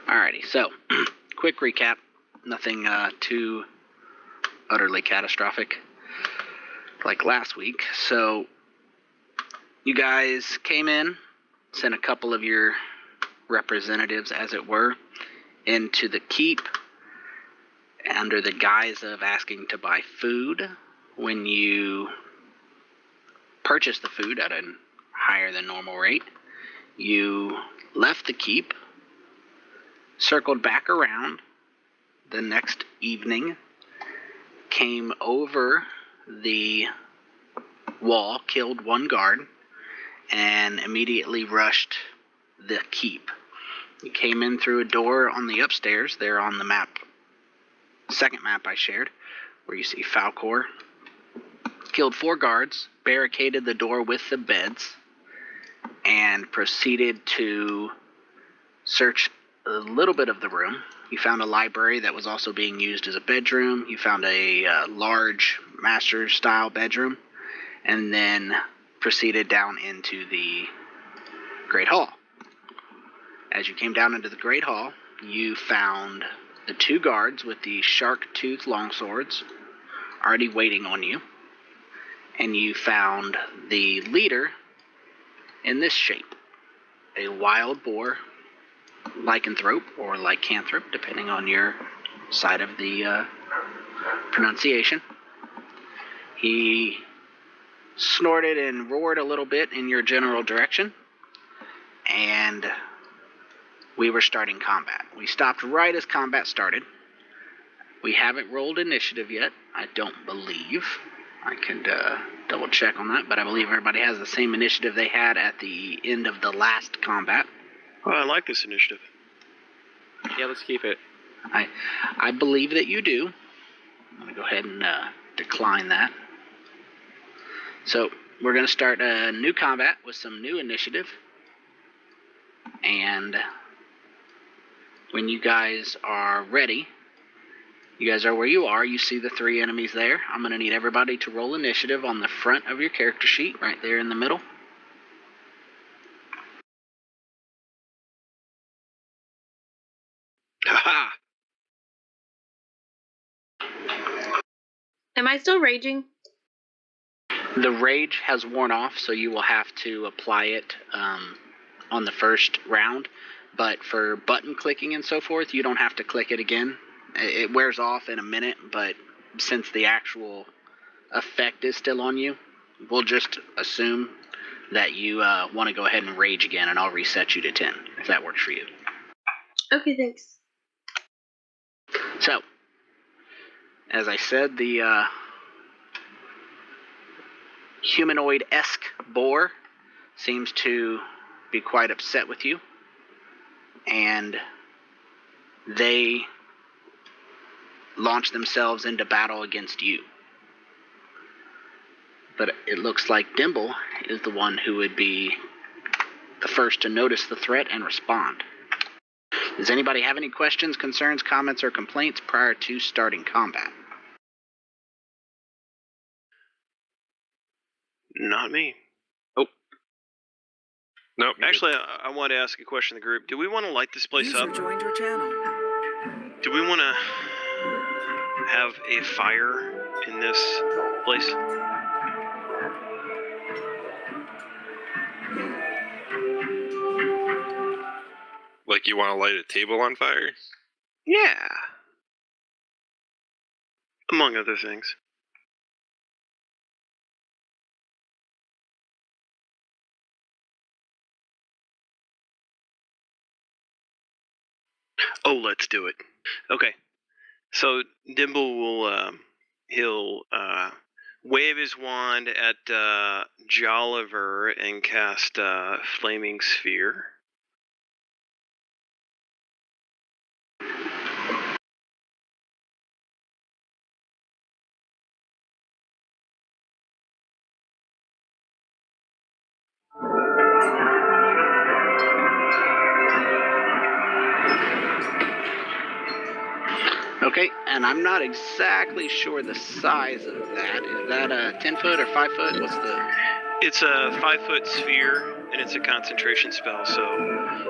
Alrighty, so quick recap. Nothing too utterly catastrophic like last week. So you guys came in, sent a couple of your representatives, as it were, into the keep under the guise of asking to buy food. When you purchased the food at a higher than normal rate, you left the keep, circled back around the next evening, came over the wall, killed one guard, and immediately rushed the keep. You came in through a door on the upstairs, there on the map, second map I shared, where you see Falcor. Killed 4 guards, barricaded the door with the beds, and proceeded to search a little bit of the room. You found a library that was also being used as a bedroom. You found a large master-style bedroom, and then proceeded down into the Great Hall. As you came down into the Great Hall, you found the 2 guards with the shark-tooth longswords already waiting on you, and you found the leader in this shape, a wild boar lycanthrope or lycanthrope, depending on your side of the pronunciation. He snorted and roared a little bit in your general direction, and we were starting combat. We stopped right as combat started. We haven't rolled initiative yet, I don't believe. I could double check on that, but I believe everybody has the same initiative they had at the end of the last combat. Oh, I like this initiative. Yeah, let's keep it. I believe that you do. I'm going to go ahead and decline that. So we're going to start a new combat with some new initiative. And when you guys are ready, you guys are where you are. You see the 3 enemies there. I'm going to need everybody to roll initiative on the front of your character sheet, right there in the middle. Haha! Am I still raging? The rage has worn off, so you will have to apply it on the first round. But for button clicking and so forth, you don't have to click it again. It wears off in a minute, but since the actual effect is still on you, we'll just assume that you want to go ahead and rage again, and I'll reset you to 10, if that works for you. Okay, thanks. So, as I said, the humanoid-esque boar seems to be quite upset with you, and they launch themselves into battle against you. But it looks like Dimble is the one who would be the first to notice the threat and respond. Does anybody have any questions, concerns, comments, or complaints prior to starting combat? Not me. Oh. Nope. Actually, I want to ask a question to the group. Do we want to light this place up? User joined your channel. Do we want to have a fire in this place? Like you want to light a table on fire? Yeah. Among other things. Oh, let's do it. Okay. So Dimble will he'll wave his wand at Jolliver and cast Flaming Sphere. Okay, and I'm not exactly sure the size of that. Is that a 10 foot or 5 foot? What's the... It's a 5-foot sphere, and it's a concentration spell, so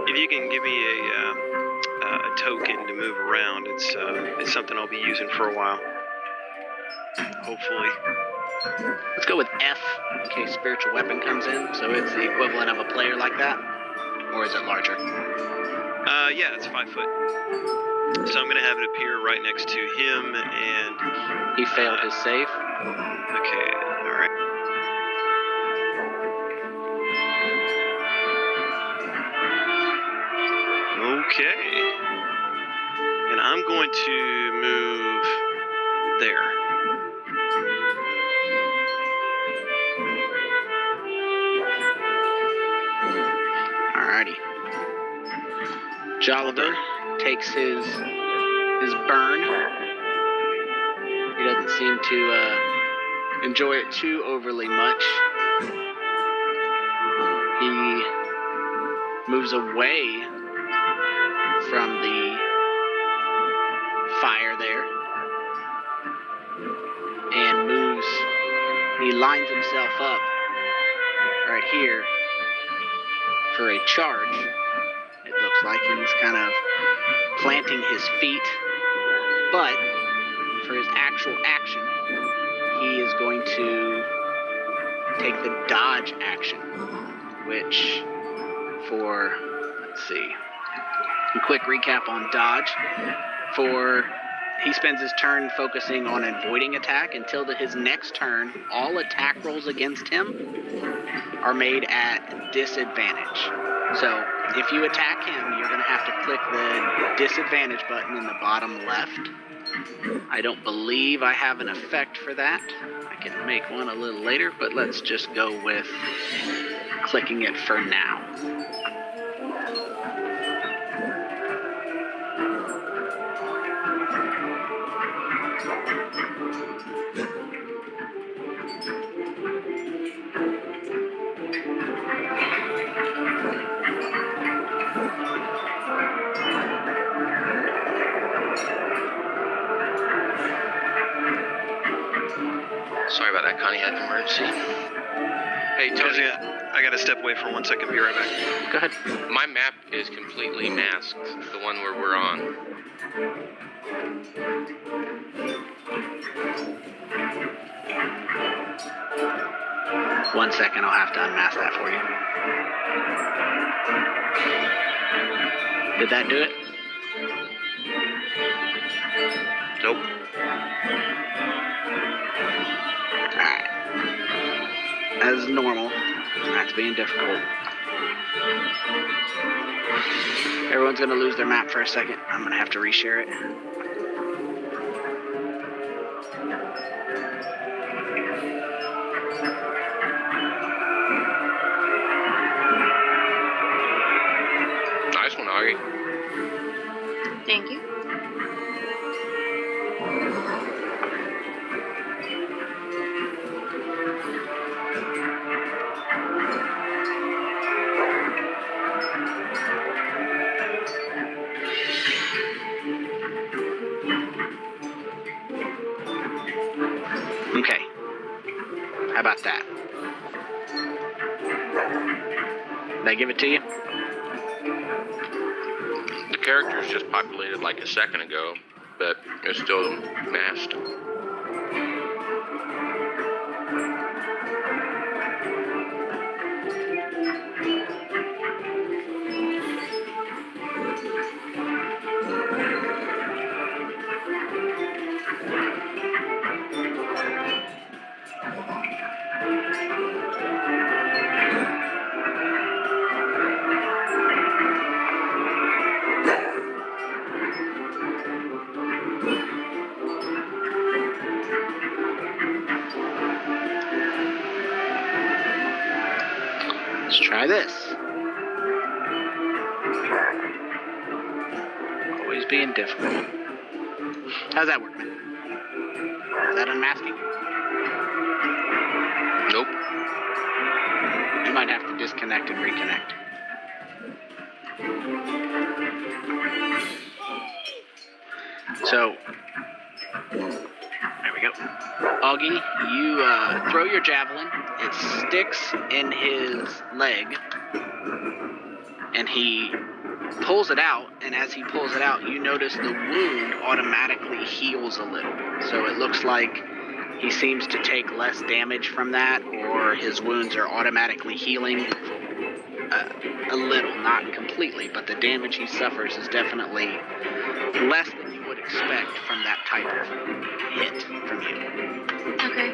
if you can give me a token to move around. It's something I'll be using for a while. Hopefully. Let's go with F in case spiritual weapon comes in. So it's the equivalent of a player like that, or is it larger? Yeah, it's 5 foot. So I'm gonna have it appear right next to him, and He failed his save. okay, all right. Okay. And I'm going to move there. Alrighty. Jolliver takes his burn. He doesn't seem to enjoy it too overly much. He moves away from the fire there and moves. He lines himself up right here for a charge. It looks like he's kind of planting his feet, but for his actual action, he is going to take the dodge action, which for, let's see, a quick recap on dodge. He spends his turn focusing on avoiding attack until his next turn. All attack rolls against him are made at disadvantage. So if you attack him, you're going to have to click the disadvantage button in the bottom left. I don't believe I have an effect for that. I can make one a little later, but let's just go with clicking it for now. Sorry about that, Connie. Had an emergency. Hey, Tony. I gotta step away for 1 second. Be right back. Go ahead. My map is completely masked. The one where we're on. 1 second, I'll have to unmask that for you. Did that do it? Nope. Alright. As normal, that's being difficult. Everyone's gonna lose their map for a second. I'm gonna have to reshare it. Nice one, Augie. Thank you. Okay. How about that? Did I give it to you? The character's just populated like a second ago, but it's still masked. Let's try this. Always being difficult. How's that work, man? Is that unmasking? Nope. You might have to disconnect and reconnect. So, there we go. Augie, you throw your javelin. It sticks in his leg, and he pulls it out, and as he pulls it out, you notice the wound automatically heals a little. So it looks like he seems to take less damage from that, or his wounds are automatically healing a little, not completely, but the damage he suffers is definitely less than you would expect from that type of hit from you. Okay.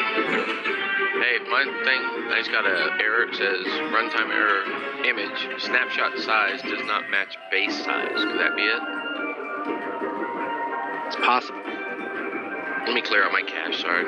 Hey, one thing, I just got an error. It says runtime error image snapshot size does not match base size. Could that be it? It's possible. Let me clear out my cache, sorry.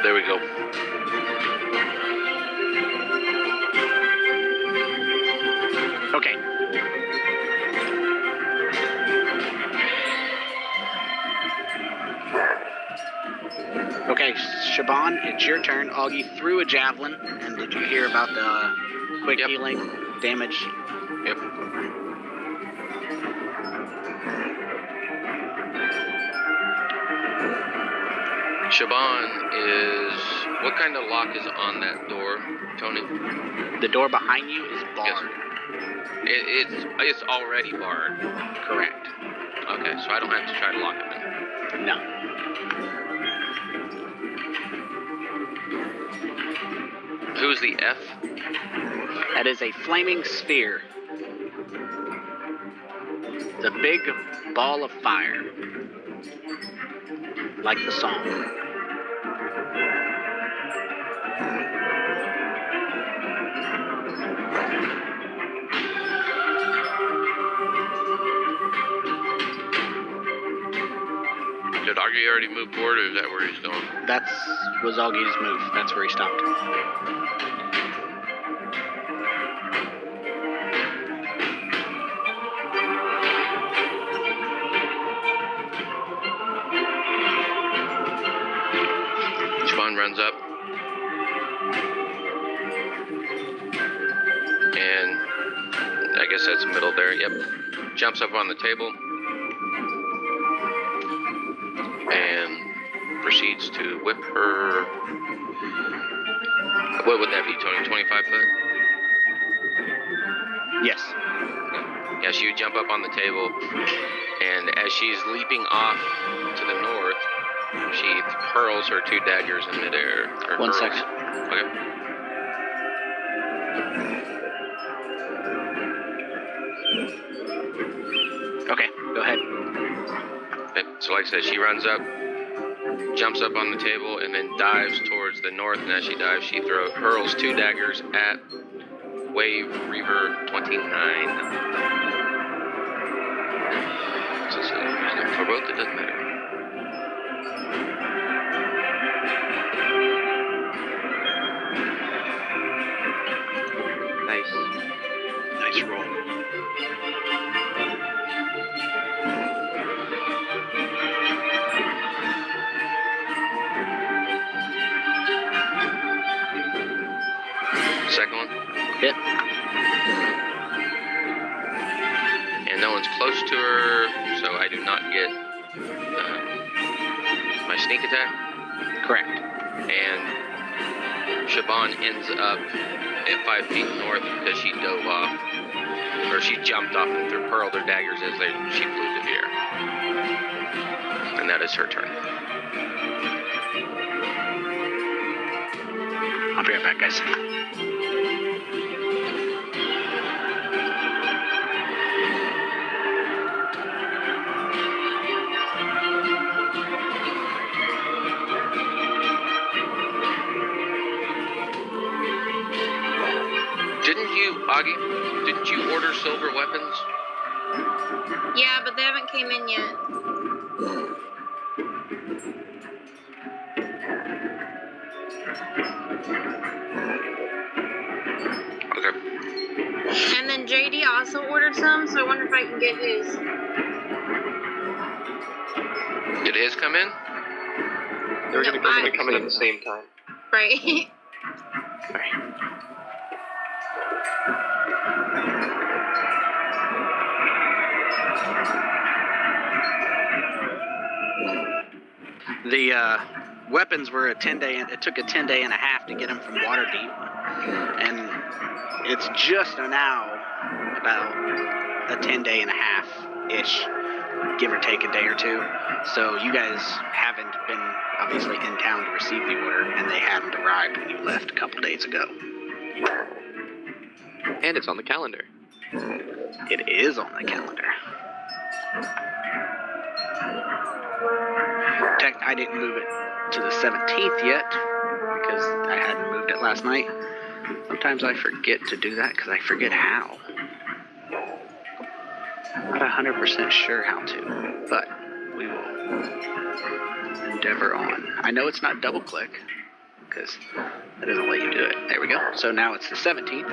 There we go. Okay. Okay, Shaban, it's your turn. Augie threw a javelin, and did you hear about the quick Yep. healing damage? Yep. Shaban is... What kind of lock is on that door, Tony? The door behind you is Yes, barred. sir. It's already barred. Correct. Okay, so I don't have to try to lock it in. No. Who's the F? That is a flaming sphere. The big ball of fire. Like the song. Did Augie already move forward, or is that where he's going? That's was Augie's move. That's where he stopped. Shaban runs up. And I guess that's middle there, yep. Jumps up on the table. And proceeds to whip her. What would that be, Tony? 25 foot? Yes. Yeah, she would jump up on the table, and as she's leaping off to the north, she hurls her two daggers in midair. Or One hurls. second. Okay. Okay, go ahead. Okay, so like I said, she runs up, jumps up on the table, and then dives towards the north, and as she dives, she hurls two daggers at Wave Reaver 29. So, for both, it doesn't matter. Nice. Nice roll. Second one. Hit. And no one's close to her, so I do not get my sneak attack. Correct. And Shaban ends up at 5 feet north because she dove off, or she jumped off and hurled her daggers as she flew through the air. And that is her turn. I'll be right back, guys. Augie, didn't you order silver weapons? Yeah, but they haven't came in yet. Okay. And then JD also ordered some, so I wonder if I can get his. Did his come in? They were No, going to I- come in at the same time. Right. The weapons were a 10-day. It took a 10-day and a half to get them from Waterdeep, and it's just now about a 10-day and a half ish, give or take a day or two. So you guys haven't been obviously in town to receive the order, and they hadn't arrived when you left a couple days ago. And it's on the calendar. It is on the calendar. I didn't move it to the 17th yet because I hadn't moved it last night. Sometimes I forget to do that because I forget how. Not 100% sure how to, but we will endeavor on. I know it's not double click because that doesn't let you do it. There we go. So now it's the 17th,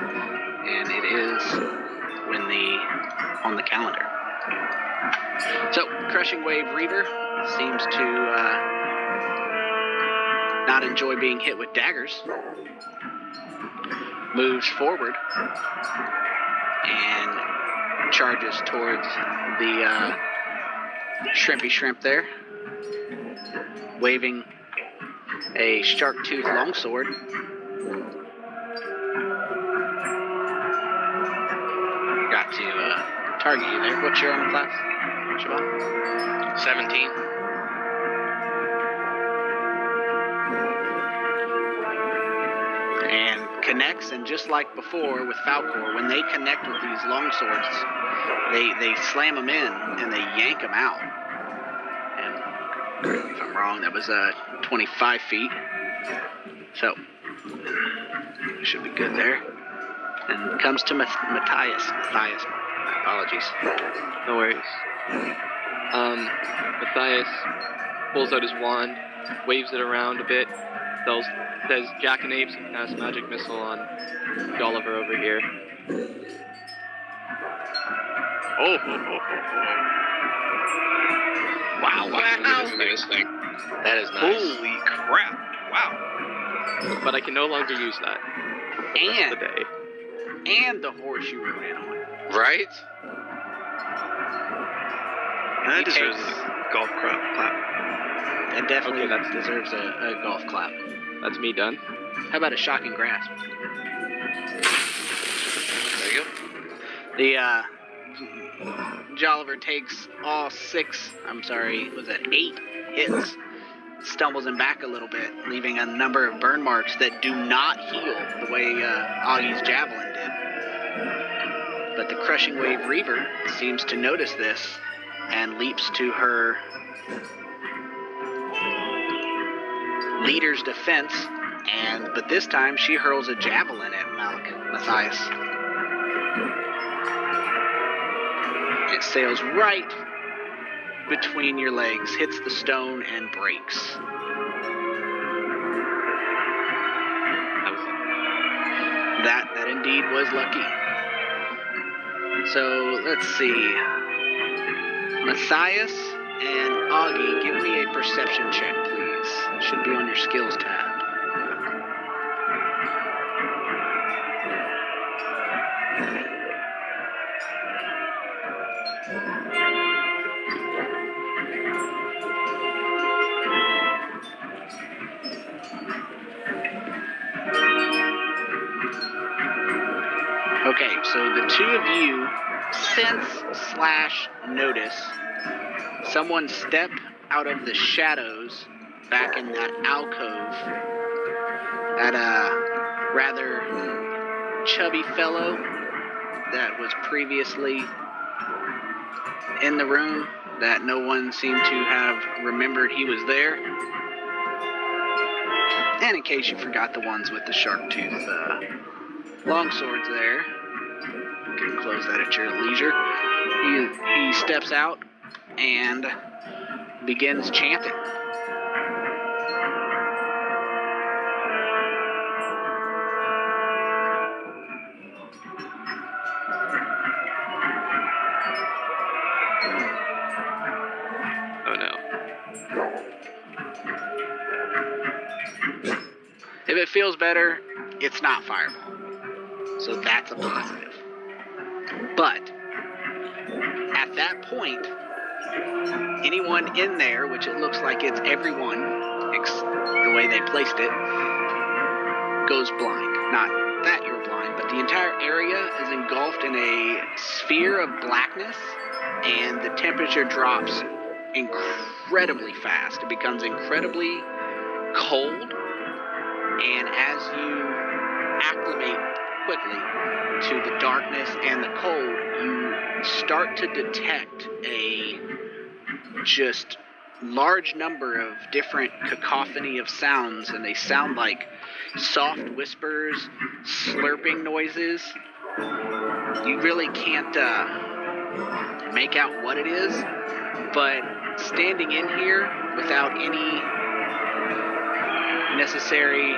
and it is on the calendar. So, Crushing Wave Reaver seems to not enjoy being hit with daggers. Moves forward and charges towards the Shrimpy Shrimp there, waving a shark tooth longsword. Got to target you there. What's your armor class, Siobhan? 17. And connects, and just like before with Falcor, when they connect with these longswords, they slam them in and they yank them out. And correct me if I'm wrong, that was 25 feet. So should be good there. And comes to Matthias. My apologies. No worries. Matthias pulls out his wand, waves it around a bit, says Jackanapes, and casts magic missile on Gulliver over here. Oh. Wow. Wow. Nice thing. That is nice. Holy crap. Wow. But I can no longer use that for the rest of the day. And the horse you rode in on. Right? That He deserves takes- a golf clap. That definitely Okay, that's- deserves a golf clap. That's me done. How about a shocking grasp? There you go. The Jolliver takes all 8 hits, stumbles him back a little bit, leaving a number of burn marks that do not heal the way Augie's javelin did. But the Crushing Wave Reaver seems to notice this and leaps to her leader's defense, but this time she hurls a javelin at Matthias. It sails right between your legs, hits the stone, and breaks. That indeed was lucky. So let's see. Matthias and Augie, give me a perception check, please. It should be on your skills tab. Okay, so the two of you sense/notice someone step out of the shadows back in that alcove that rather chubby fellow that was previously in the room that no one seemed to have remembered he was there. And in case you forgot, the ones with the sharp tooth long swords there. You can close that at your leisure. He steps out and begins chanting. Oh no. If it feels better, it's not fireball. So that's a positive. But at that point, anyone in there, which it looks like it's everyone, the way they placed it, goes blind. Not that you're blind, but the entire area is engulfed in a sphere of blackness, and the temperature drops incredibly fast. It becomes incredibly cold, and as you acclimate quickly to the darkness and the cold, you start to detect a just large number of different cacophony of sounds, and they sound like soft whispers, slurping noises. You really can't make out what it is, but standing in here without any necessary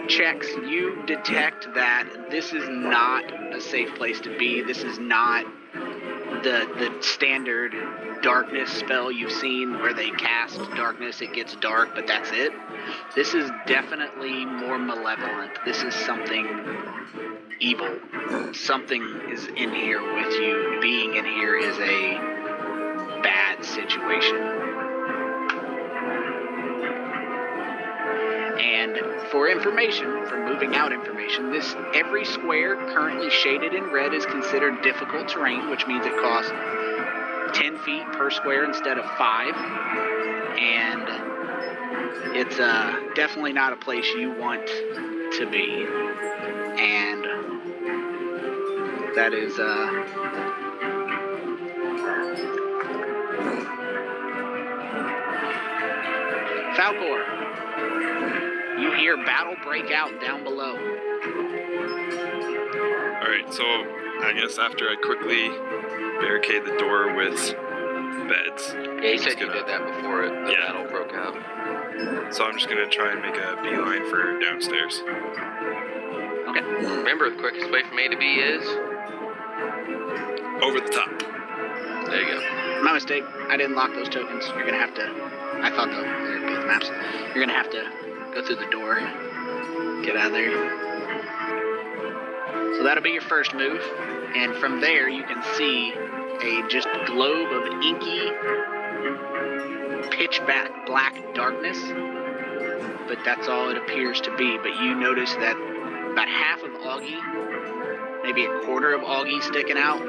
checks, you detect that this is not a safe place to be. This is not the standard darkness spell you've seen where they cast darkness, it gets dark, but that's it. This is definitely more malevolent. This is something evil. Something is in here with you. Being in here is a bad situation. And for information, for moving out information, every square currently shaded in red is considered difficult terrain, which means it costs 10 feet per square instead of 5. And it's definitely not a place you want to be. And that is Falcor. You hear battle break out down below. Alright, so I guess after I quickly barricade the door with beds. Yeah, you said you did that before the Yeah. battle broke out. So I'm just gonna try and make a beeline for downstairs. Okay. Remember, the quickest way from A to B is? Over the top. There you go. My mistake. I didn't lock those tokens. You're gonna have to. I thought they were both maps. You're gonna have to go through the door. Get out of there. So that'll be your first move. And from there, you can see a just globe of inky, pitch black darkness. But that's all it appears to be. But you notice that about half of Augie, maybe a quarter of Augie sticking out,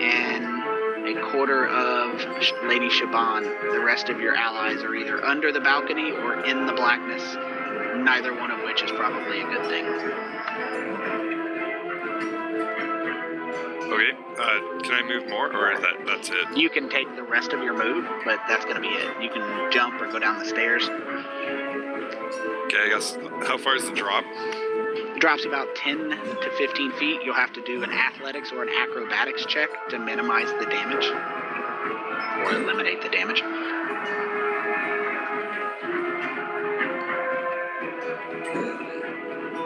and a quarter of Lady Shaban. The rest of your allies are either under the balcony or in the blackness, neither one of which is probably a good thing. Okay, can I move more, or that's it? You can take the rest of your move, but that's going to be it. You can jump or go down the stairs. Okay, I guess, how far is the drop? It drops about 10 to 15 feet. You'll have to do an athletics or an acrobatics check to minimize the damage, or eliminate the damage.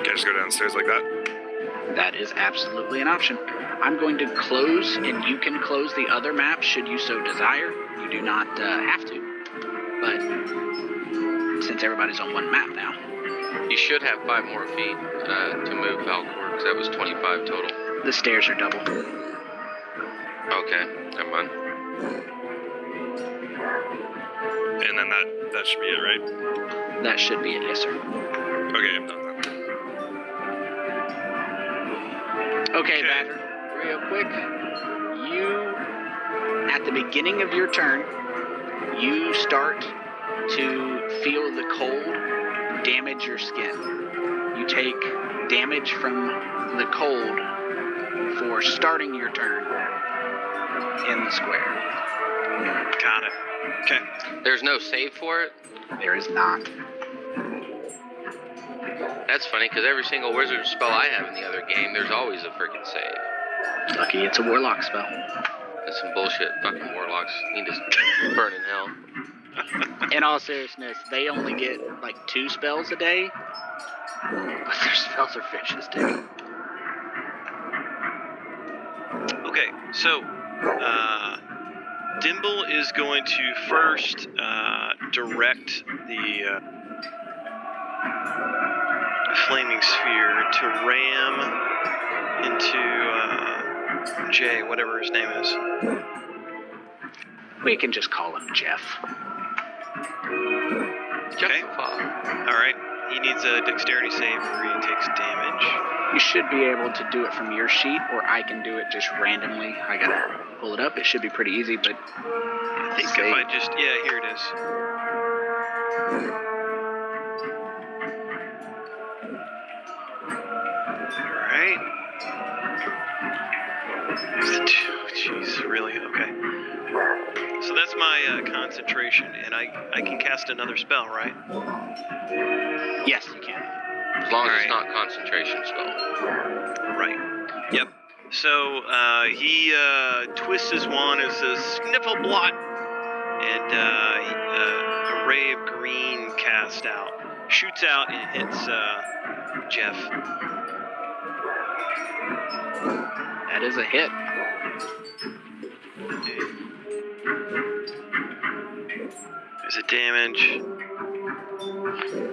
Can I just go downstairs like that? That is absolutely an option. I'm going to close, and you can close the other map should you so desire. You do not have to, but since everybody's on one map now. You should have 5 more feet to move Falcor, because that was 25 total. The stairs are double. Okay, never mind. And then that should be it, right? That should be it, yes, sir. Okay, I'm done then. Okay, Badger, real quick. You, at the beginning of your turn, you start to feel the cold damage your skin. You you take damage from the cold for starting your turn in the square. Got it. Okay. There's no save for it? There is not. That's funny, because every single wizard spell I have in the other game, there's always a freaking save. Lucky it's a warlock spell. That's some bullshit. Fucking warlocks need to burn in hell. In all seriousness, they only get like 2 spells a day, but their spells are vicious, dude. Okay, so Dimble is going to first direct the flaming sphere to ram into Jay, whatever his name is. We can just call him Jeff. Okay. All right. He needs a dexterity save where he takes damage. You should be able to do it from your sheet, or I can do it just randomly. I gotta pull it up. It should be pretty easy, but I think if I just, yeah, here it is. All right. Jeez, really? Okay. So that's my concentration, and I can cast another spell, right? yes, you can. As long as Alright. it's not concentration spell. Right. Yep. So he twists his wand and says, "Sniffle blot," and a ray of green cast out, shoots out and hits Jeff. That is a hit. There's a damage.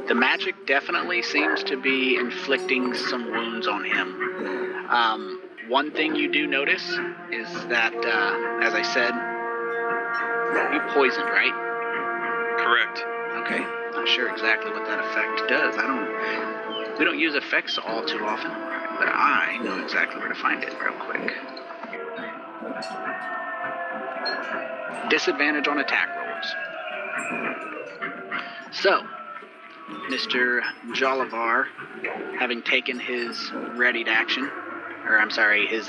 The magic definitely seems to be inflicting some wounds on him. One thing you do notice is that, as I said, you poisoned, right? Correct. Okay. Not sure exactly what that effect does. We don't use effects all too often, but I know exactly where to find it real quick. Disadvantage on attack rolls. So, Mr. Jolivar, having taken his readied action, his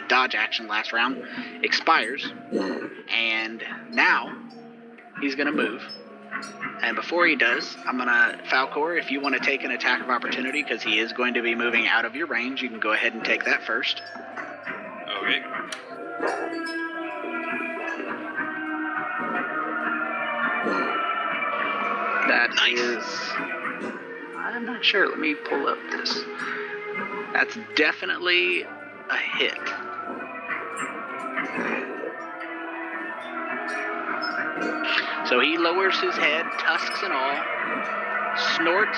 dodge action last round, expires, and now he's gonna move. And before he does, I'm gonna, Falcor, if you want to take an attack of opportunity, because he is going to be moving out of your range, you can go ahead and take that first. Okay. That Nice. is, I'm not sure, let me pull up this. That's definitely a hit. So he lowers his head, tusks and all, snorts,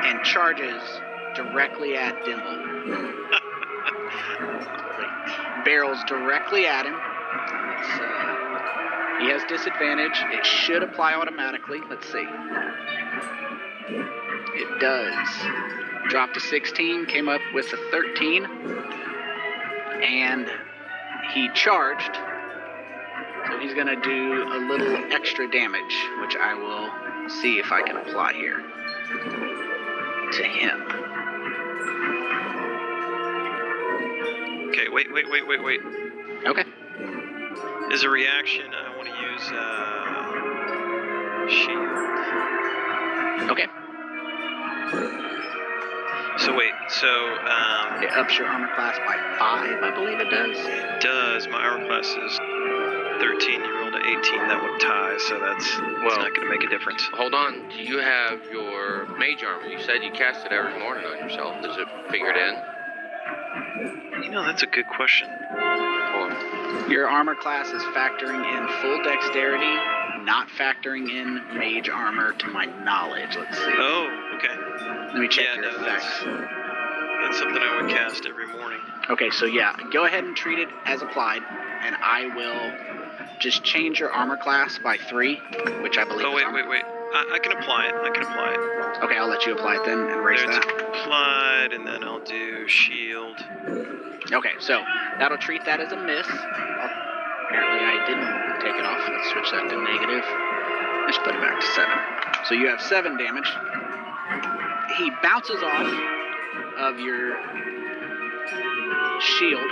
and charges directly at Dimble. Barrels directly at him. He has disadvantage. It should apply automatically. Let's see. It does. Dropped to 16, came up with a 13, and he charged. So he's going to do a little extra damage, which I will see if I can apply here to him. Okay, wait. Okay. As a reaction, I want to use shield. Okay. So wait, It ups your armor class by 5, I believe it does. it does. My armor class is 13. You rolled an 18. That would tie, so that's not going to make a difference. Hold on. Do you have your mage armor? You said you cast it every morning on yourself. Is it figured in? You know, that's a good question. Or Your armor class is factoring in full dexterity, not factoring in mage armor to my knowledge. Let's see. Oh, okay. Let me check Yeah, your no, effects. that's something I would cast every morning. Okay, so yeah, go ahead and treat it as applied, and I will just change your armor class by 3, which I believe Oh, is wait. armor. I can apply it. Okay, I'll let you apply it then and erase There's that. applied, and then I'll do shield. Okay, so that'll treat that as a miss. Apparently I didn't take it off. Let's switch that to negative. Let's put it back to 7. So you have 7 damage. he bounces off of your shield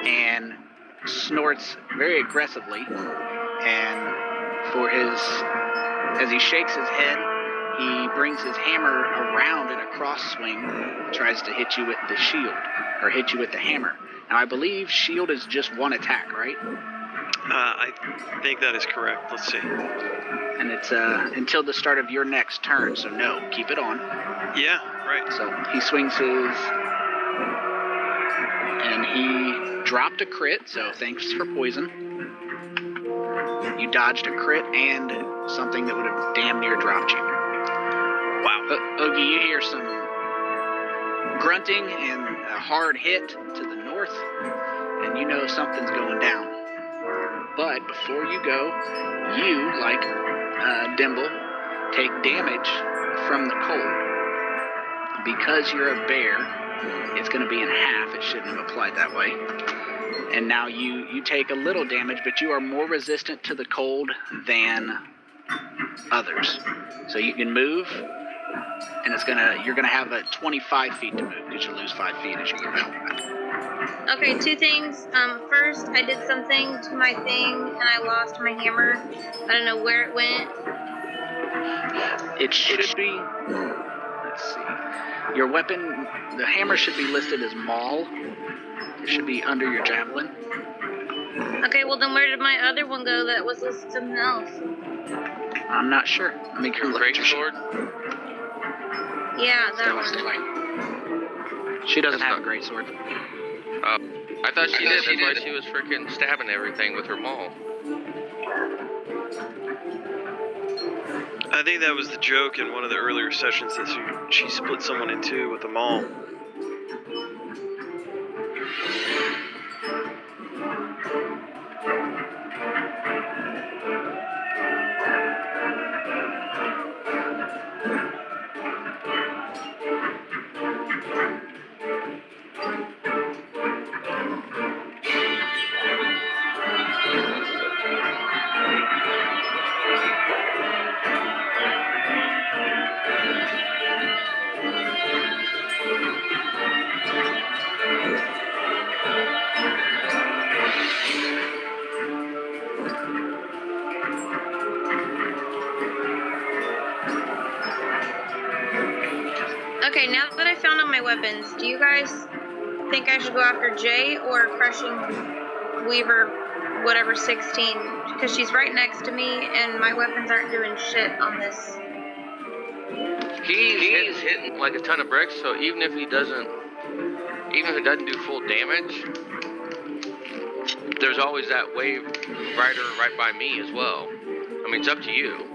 and snorts very aggressively, and as he shakes his head, he brings his hammer around in a cross swing, tries to hit you with the shield, or hit you with the hammer. Now, I believe shield is just one attack, right? I think that is correct. Let's see. And it's until the start of your next turn, so no, keep it on. Yeah, right. So he swings his, and he dropped a crit, so thanks for poison. You dodged a crit and something that would have damn near dropped you. Wow. Oogie, you hear some grunting and a hard hit to the north, and you know something's going down. But before you go, you, like Dimble, take damage from the cold. Because you're a bear, it's going to be in half. It shouldn't have applied that way. And now you take a little damage, but you are more resistant to the cold than others. So you can move, and you're gonna have 25 feet to move because you lose 5 feet as you go out. Okay, 2 things. First, I did something to my thing and I lost my hammer. I don't know where it went. It should be. Let's see. Your weapon, the hammer should be listed as maul. It should be under your javelin. Okay, well then where did my other one go that was listed something else? I'm not sure. Let me go look at Great your sword? Yeah, that What's one. it like? She doesn't have a great sword. I thought she did. That's why she was freaking stabbing everything with her maul. I think that was the joke in one of the earlier sessions that she split someone in two with a maul. Okay, now that I found all my weapons, do you guys think I should go after Jay or Crushing Weaver, whatever, 16? Because she's right next to me and my weapons aren't doing shit on this. He's hitting like a ton of bricks, so even if it doesn't do full damage, there's always that wave rider right by me as well. I mean, it's up to you.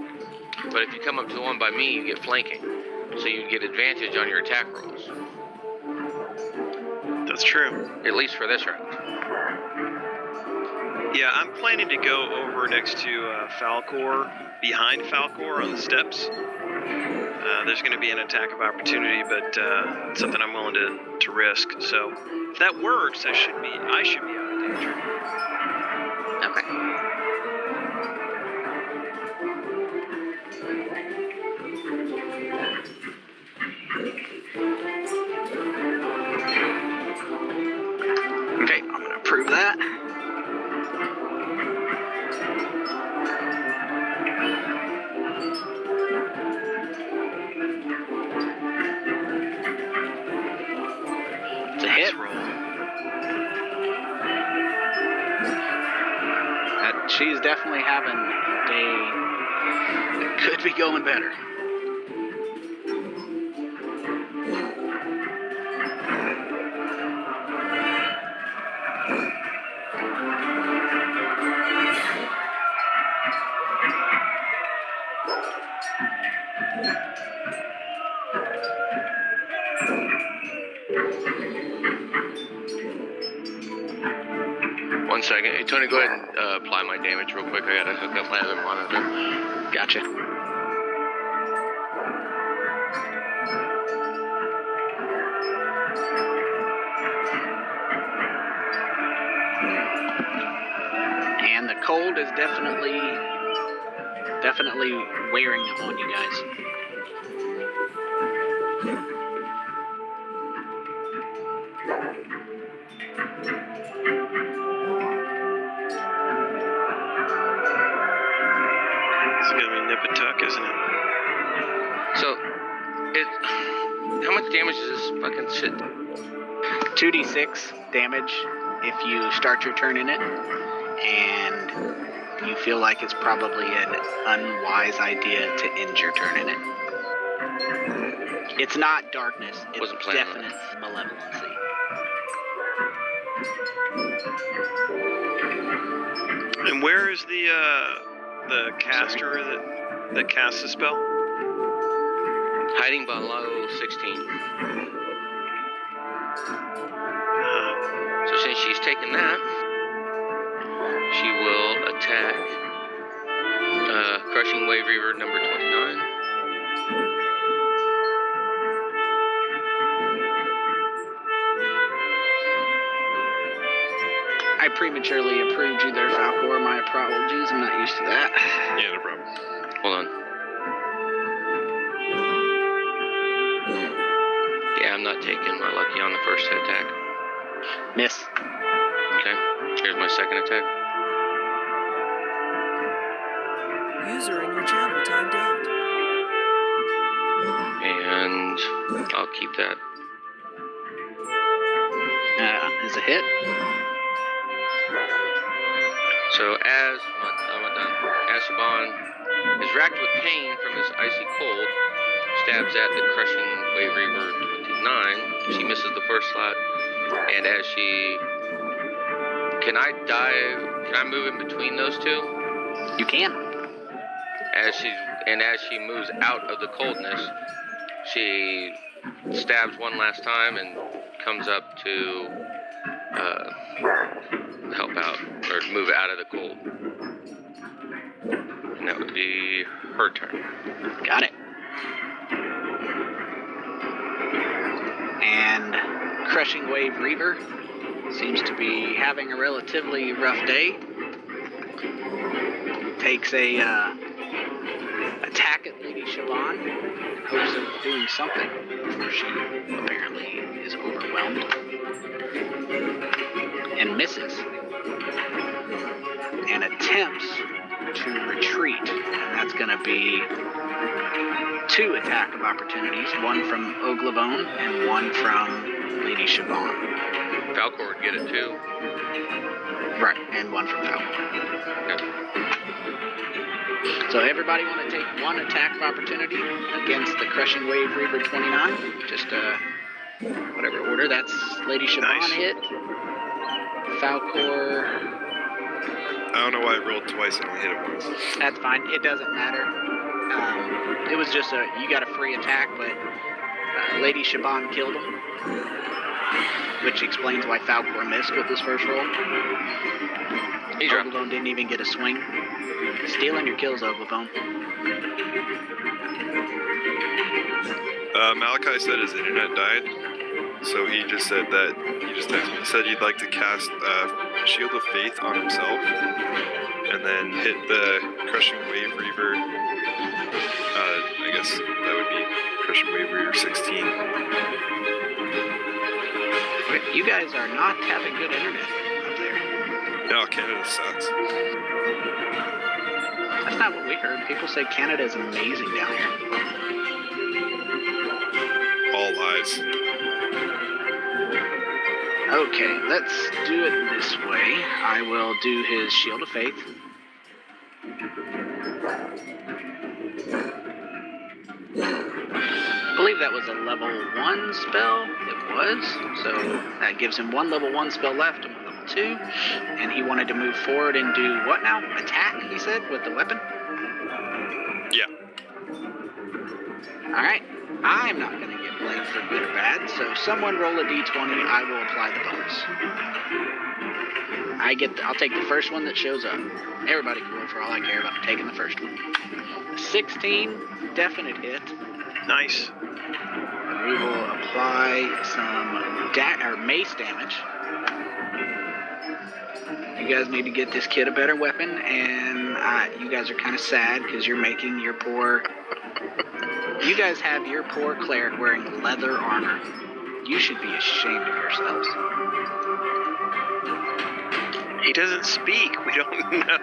But if you come up to the one by me, you get flanking. So you get advantage on your attack rolls. That's true. At least for this round. Yeah, I'm planning to go over next to Falcor, behind Falcor on the steps. There's going to be an attack of opportunity, but it's something I'm willing to risk. So if that works, I should be out of danger. Okay. Okay, I'm gonna approve that. It's a hit. Roll. She's definitely having a day that could be going better. One second. Hey, Tony, go ahead and apply my damage real quick. I gotta hook up my other monitor. Gotcha. And the cold is definitely wearing on you guys. fuck damage is this fucking shit? 2d6 damage if you start your turn in it, and you feel like it's probably an unwise idea to end your turn in it. It's not darkness, it's Wasn't planning on definite malevolency. And where is the caster that casts the spell? Hiding below 16. So since she's taken that, she will attack Crushing Wave Reaver number 29. I prematurely approved you there, Falcor. My apologies, I'm not used to that. Yeah, no problem. Hold on. Yeah, I'm not taking my lucky on the first attack. Miss. Okay, here's my second attack. User in your channel timed out. And I'll keep that. Is a hit. So as I'm not done. As Shaban is racked with pain from this icy cold, stabs at the Crushing Wave Reaver 29. She misses the first slot, and as she can I move in between those two? You can. As she moves out of the coldness, she stabs one last time and comes up to help out or move out of the cold. And that would be her turn. Got it. And Crushing Wave Reaver seems to be having a relatively rough day. Takes a attack at Lady Shaban in hopes of doing something before she apparently is overwhelmed. And misses. And attempts to retreat. And that's going to be 2 attack of opportunities. One from Oglavone and one from Lady Shaban. Falcor would get it too. Right, and one from Falcor. Okay. So everybody want to take 1 attack of opportunity against the Crushing Wave Reaver 29? Just whatever order. That's Lady Shaban Nice. hit. Falcor. I don't know why I rolled twice and only hit it once. That's fine. It doesn't matter. It was just you got a free attack, but Lady Shaban killed him, which explains why Falcor missed with his first roll. He dropped. Oglavone didn't even get a swing. Stealing your kills, Oglavone. Malachi said his internet died, so he just said that he just texted me. He said he'd like to cast Shield of Faith on himself, and then hit the Crushing Wave Reaver. I guess that would be Crushing Wave Reaver 16. Wait, you guys are not having good internet up there. No, Canada sucks. That's not what we heard. People say Canada is amazing down here. All lies. Okay, let's do it this way. I will do his Shield of Faith. I believe that was a level 1 spell. It was. So that gives him 1 level 1 spell left and 1 level 2. And he wanted to move forward and do what now? Attack, he said, with the weapon? Yeah. Alright. I'm not going to get blamed for good or bad, so someone roll a d20, I will apply the bonus. I'll take the first one that shows up. Everybody can roll for all I care about taking the first one. 16, definite hit. Nice. We will apply some mace damage. You guys need to get this kid a better weapon, and you guys are kind of sad because you're making your poor... You guys have your poor cleric wearing leather armor. You should be ashamed of yourselves. He doesn't speak. We don't know.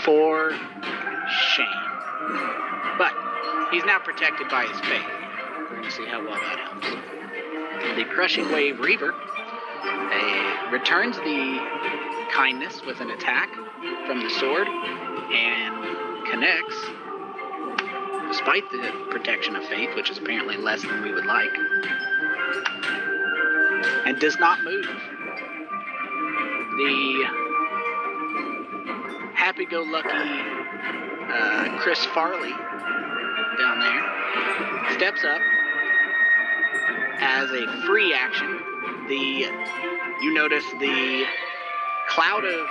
For shame. But he's now protected by his faith. We're going to see how well that helps. The Crushing Wave Reaver returns the kindness with an attack from the sword and connects, despite the protection of faith, which is apparently less than we would like, and does not move. The happy-go-lucky Chris Farley down there steps up as a free action. You notice the cloud of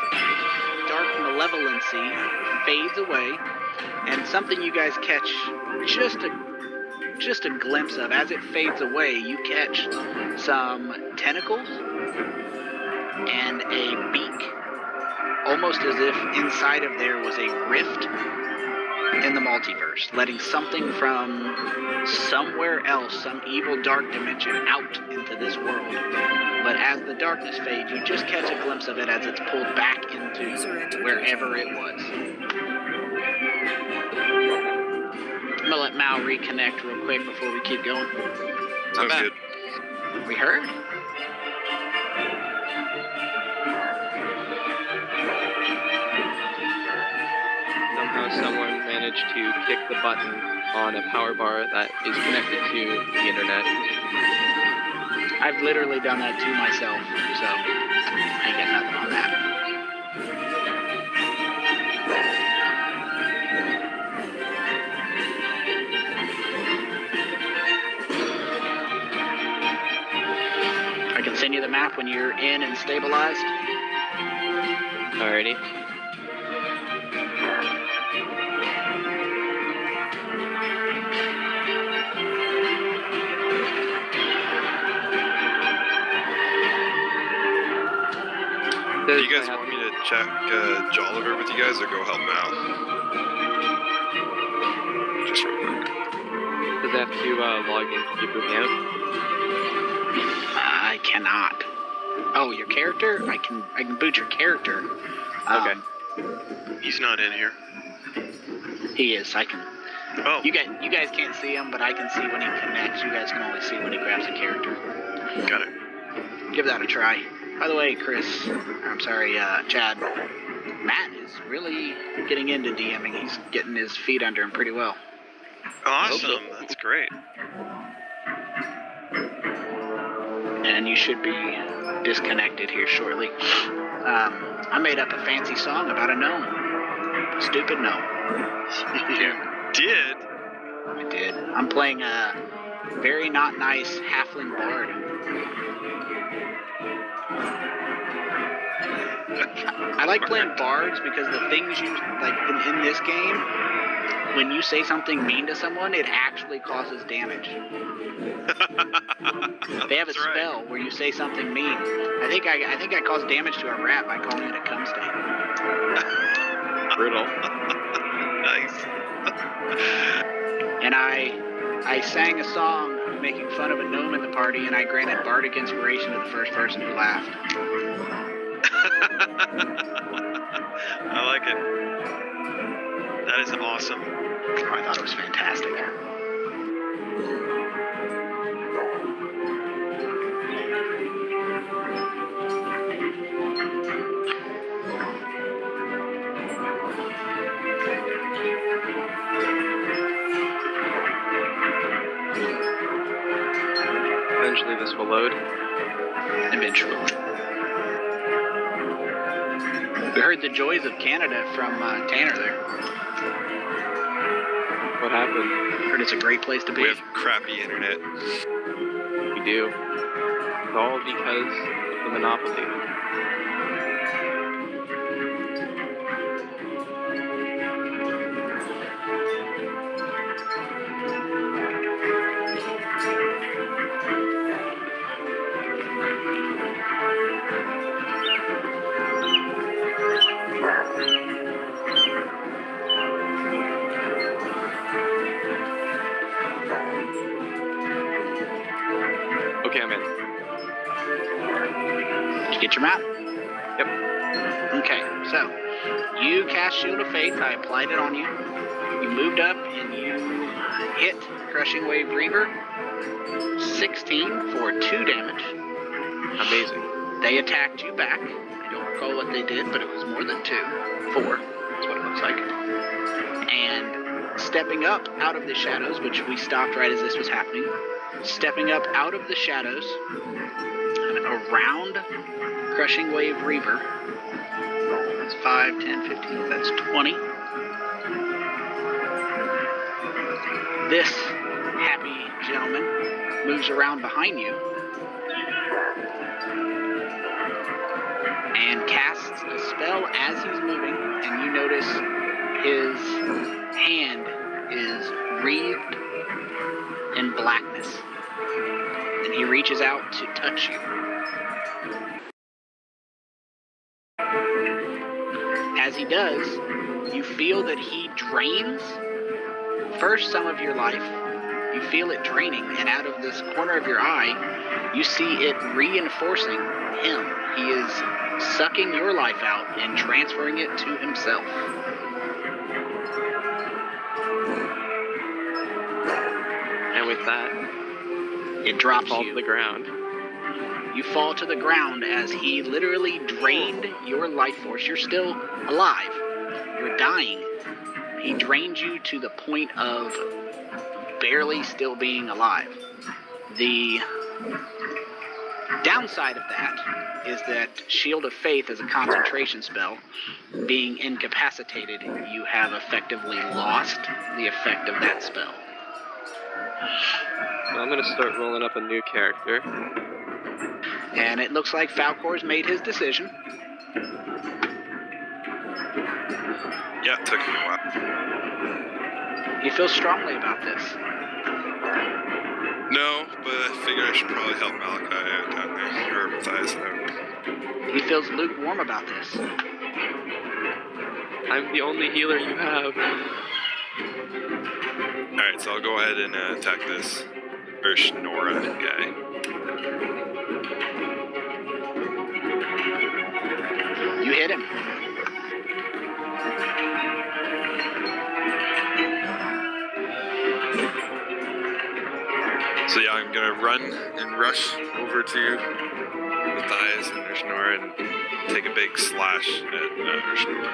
dark malevolency fades away, and something you guys catch just a glimpse of. As it fades away, you catch some tentacles and a beak, almost as if inside of there was a rift in the multiverse, letting something from somewhere else, some evil dark dimension, out into this world. But as the darkness fades, you just catch a glimpse of it as it's pulled back into wherever it was. I'm gonna let Mal reconnect real quick before we keep going. Sounds good. We heard? Somehow someone managed to kick the button on a power bar that is connected to the internet. I've literally done that to myself, so I ain't got nothing on that. I can send you the map when you're in and stabilized. Alrighty. Do you guys want me to check Jolliver with you guys or go help Mal? Just real quick. Does it have to log in to boot me out? I cannot. Oh, your character? I can boot your character. Okay. He's not in here. He is. I can. Oh, You guys can't see him, but I can see when he connects. You guys can only see when he grabs a character. got it. Give that a try. By the way, Chad, Matt is really getting into DMing. He's getting his feet under him pretty well. Awesome. That's great. And you should be disconnected here shortly. I made up a fancy song about a gnome. A stupid gnome. You did? I did. I'm playing a very not nice halfling bard. I like playing bards because the things you like in this game, when you say something mean to someone, it actually causes damage. They have a That's right. spell where you say something mean. I think I caused damage to a rat by calling it a cum stain. Brutal. Nice. And I sang a song making fun of a gnome in the party, and I granted bardic inspiration to the first person who laughed. I like it. That is awesome. Oh, I thought it was fantastic. Eventually this will load. Eventually. We heard the joys of Canada from Tanner there. What happened? Heard it's a great place to be. We have crappy internet. We do. It's all because of the monopoly. Okay, I'm in. Did you get your map? Yep. Okay, so you cast Shield of Faith. I applied it on you. You moved up and you hit Crushing Wave Reaver. 16 for 2 damage. Amazing. They attacked you back. I don't recall what they did, but it was more than 2. 4. That's what it looks like. And stepping up out of the shadows, which we stopped right as this was happening, stepping up out of the shadows and around Crushing Wave Reaver. That's 5, 10, 15, that's 20. This happy gentleman moves around behind you and casts a spell as he's moving, and you notice his hand is wreathed in blackness, and he reaches out to touch you. As he does, you feel that he drains first some of your life. You feel it draining, and out of this corner of your eye, you see it reinforcing him. He is sucking your life out and transferring it to himself. And with that, It drops fall you. to the ground. You fall to the ground as he literally drained your life force. You're still alive. You're dying. He drained you to the point of barely still being alive. The downside of that is that Shield of Faith is a concentration spell. Being incapacitated, you have effectively lost the effect of that spell. So I'm going to start rolling up a new character. And it looks like Falcor's made his decision. Yeah, it took me a while. He feels strongly about this. No, but I figured I should probably help Malachi out down there, or Matthias out. He feels lukewarm about this. I'm the only healer you have. Alright, so I'll go ahead and attack this Nora guy. You hit him. So yeah, I'm gonna run and rush over to Matthias and Urshnora and take a big slash at Urshnora.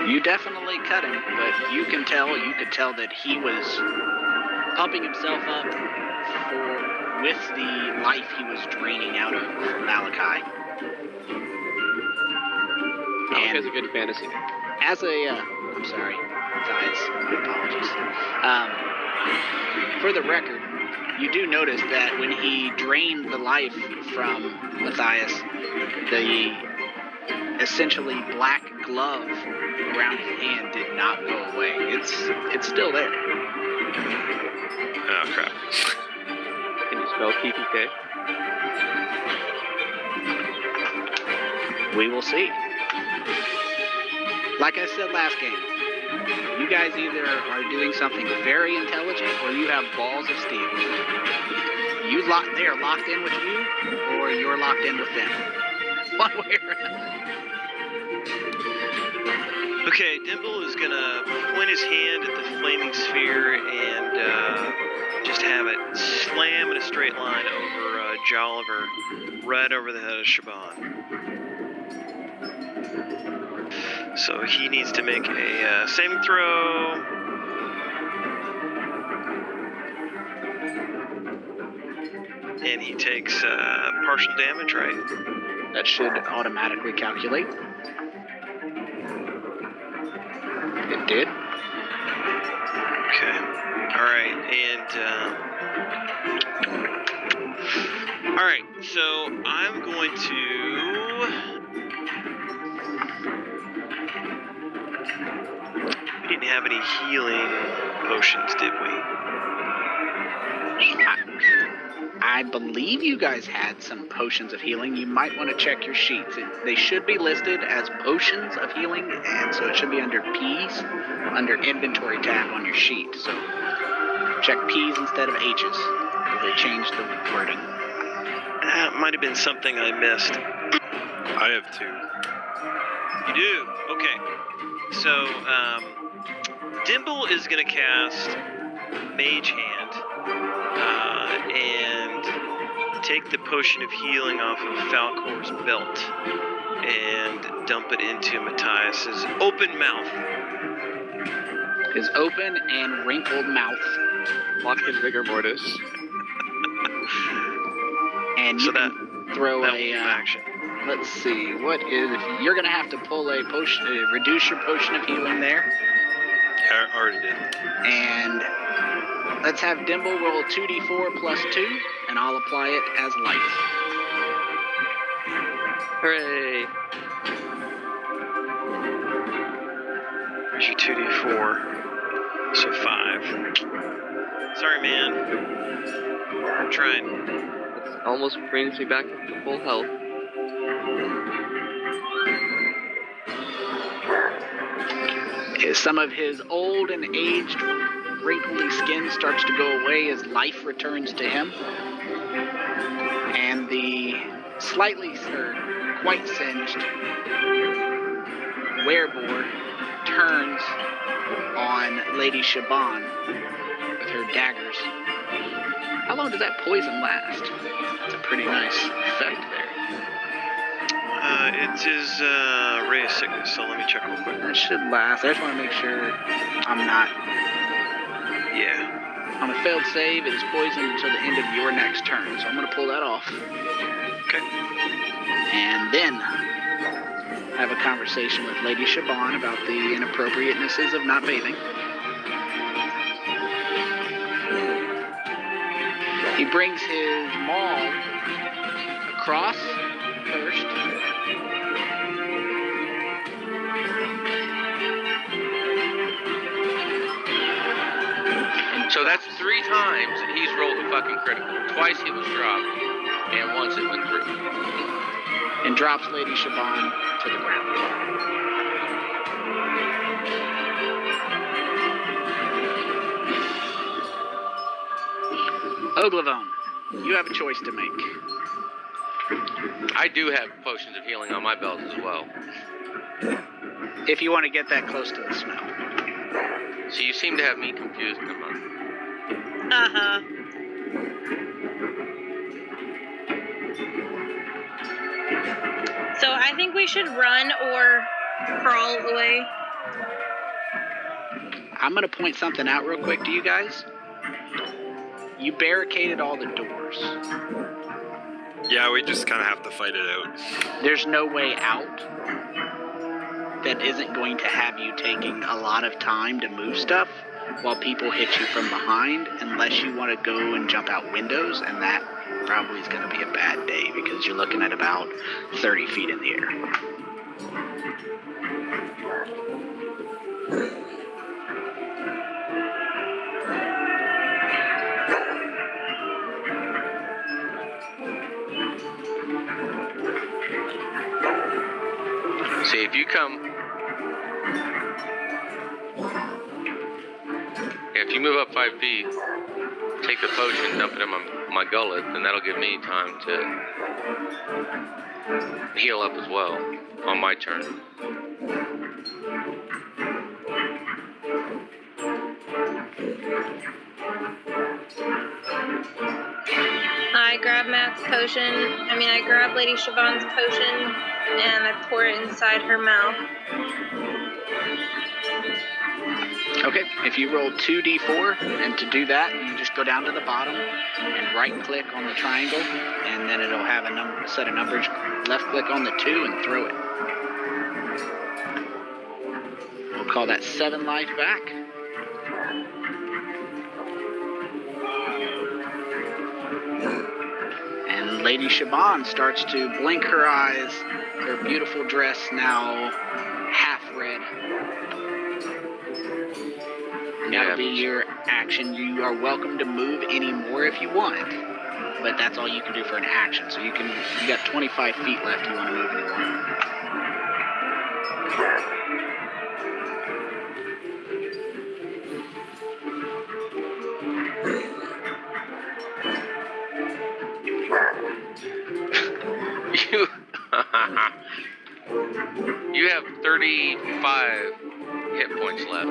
You definitely cut him, but you could tell that he was pumping himself up with the life he was draining out of Malachi. Malachi's a good fantasy name. As a, I'm sorry, Matthias, apologies. For the record, you do notice that when he drained the life from Matthias, the essentially black glove around his hand did not go away. It's still there. Oh crap. Can you spell TPK? We will see. Like I said last game, you guys either are doing something very intelligent or you have balls of steel. They are locked in with you, or you're locked in with them. One way or another. Okay, Dimble is gonna point his hand at the flaming sphere and just have it slam in a straight line over Jolliver, right over the head of Shaban. So he needs to make a saving throw. And he takes partial damage, right? That should automatically calculate. It did. Okay. Alright, and alright, so I'm going to we didn't have any healing potions, did we? I believe you guys had some potions of healing. You might want to check your sheets. They should be listed as potions of healing, and so it should be under P's, under inventory tab on your sheet. So check P's instead of H's, because they changed the wording. That might have been something I missed. I have 2. You do? Okay. So, Dimble is gonna cast Mage Hand and take the potion of healing off of Falcor's belt and dump it into Matthias's open mouth. His open and wrinkled mouth. Lock in rigor mortis. And So you that can throw will a. be action. Let's see. What is? You're gonna have to pull a potion. Reduce your potion of healing there. Yeah, I already did. And let's have Dimble roll 2d4 plus 2, and I'll apply it as life. Hooray! Here's your 2d4. So 5. Sorry, man. I'm trying. That almost brings me back to full health. Some of his old and aged, wrinkly skin starts to go away as life returns to him. And the slightly, or quite singed werebore turns on Lady Shaban with her daggers. How long does that poison last? It's a pretty nice effect there. It is Ray of Sickness, so let me check real quick. That should last. I just want to make sure I'm not. Yeah. On a failed save, it is poisoned until the end of your next turn. So I'm going to pull that off. Okay. And then have a conversation with Lady Shaban about the inappropriatenesses of not bathing. He brings his maul across first. So that's 3 times that he's rolled a fucking critical. Twice he was dropped, and once it went through. And drops Lady Shaban to the ground. Oglavone, you have a choice to make. I do have potions of healing on my belt as well. If you want to get that close to the smell. So you seem to have me confused, Emma. Uh-huh. So I think we should run or crawl away. I'm going to point something out real quick to you guys. You barricaded all the doors. Yeah, we just kind of have to fight it out. There's no way out that isn't going to have you taking a lot of time to move stuff while people hit you from behind, unless you want to go and jump out windows, and that probably is going to be a bad day because you're looking at about 30 feet in the air. See, if you come... If you move up 5 feet, take the potion, dump it in my gullet, then that'll give me time to heal up as well on my turn. I grab Matt's potion. I grab Lady Shaban's potion and I pour it inside her mouth. Okay, if you roll 2d4, and to do that, you just go down to the bottom and right-click on the triangle, and then it'll have a set of numbers. Left-click on the 2 and throw it. We'll call that 7 life back. And Lady Shaban starts to blink her eyes, her beautiful dress now half red. That'll be your action. You are welcome to move any more if you want, but that's all you can do for an action. So you got 25 feet left. You want to move any more? You have 35 hit points left.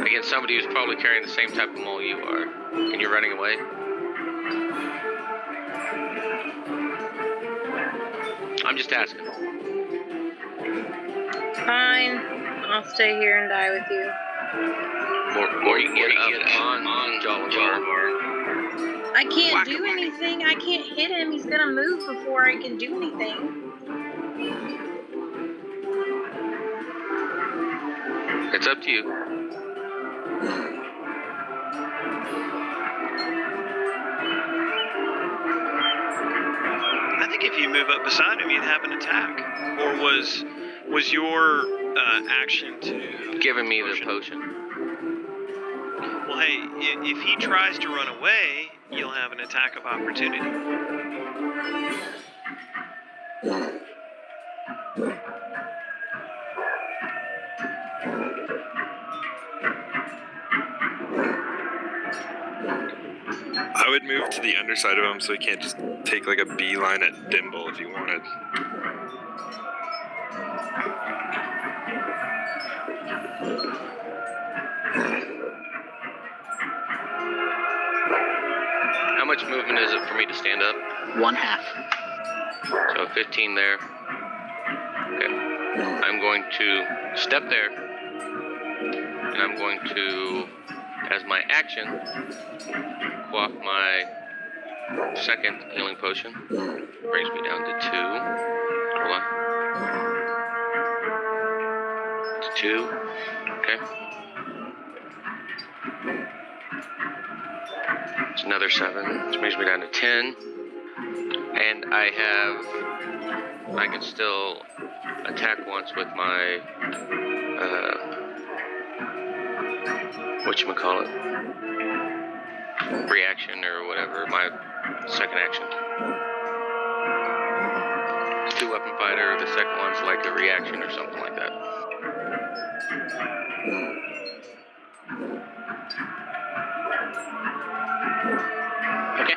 Against somebody who's probably carrying the same type of maul you are. And you're running away? I'm just asking. Fine. I'll stay here and die with you. Or you can get up on Jolivar. I can't do anything. I can't hit him. He's gonna move before I can do anything. It's up to you. I think if you move up beside him, you'd have an attack. Or was your action to Giving me the potion. Well, hey, if he tries to run away, you'll have an attack of opportunity. I would move to the underside of him so he can't just take like a beeline at Dimble if he wanted. How much movement is it for me to stand up? 1/2. So 15 there. Okay. I'm going to step there. And I'm going to, as my action, quaff my second healing potion. Brings me down to 2. Hold on. To 2. Okay. It's another 7, which brings me down to 10. And I can still attack once with my, whatchamacallit, reaction or whatever, my second action. It's 2-weapon fighter, the second one's like a reaction or something like that. Okay.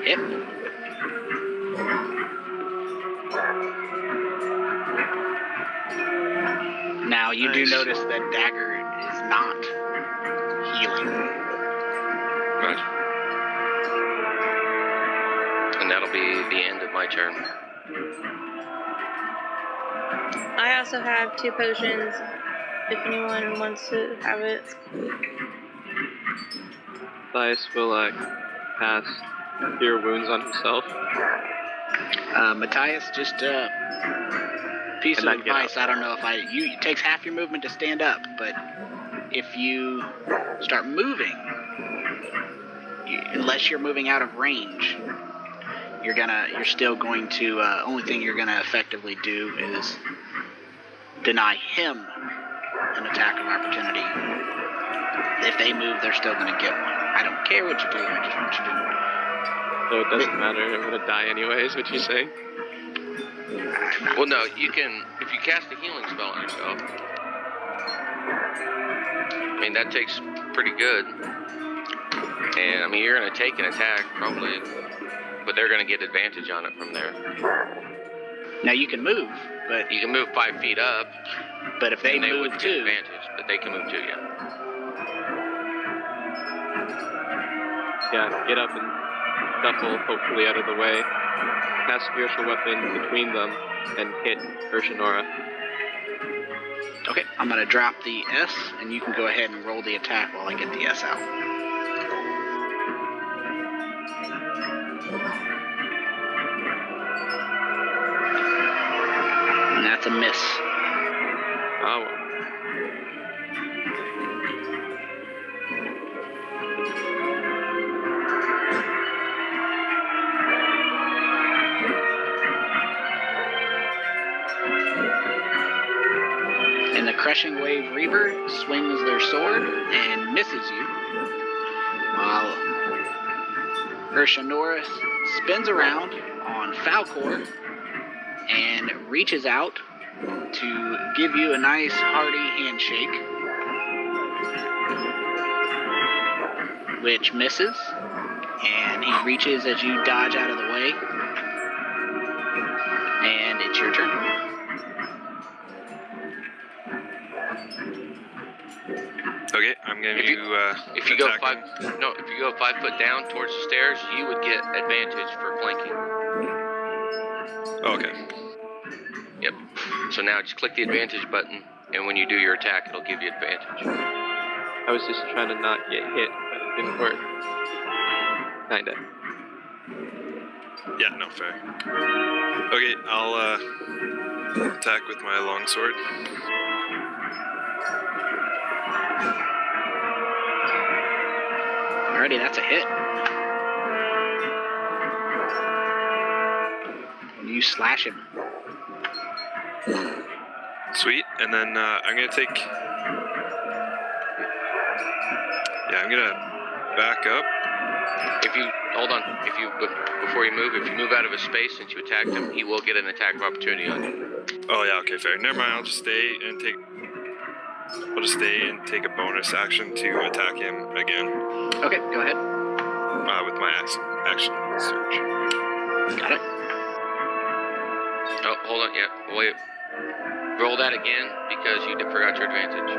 Yep. Now you do Nice. notice that dagger is not healing. Right. And that'll be the end of my turn. I also have 2 potions. If anyone wants to have it. Matthias will cast Cure Wounds on himself. Matthias, just a piece And of then get advice. I don't know if it takes half your movement to stand up, but if you start moving, unless you're moving out of range, you're still going to, only thing you're gonna effectively do is deny him an attack of opportunity. If they move, they're still gonna get one. I don't care what you do, I just want you to. So it doesn't matter, I'm gonna die anyways, what you saying? Well, no, you can, if you cast a healing spell on yourself, I mean, that takes pretty good. And, I mean, you're going to take an attack, probably, but they're going to get advantage on it from there. Now you can move, but You can move 5 feet up, if they and they move wouldn't get too, advantage, but they can move too, yeah. Yeah, get up and shuffle, hopefully out of the way. Cast Spiritual Weapon between them and hit Urshanora. okay, I'm gonna drop the S, and you can go ahead and roll the attack while I get the S out. And that's a miss. Oh, well. And the Crushing Wave Reaver swings their sword and misses you, while Urshanora spins around on Falcor and reaches out to give you a nice hearty handshake, which misses, and he reaches as you dodge out of the way. And it's your turn. Okay, I'm going If to If you go attack him. 5 foot down towards the stairs, you would get advantage for flanking. Okay. Yep. So now just click the advantage button, and when you do your attack, it'll give you advantage. I was just trying to not get hit, but it didn't work. Kinda. Yeah, no, fair. Okay, I'll attack with my longsword. Alrighty, that's a hit. You slash him. Sweet, and then I'm gonna take. Yeah, I'm gonna back up. If you hold on, before you move, if you move out of his space since you attacked him, he will get an attack of opportunity on you. Oh yeah, okay, fair. Never mind. I'll just stay and take. I'll just stay and take a bonus action to attack him again Okay, go ahead. with my action surge. Got it. Oh, hold on, yeah, wait. Roll that again because you forgot your advantage.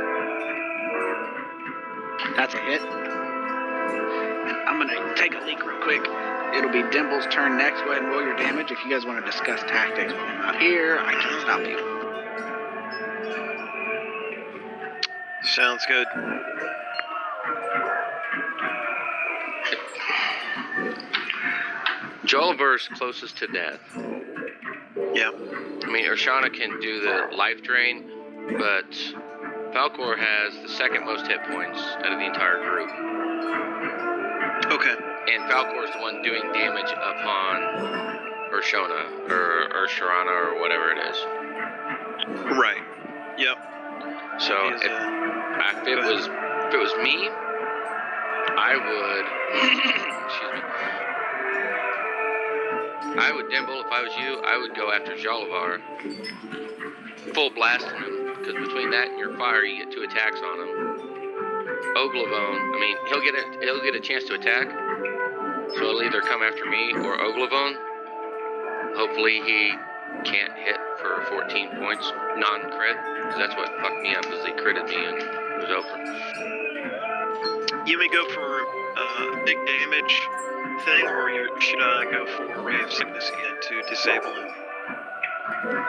That's a hit. And I'm gonna take a leak real quick. It'll be Dimple's turn next. Go ahead and roll your damage. If you guys want to discuss tactics when I'm not here, I can stop you. Sounds good. Jolliver's closest to death. Yeah. I mean, Urshana can do the life drain, but Falcor has the second most hit points out of the entire group. Okay. And Falcor's the one doing damage upon Urshana, or Urshana, or whatever it is. Right. Yep. So He is, if it was me, I would excuse me. I would Dimble if I was you. I would go after Jolliver, full blasting him, because between that and your fire, you get 2 attacks on him. Oglavone, I mean, he'll get a chance to attack, so he'll either come after me or Oglavone. Hopefully he can't hit for 14 points, non-crit, because that's what fucked me up, is he critted me and it was over. You may go for big damage thing, or should I go for Ray of Sickness again to disable him?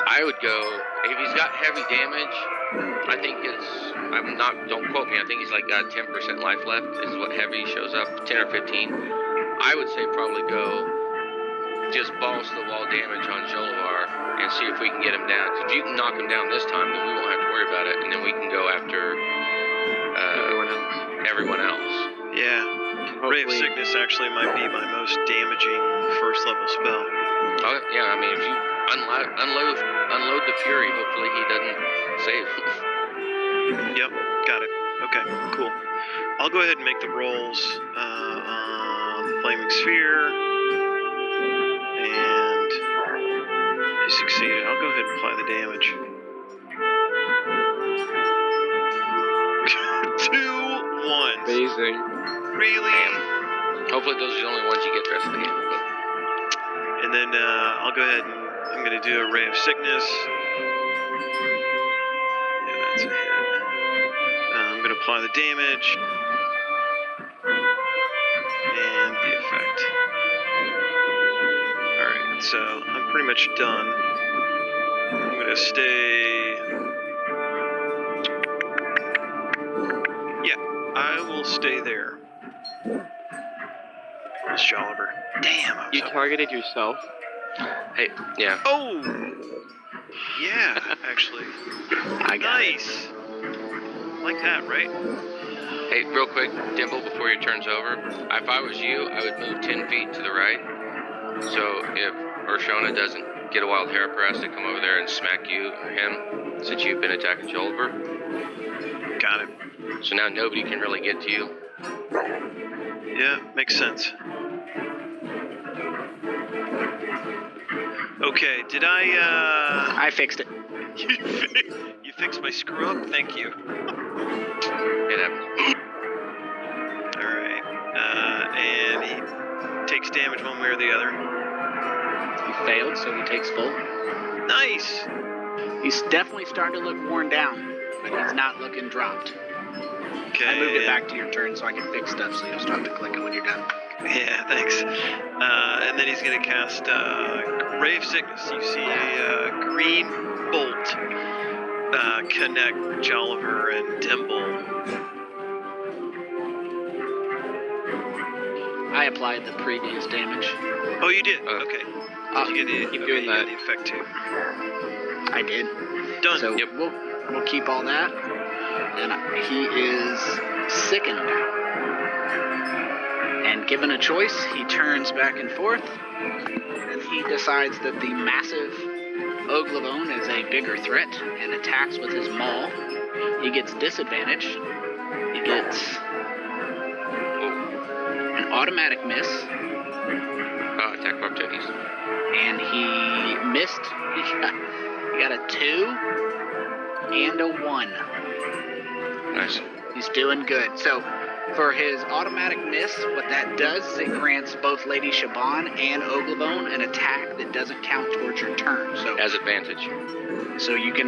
I would go, if he's got heavy damage, I think don't quote me, I think he's like got 10% life left, is what heavy shows up, 10 or 15. I would say probably go just balls to the wall damage on Jolliver and see if we can get him down. Because if you can knock him down this time, then we won't have to worry about it, and then we can go after everyone else. Yeah. Ray of Sickness actually might be my most damaging first level spell. Oh, yeah, I mean, if you unload the Fury, hopefully he doesn't save. Yep, got it. Okay, cool. I'll go ahead and make the rolls on the Flaming Sphere. And you succeeded. I'll go ahead and apply the damage. 2 1s. Amazing. Really? Hopefully those are the only ones you get the rest of the game. And then I'll go ahead and I'm going to do a Ray of Sickness. Yeah, that's a hit. I'm going to apply the damage. And the effect. Alright, so I'm pretty much done. I'm going to stay... Yeah, I will stay there. Miss Jolliver. Damn, I was You up. targeted yourself. Hey, yeah. Oh! Yeah, actually. I got it. Nice. Like that, right? Hey, real quick, Dimble, before your turn's over, if I was you, I would move 10 feet to the right. So if Urshana doesn't get a wild hair press to come over there and smack you or him, since you've been attacking Jolliver. Got it. So now nobody can really get to you. Yeah, makes sense. Okay, did I fixed it. you fixed my screw up? Thank you. It happened. Alright. And damage one way or the other. He failed, so he takes full. Nice. He's definitely starting to look worn down, but he's not looking dropped. Okay. I moved it back to your turn so I can fix stuff so you'll start to click it when you're done. Yeah, thanks. And then he's gonna cast Ray of Sickness. You see a green bolt connect Jolliver and Dimble. I applied the previous damage. Oh, you did? Okay. Did you get the, keep okay, doing you got that. the effect too. I did. Done. So Yep. we'll keep all that. And he is sickened now. And given a choice, he turns back and forth. And he decides that the massive Oglevone is a bigger threat and attacks with his maul. He gets disadvantage. He gets an automatic miss. Attack of opportunities. And he missed. He got a 2 and a 1. Nice. He's doing good. So, for his automatic miss, what that does is it grants both Lady Shaban and Oglevone an attack that doesn't count towards your turn. As advantage. So you can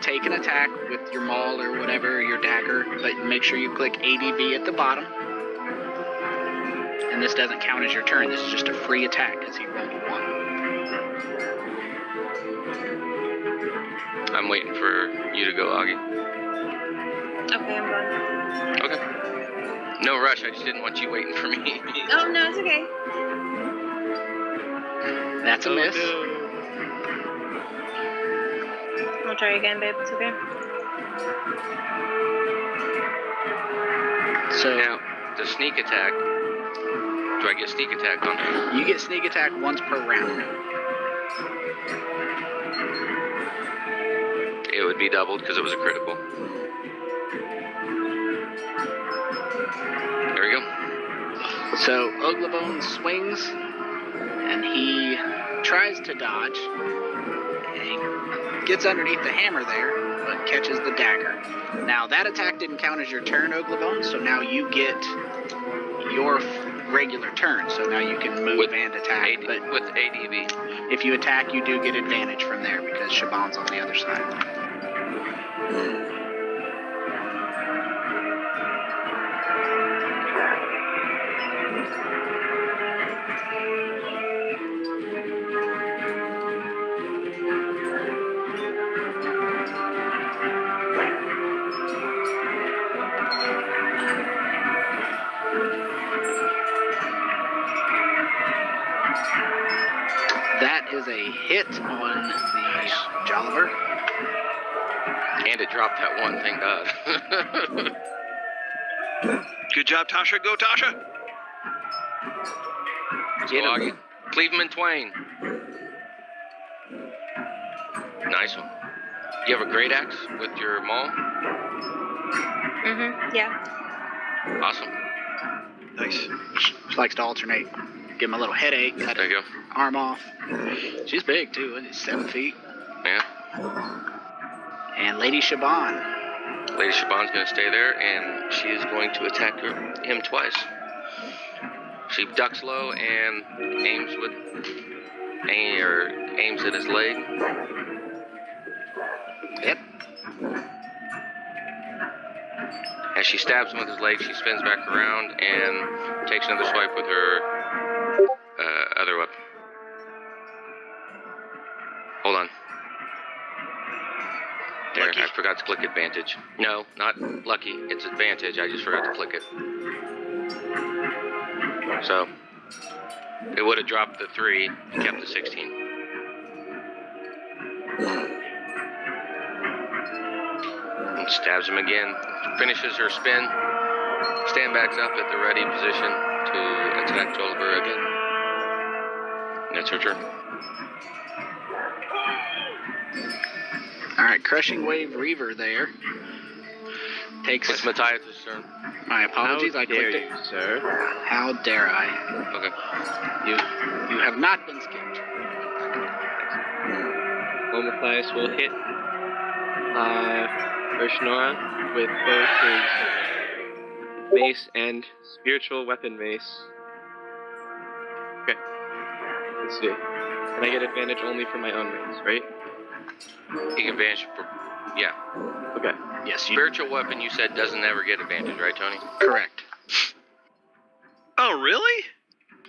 take an attack with your maul or whatever, your dagger, but make sure you click ADV at the bottom. And this doesn't count as your turn. This is just a free attack because he rolled a 1. I'm waiting for you to go, Augie. Okay, I'm going. Okay. No rush. I just didn't want you waiting for me. Oh, no, it's okay. That's a miss. I'll try again, babe. It's okay. So Now, the sneak attack. Do I get sneak attack on her? you get sneak attack once per round. It would be doubled because it was a critical. There we go. So Oglevone swings, and he tries to dodge. And he gets underneath the hammer there, but catches the dagger. Now that attack didn't count as your turn, Oglevone, so now you get your regular turn. So now you can move With and attack. But With ADV. if you attack, you do get advantage from there because Shaban's on the other side. That is a hit on the Jolliver. And it dropped that one, thank God. Good job, Tasha. Go, Tasha. Let's go, Augie. Cleave him in twain. Nice one. You have a great axe with your maul? Yeah. Awesome. Nice. She likes to alternate. Give him a little headache, cut There her you go. arm off. She's big too, isn't she? 7 feet. Yeah. And Lady Shaban. Lady Shaban's going to stay there, and she is going to attack him twice. She ducks low and aims at his leg. Yep. As she stabs him with his leg, she spins back around and takes another swipe with her other weapon. Hold on. There, Lucky? I forgot to click advantage. No, not lucky. It's advantage. I just forgot to click it. So, it would have dropped the 3 and kept the 16. And stabs him again. Finishes her spin. Stand backs up at the ready position to attack Jolliver again. And that's her turn. All right, Crushing Wave Reaver there. Takes. It's Matthias' turn. My apologies, I clicked it. sir? How dare I? Okay. You have not been skipped. Well, Matthias will hit Urshnora with both his mace and spiritual weapon mace. Let's see. Can I get advantage only for my own range, right? You get advantage for, yeah. Okay. Yes, you Spiritual weapon you said doesn't ever get advantage, right, Tony? correct. Oh, really?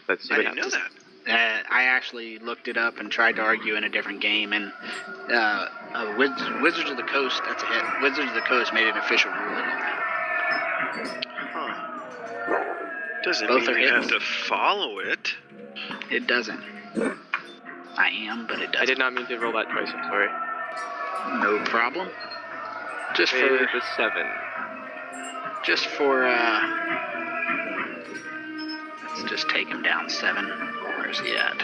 Let's see I what didn't know happens. that. I actually looked it up and tried to argue in a different game, and Wizards of the Coast, that's a hit. Wizards of the Coast made an official ruling on that. Huh. Doesn't Both mean are you have hits. to follow it. It doesn't. I am, but it doesn't. I did not mean to roll that twice, I'm sorry. No problem. Just Save for, the 7. let's just take him down 7. Where's he at?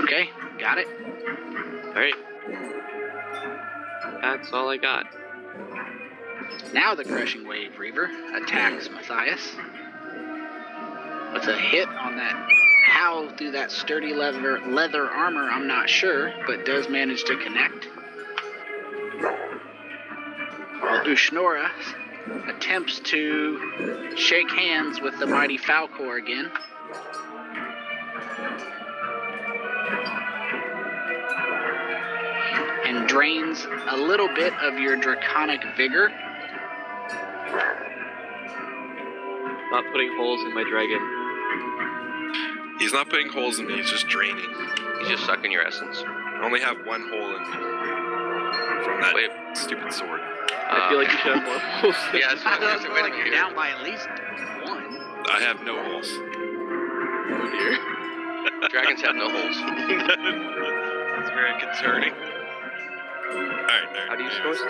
Okay, got it. Alright. That's all I got. Now the Crushing Wave Reaver attacks Matthias with a hit on that. How through that sturdy leather armor, I'm not sure, but does manage to connect. While Ushnora attempts to shake hands with the mighty Falcor again. And drains a little bit of your draconic vigor. Not putting holes in my dragon. He's not putting holes in me, he's just draining. He's just sucking your essence. I only have one hole in me from that Wait. stupid sword. I feel like you should have more holes. Yeah, that's what I was I gonna say. feel Wait a like minute you're here. down by at least 1. I have no holes. Oh dear. Dragons have no holes. That's very concerning. Alright, How do you score this?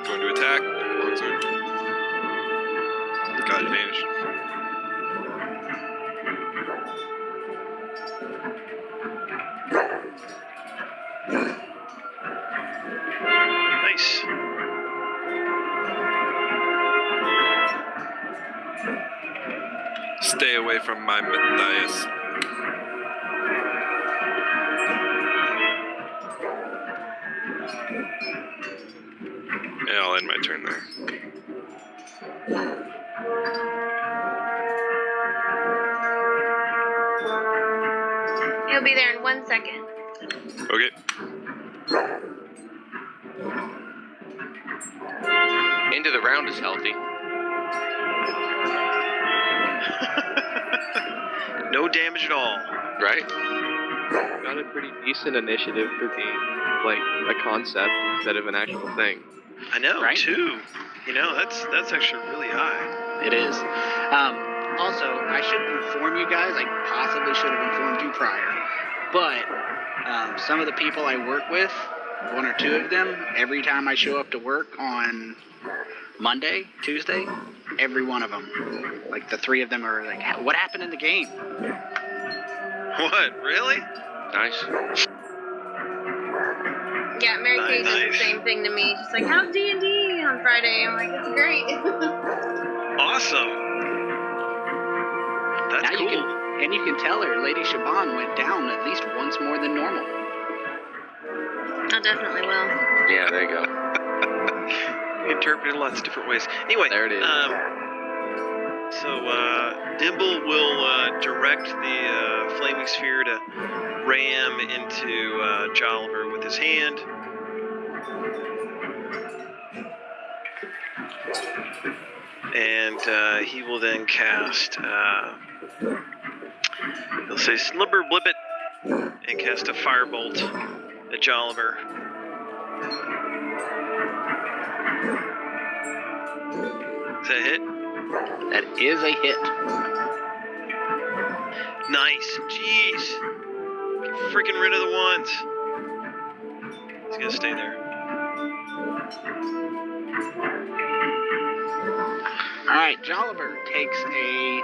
Going to attack. Longsword. Got advantage. Nice. Stay away from my Matthias. And I'll end my turn there. He'll be there in 1 second. Okay. End of the round is healthy. No damage at all. Right? Got a pretty decent initiative for being like a concept instead of an actual thing. I know, Right? 2. You know, that's actually really high. It is. Also, I should inform you guys, I possibly should have informed you prior, but some of the people I work with, 1 or 2 of them, every time I show up to work on Monday, Tuesday, every one of them, like the 3 of them are like, what happened in the game? What? Really? Nice. Yeah, Mary Kay does the Nice. same thing to me. She's like, how's D&D on Friday? I'm like, it's great. Awesome. That's Now cool. you can tell her Lady Shaban went down at least once more than normal. I definitely will. Yeah, there you go. Interpreted lots of different ways. Anyway, There it is. So Dimble will direct the flaming sphere to ram into Jolliver with his hand. And he will then cast, he'll say Slibber Blibbit and cast a firebolt at Jolliver. Is that a hit? That is a hit. Nice. Jeez. Get freaking rid of the ones. He's gonna stay there. Alright, Jolliver takes a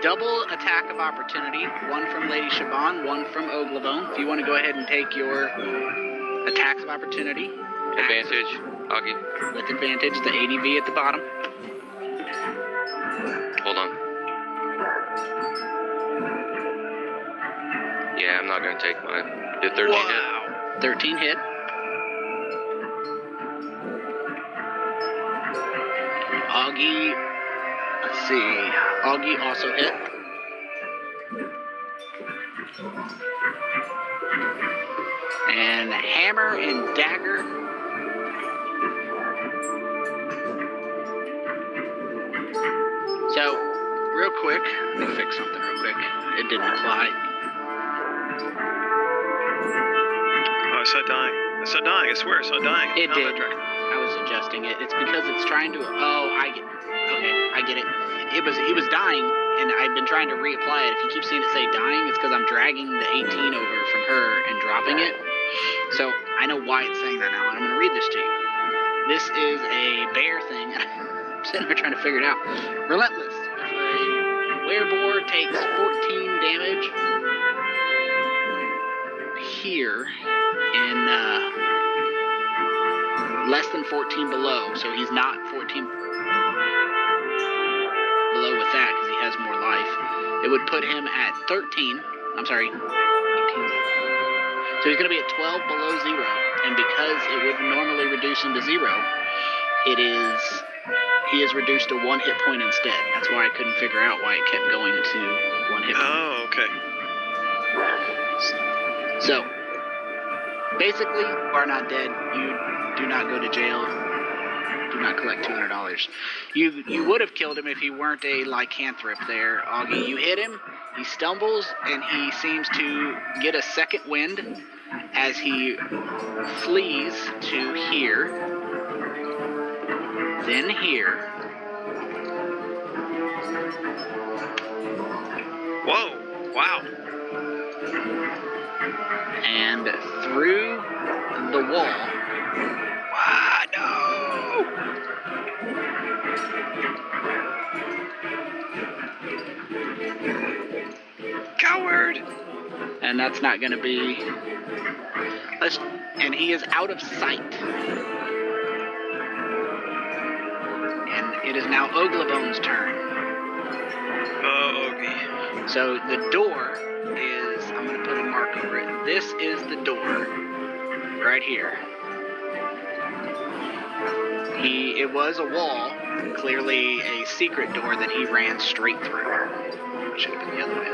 double attack of opportunity. 1 from Lady Shaban, 1 from Oglavone. If you want to go ahead and take your attacks of opportunity. Advantage. Augie. With advantage, the ADV at the bottom. Hold on. Yeah, I'm not gonna take mine. Did 13 hit? Wow. 13 hit. Augie, let's see. Augie also hit. And hammer and dagger. So, real quick, let me fix something real quick. It didn't apply. Oh, I saw it dying. I saw it dying. I swear I saw it dying. It On did. that track. I was adjusting it. It's because it's trying to. Oh, I get. Okay, I get it. He was dying, and I've been trying to reapply it. If you keep seeing it say dying, it's because I'm dragging the 18 over from her and dropping it. So I know why it's saying that now, and I'm going to read this to you. This is a bear thing. I'm sitting here trying to figure it out. Relentless. If a wereboar takes 14 damage here in less than 14 below, so he's not 14 below with that because he has more life. It would put him at 13. I'm sorry, 18. So he's going to be at 12 below 0, and because it would normally reduce him to 0, he is reduced to 1 hit point instead. That's why I couldn't figure out why it kept going to 1 hit point. Oh, okay. So, basically, you are not dead. You do not go to jail. Do not collect $200. You would have killed him if he weren't a lycanthrope there, Augie. You hit him, he stumbles, and he seems to get a second wind as he flees to here, then here. Whoa! Wow! And through the wall. Ah, no! Coward! And that's not going to be. And he is out of sight. And it is now Oglabone's turn. Oh, Ogie. So the door is. I'm going to put a mark over it. This is the door. Right here. It was a wall. Clearly a secret door that he ran straight through. Should have been the other way.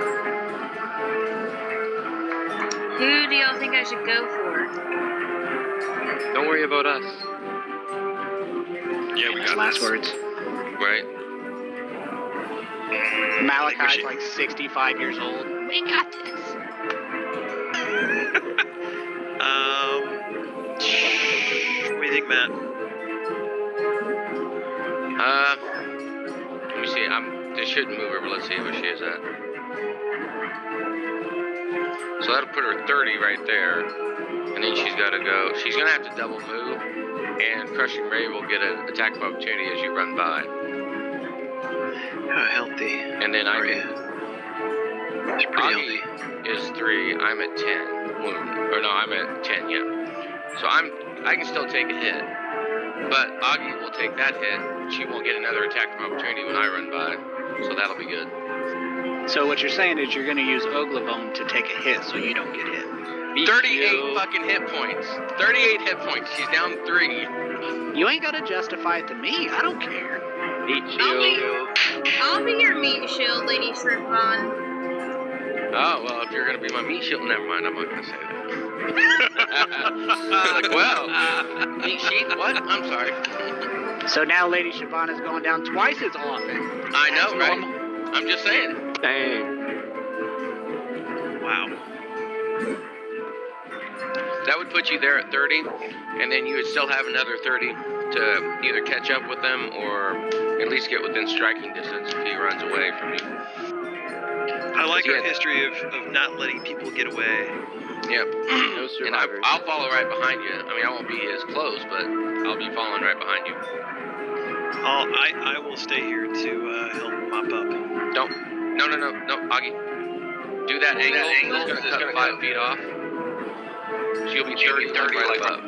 Who do y'all think I should go for? Don't worry about us. Yeah, we His got last this. words. Right? Malachi's like 65 years old. We got this. What do you think, Matt? Let me see. They shouldn't move her, but let's see where she is at. So that'll put her 30 right there. And then she's got to go. She's going to have to double move. And Crushing Ray will get an attack of opportunity as you run by. Oh, healthy. And then I can. It's pretty Augie healthy. is 3. I'm at 10. Wound. Or no, I'm at 10, yeah. So I can still take a hit. But Augie will take that hit. She won't get another attack of opportunity when I run by. So that'll be good. So what you're saying is you're going to use Oglabone to take a hit so you don't get hit. 38 fucking hit points. 38 hit points. She's down 3. You ain't got to justify it to me. I don't care. Meat shield. I'll be your meat shield, Lady Shrimpon. Oh, well, if you're going to be my meat shield, never mind. I'm not going to say that. Like, well, meat sheet? What? I'm sorry. So now Lady Siobhan is going down twice as often. I know, as right? normal. I'm just saying. Dang. Wow. That would put you there at 30, and then you would still have another 30 to either catch up with them or at least get within striking distance if he runs away from you. I like Yeah. our history of not letting people get away. Yep. No And survivors. I'll follow right behind you. I mean, I won't be as close, but I'll be following right behind you. I will stay here to help mop up. Don't. No, Augie. Do that angle. It's going to cut 5 feet off. She'll be 30 right above.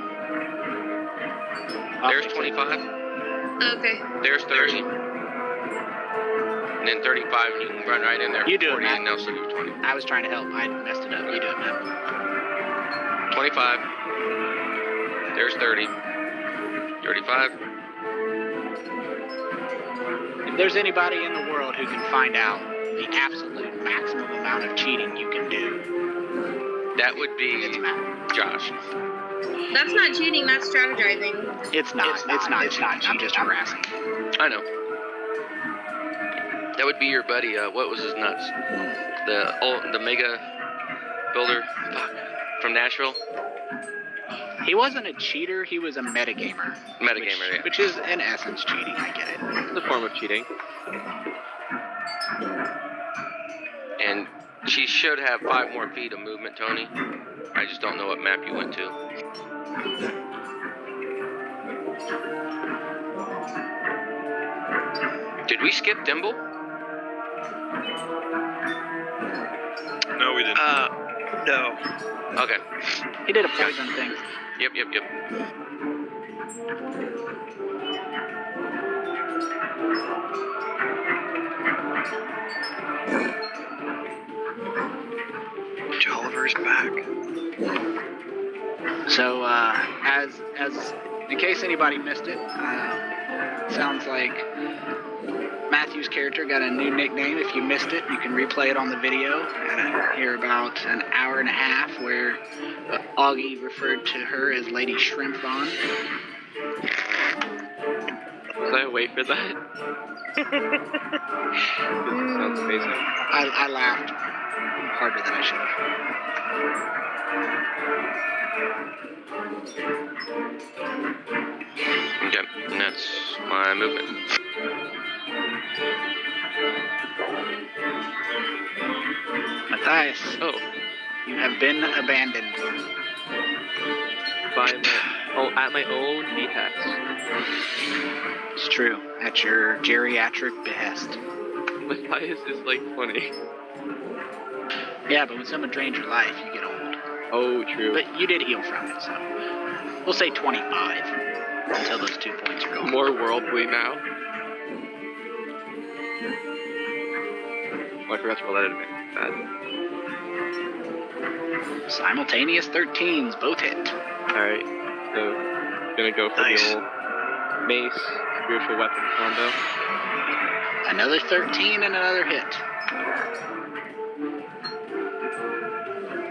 There's 25. Okay. There's 30. And then 35, and you can run right in there. You do it, 40, Matt. and they'll still give you 20. I was trying to help. I messed it up. You do it, man. 25. There's 30. 35. If there's anybody in the world who can find out the absolute maximum amount of cheating you can do, That would be it's Matt. Josh. That's not cheating, that's strategizing. It's not cheating. I'm just harassing. I know. That would be your buddy. What was his nuts? The mega builder. Fuck. From Nashville. He wasn't a cheater, he was a metagamer. Metagamer, yeah. Which is, in essence, cheating, I get it. It's a form of cheating. And she should have 5 more feet of movement, Tony. I just don't know what map you went to. Did we skip Dimble? No, we didn't. No. Okay. He did a poison thing. Yep. Jolliver's back. So, as in case anybody missed it, sounds like Matthew's character got a new nickname. If you missed it, you can replay it on the video and hear about an hour and a half where Augie referred to her as Lady Shrimpbon. Was I away for that? That sounds amazing. I laughed harder than I should have. Yep, and that's my movement. Matthias, Oh, you have been abandoned. at my own behest. It's true. At your geriatric behest. Matthias is like 20. Yeah, but when someone drains your life, you get old. Oh, true. But you did heal from it, so we'll say 25 until those 2 points are gone. More worldly now. Oh, I forgot to roll that in. Bad. Simultaneous 13s, both hit. Alright, so gonna go for Nice. the old mace, spiritual weapon combo. Another 13 and another hit.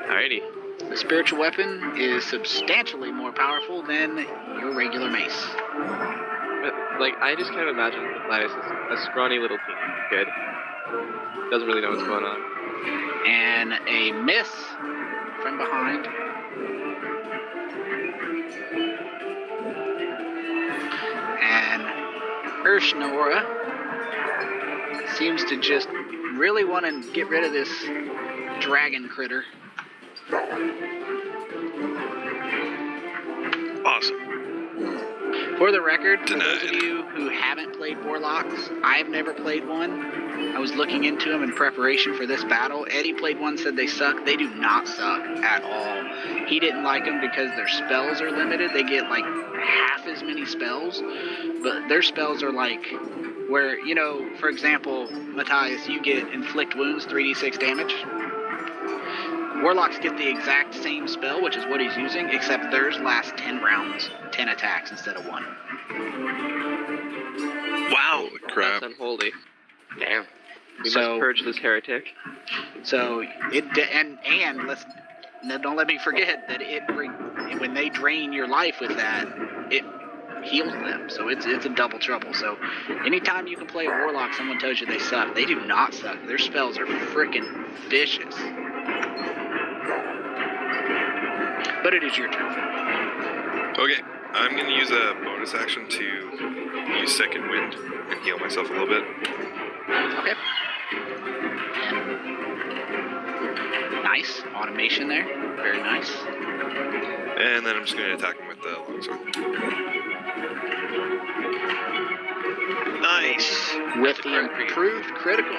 Alrighty. The spiritual weapon is substantially more powerful than your regular mace. But, like, I just kind of imagine Matthias as a scrawny little teen kid. Doesn't really know what's going on. And a miss from behind. And Urshnora seems to just really want to get rid of this dragon critter. Awesome. For the record, for those of Denied. you who haven't played Warlocks, I've never played one. I was looking into them in preparation for this battle. Eddie played one, said they suck. They do not suck at all. He didn't like them because their spells are limited. They get like half as many spells, but their spells are like where, you know, for example, Matthias, you get inflict wounds, 3d6 damage. Warlocks get the exact same spell, which is what he's using, except theirs lasts 10 rounds, 10 attacks instead of 1. Wow. Holy crap. That's unholy. Damn. We So- must purge this heretic. So and let's don't let me forget that when they drain your life with that, it heals them. So it's a double trouble. So anytime you can play a Warlock, someone tells you they suck. They do not suck. Their spells are freaking vicious. But it is your turn. Okay, I'm gonna use a bonus action to use Second Wind and heal myself a little bit. Okay. And nice automation there. Very nice. And then I'm just gonna attack him with the longsword. Nice. With a the crit for you. improved critical.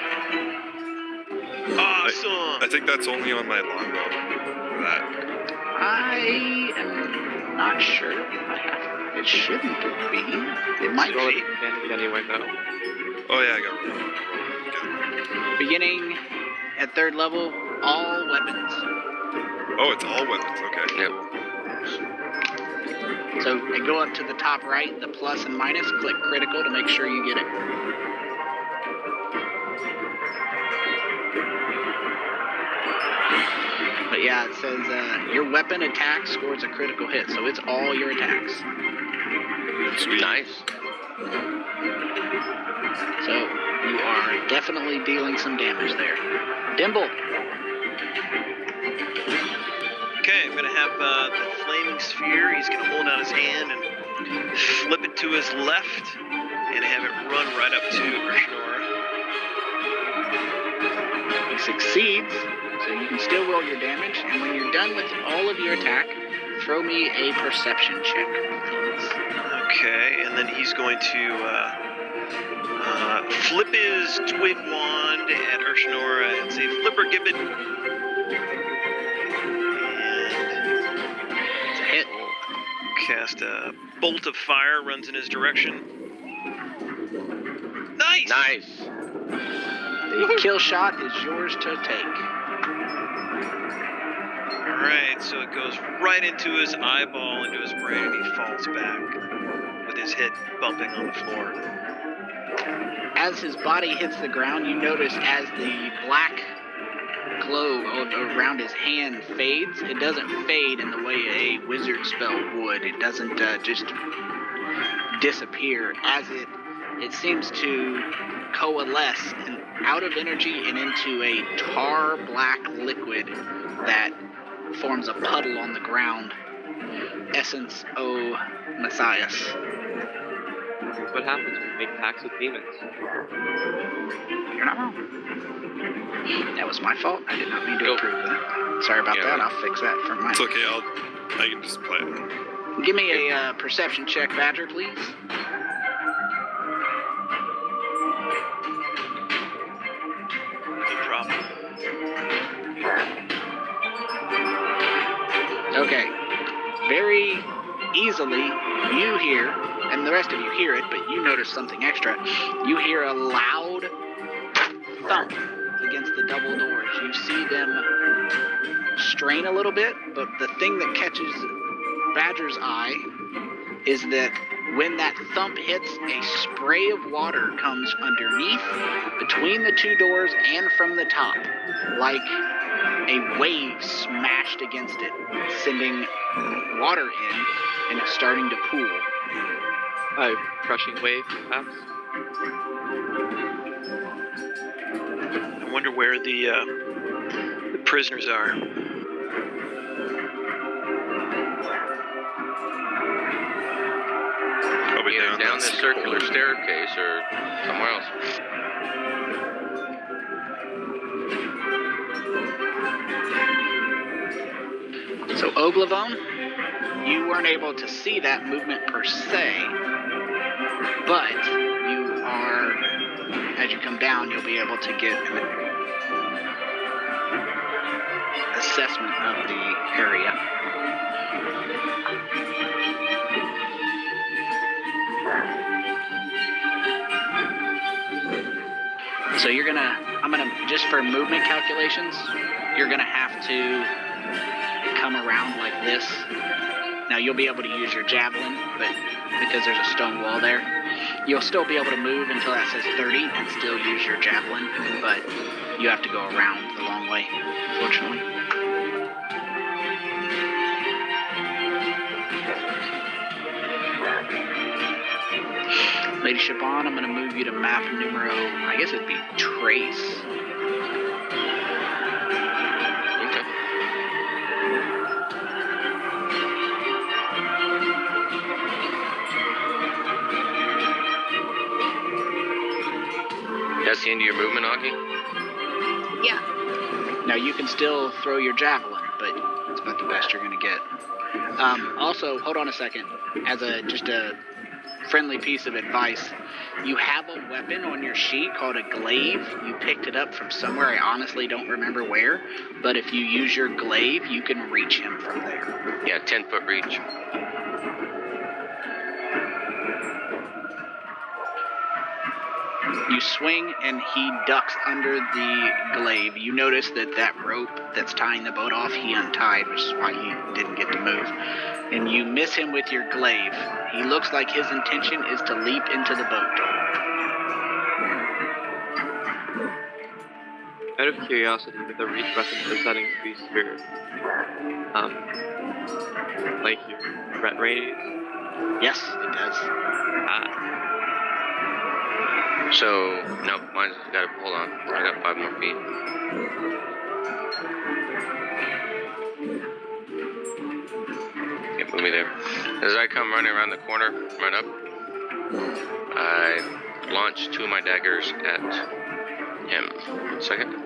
Awesome. I think that's only on my longbow. That. I am not sure. It shouldn't be. It might Roll be. it advantage anyway, though. Oh yeah, I got roll. Beginning at 3rd level, all weapons. Oh, it's all weapons. Okay. Yep. So and go up to the top right, the plus and minus, click critical to make sure you get it. Yeah, it says your weapon attack scores a critical hit, so it's all your attacks. Sweet. Nice. So you are definitely dealing some damage there. Dimble. Okay, I'm gonna have the flaming sphere. He's gonna hold out his hand and flip it to his left, and have it run right up to Urshinora. He succeeds, so you can still roll your damage, and when you're done with all of your attack, throw me a perception check, please. Okay, and then he's going to flip his twig wand at Urshinora and say, "Flipper, give it." And It's a hit. cast a bolt of fire, runs in his direction. Nice. Nice. The kill shot is yours to take. All right, so it goes right into his eyeball, into his brain, and he falls back with his head bumping on the floor. As his body hits the ground, you notice as the black glow around his hand fades, it doesn't fade in the way a wizard spell would. It doesn't just disappear. As it seems to coalesce out of energy and into a tar black liquid that forms a puddle on the ground. Essence O Messias. What happens when you make pacts with demons? You're not wrong. That was my fault. I did not mean to Go. approve that. Sorry about Yeah. that. I'll fix that from my. It's okay. I can just play it. Give me a perception check, Badger, please. No problem. Okay. Very easily, you hear, and the rest of you hear it, but you notice something extra. You hear a loud thump against the double doors. You see them strain a little bit, but the thing that catches Badger's eye is that when that thump hits, a spray of water comes underneath, between the two doors, and from the top, like a wave smashed against it, sending water in, and it's starting to pool. Crushing wave, perhaps? I wonder where the prisoners are. Probably Either down that this circular staircase or somewhere else. So Oglevone, you weren't able to see that movement per se, but you are, as you come down, you'll be able to get an assessment of the area. So just for movement calculations, you're gonna have to come around like this. Now you'll be able to use your javelin, but because there's a stone wall there, you'll still be able to move until that says 30 and still use your javelin, but you have to go around the long way, unfortunately. Lady Siobhan, I'm going to move you to map numero, I guess it'd be Trace. Okay. That's the end of your movement, Augie? Yeah. Now you can still throw your javelin, but it's about the best you're going to get. Also, hold on a second. As just a friendly piece of advice, you have a weapon on your sheet called a glaive. You picked it up from somewhere. I honestly don't remember where, but if you use your glaive, you can reach him from there. Yeah, 10-foot reach. You swing and he ducks under the glaive. You notice that rope that's tying the boat off, he untied, which is why he didn't get to move. And you miss him with your glaive. He looks like his intention is to leap into the boat. Out of curiosity, with a reach weapon, does that increase your like your threat radius? Yes, it does. So, no, mine's got to, hold on. I got 5 more feet. Yep, move me there. As I come running around the corner, run up, I launch 2 of my daggers at him. 1 second.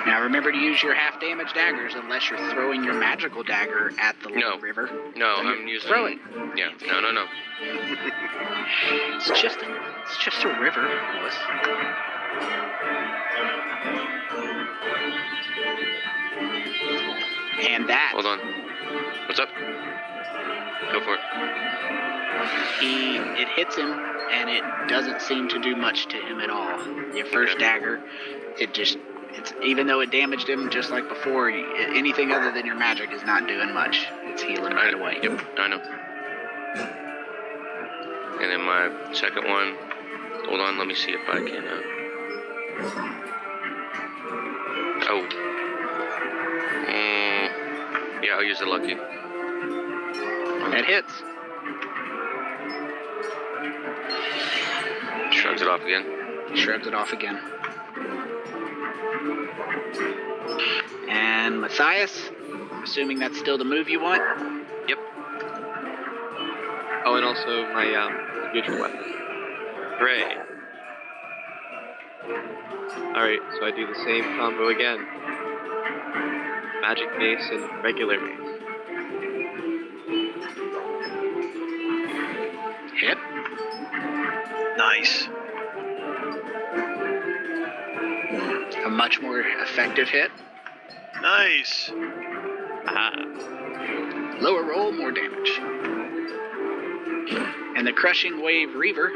Now remember to use your half damage daggers unless you're throwing your magical dagger at the No. river. No, I'm using... Throw it. Yeah, no. It's just a river, Lewis. And that Hold on. What's up? Go for it. it hits him and it doesn't seem to do much to him at all. Your first dagger, it's even though it damaged him just like before, anything other than your magic is not doing much. It's healing right away. Yep, I know. And then my second one, hold on, let me see if I can, yeah, I'll use the lucky. That hits. Shrugs it off again. Shrugs it off again. And Matthias, I'm assuming that's still the move you want? Yep. Oh, and also my future weapon. Hooray. Alright, so I do the same combo again. Magic mace and regular mace. Hit. Nice. A much more effective hit. Nice. Lower roll, more damage. And the Crushing Wave Reaver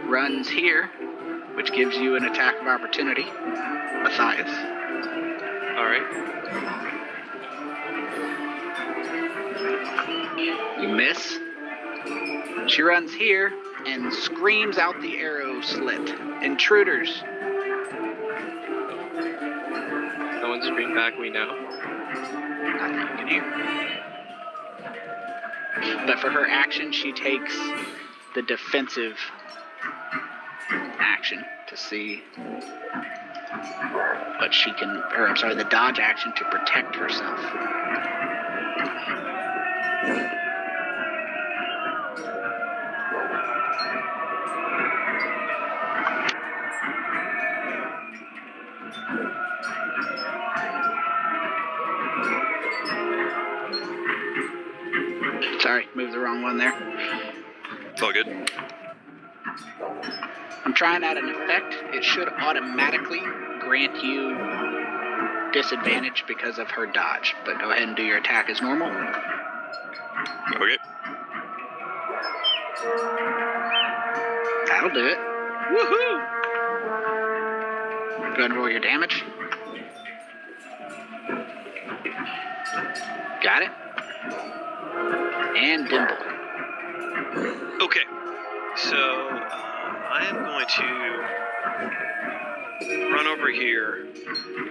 runs here, which gives you an attack of opportunity. Matthias. Alright. You miss. She runs here and screams out the arrow slit. Intruders. No one screamed back, we know. Not that you can hear. But for her action, she takes the defensive action to see what she can, or I'm sorry, the dodge action to protect herself. Sorry, moved the wrong one there. It's all good. I'm trying out an effect. It should automatically grant you disadvantage because of her dodge. But go ahead and do your attack as normal. Okay. That'll do it. Woohoo! Go ahead and roll your damage. Got it. And Dimple. Okay. So, I am going to run over here.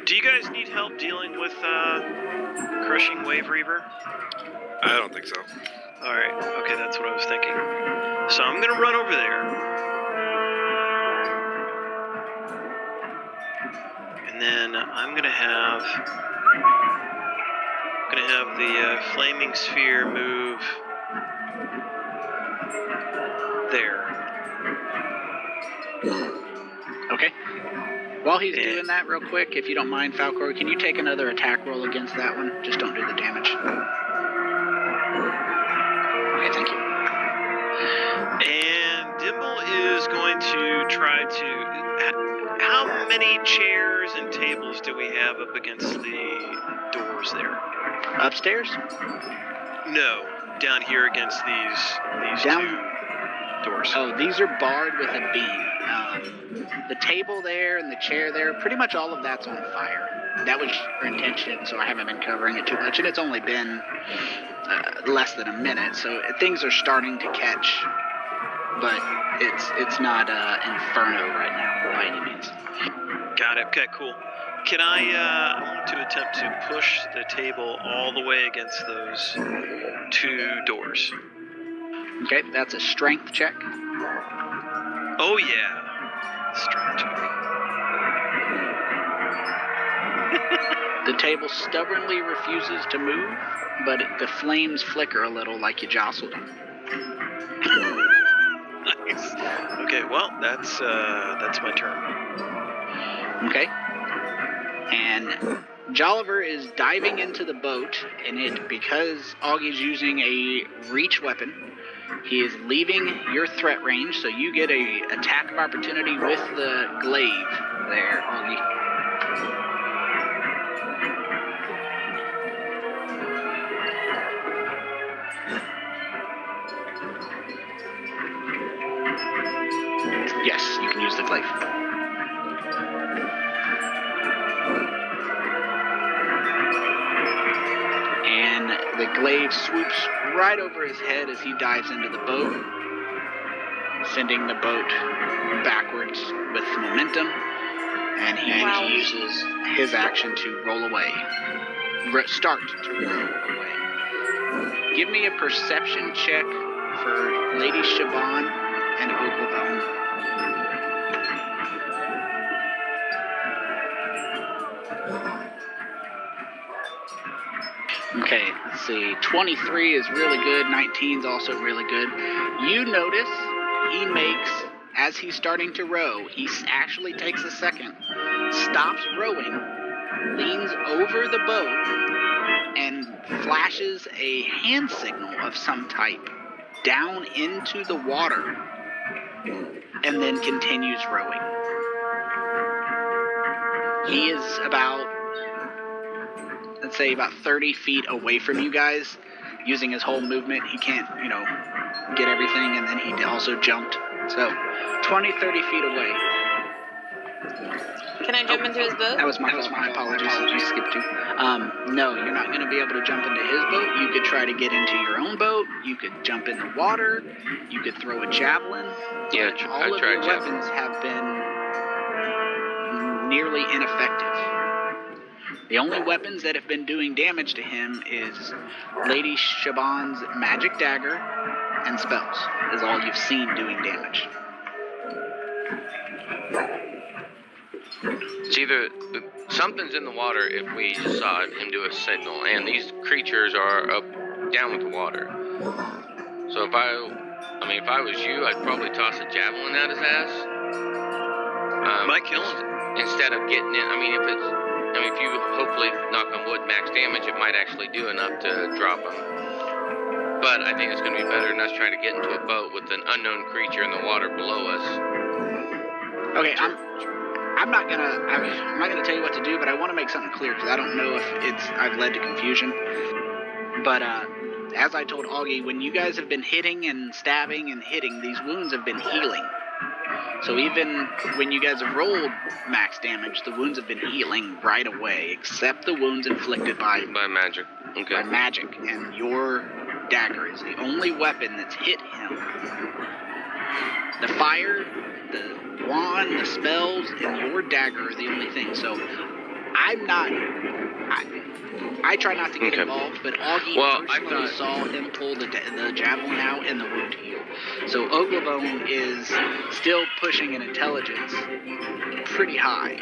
Do you guys need help dealing with Crushing Wave Reaver? I don't think so. Alright, okay, that's what I was thinking. So I'm gonna run over there. And then I'm gonna have the Flaming Sphere move there. Okay. While he's doing that real quick, if you don't mind, Falcor, can you take another attack roll against that one? Just don't do the damage. Okay, thank you. And Dimple is going to try to... How many chairs and tables do we have up against the doors there? Upstairs? No, down here against these Down- two doors. Oh, these are barred with a beam. The table there and the chair there, pretty much all of that's on fire. that was your intention, so I haven't been covering it too much, and it's only been less than a minute, so things are starting to catch, but it's not inferno right now by any means. Got it. Okay, cool. Can I want to attempt to push the table all the way against those 2 doors? Okay, that's a strength check. Oh yeah, strength check. The table stubbornly refuses to move, but the flames flicker a little like you jostled them. Nice. Okay, well that's my turn. Okay. And Jolliver is diving into the boat, and because Augie's using a reach weapon, he is leaving your threat range, so you get a attack of opportunity with the glaive there, Augie. Yes, you can use the glaive. And the glaive swoops right over his head as he dives into the boat, sending the boat backwards with momentum, and he uses his action to roll away. Start to roll away. Give me a perception check for Lady Shaban and Oglebone. Okay, let's see. 23 is really good. 19 is also really good. You notice he makes, as he's starting to row, he actually takes a second, stops rowing, leans over the boat, and flashes a hand signal of some type down into the water, and then continues rowing. He is about, let's say, about 30 feet away from you guys, using his whole movement. He can't, get everything, and then he also jumped. So, 20, 30 feet away. Can I jump into his boat? That was my fault. My apologies. I skipped you. No, you're not going to be able to jump into his boat. You could try to get into your own boat. You could jump in the water. You could throw a javelin. Yeah, All of your weapons have been nearly ineffective. The only weapons that have been doing damage to him is Lady Shaban's magic dagger and spells, is all you've seen doing damage. It's either something's in the water if we just saw him do a signal, and these creatures are up down with the water. So if I was you, I'd probably toss a javelin at his ass. Might kill him. Instead of getting in. If you hopefully knock on wood max damage, it might actually do enough to drop him. But I think it's going to be better than us trying to get into a boat with an unknown creature in the water below us. Okay, I'm not gonna tell you what to do, but I want to make something clear because I don't know if I've led to confusion. But as I told Augie, when you guys have been hitting and stabbing and hitting, these wounds have been healing. So even when you guys have rolled max damage, the wounds have been healing right away, except the wounds inflicted by magic. Okay. By magic, and your dagger is the only weapon that's hit him. The fire, the wand, the spells, and your dagger are the only thing. So I try not to get involved, but Augie personally saw him pull the javelin out and the wound heal. So Oglebone is still pushing an intelligence pretty high.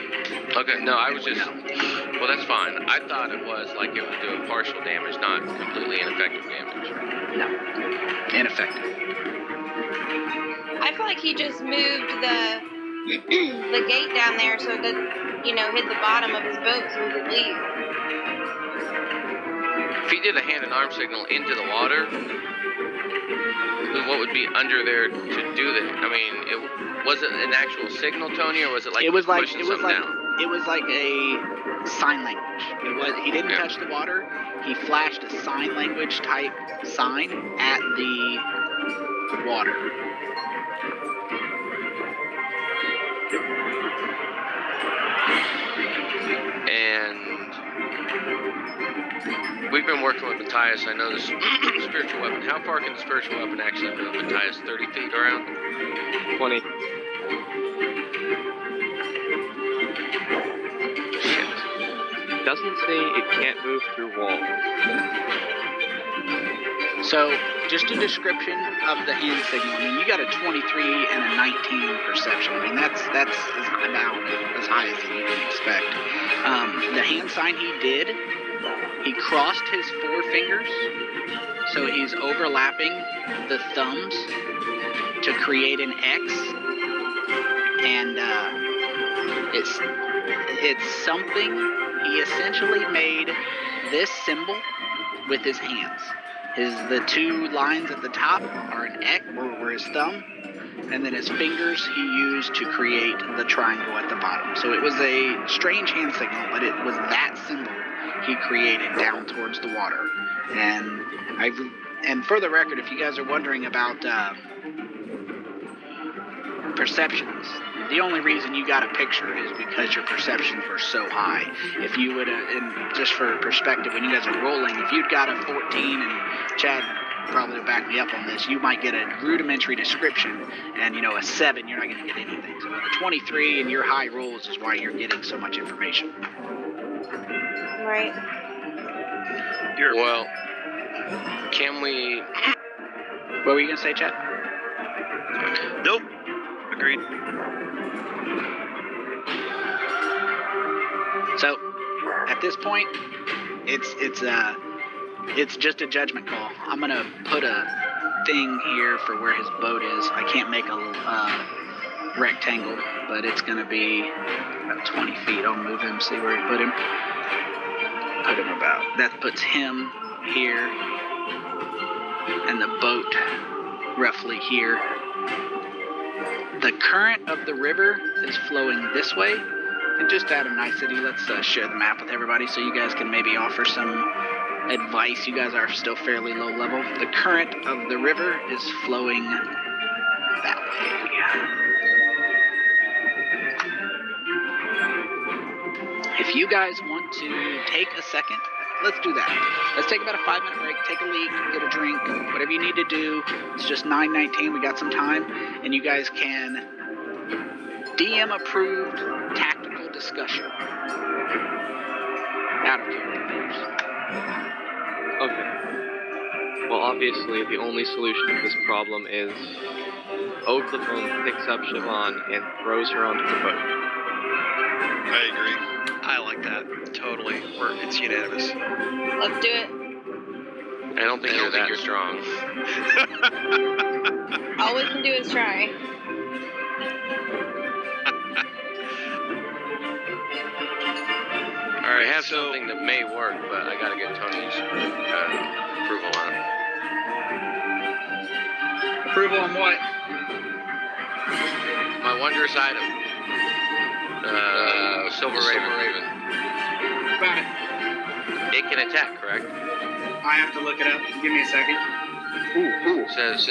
Okay, no, I was just... Well, that's fine. I thought it was like it was doing partial damage, not completely ineffective damage. No, ineffective. I feel like he just moved the gate down there so that, hit the bottom of his boat so we could leave. If he did a hand and arm signal into the water, what would be under there to do that? Was it an actual signal, Tony, or was it like pushing something down? It was like a sign language. He didn't touch the water. He flashed a sign language type sign at the water. And We've been working with Matthias. I know this spiritual weapon. How far can the spiritual weapon actually move, Matthias? 30 feet around? 20. Shit. Doesn't say it can't move through walls. So, just a description of the hand signal. I mean, you got a 23 and a 19 perception. I mean, that's about as high as you can expect. The hand sign he did, he crossed his forefingers, so he's overlapping the thumbs to create an X, and it's something. He essentially made this symbol with his hands. The two lines at the top are an X, or his thumb, and then his fingers he used to create the triangle at the bottom. So it was a strange hand signal, but it was that symbol he created down towards the water. And for the record, if you guys are wondering about perceptions, the only reason you got a picture is because your perceptions were so high. If you would, and just for perspective, when you guys are rolling, if you'd got a 14, and Chad probably will back me up on this, you might get a rudimentary description, and a 7, you're not going to get anything. So the 23 and your high rolls is why you're getting so much information. Right. Well, can we... What were you going to say, Chad? Nope. Agreed. So, at this point, it's just a judgment call. I'm gonna put a thing here for where his boat is. I can't make a rectangle, but it's gonna be about 20 feet. I'll move him, see where he put him. Put him about. That puts him here, and the boat roughly here. The current of the river is flowing this way. And just out of nicety, let's share the map with everybody so you guys can maybe offer some advice. You guys are still fairly low level. The current of the river is flowing that way. If you guys want to take a second, let's do that. Let's take about a 5-minute break, take a leak, get a drink, whatever you need to do. It's just 9:19, we got some time, and you guys can DM approved tactical discussion. Out of character, of course. Okay. Well, obviously, the only solution to this problem is Oklahoma picks up Siobhan and throws her onto the boat. I agree. I like that. Totally. It's unanimous. Let's do it. I don't think you're that strong. All we can do is try. All right, I have something that may work, but I gotta get Tony's approval on it. Approval on what? My wondrous item. Silver Raven. About it. It can attack, correct? I have to look it up. Give me a second. Ooh. Says.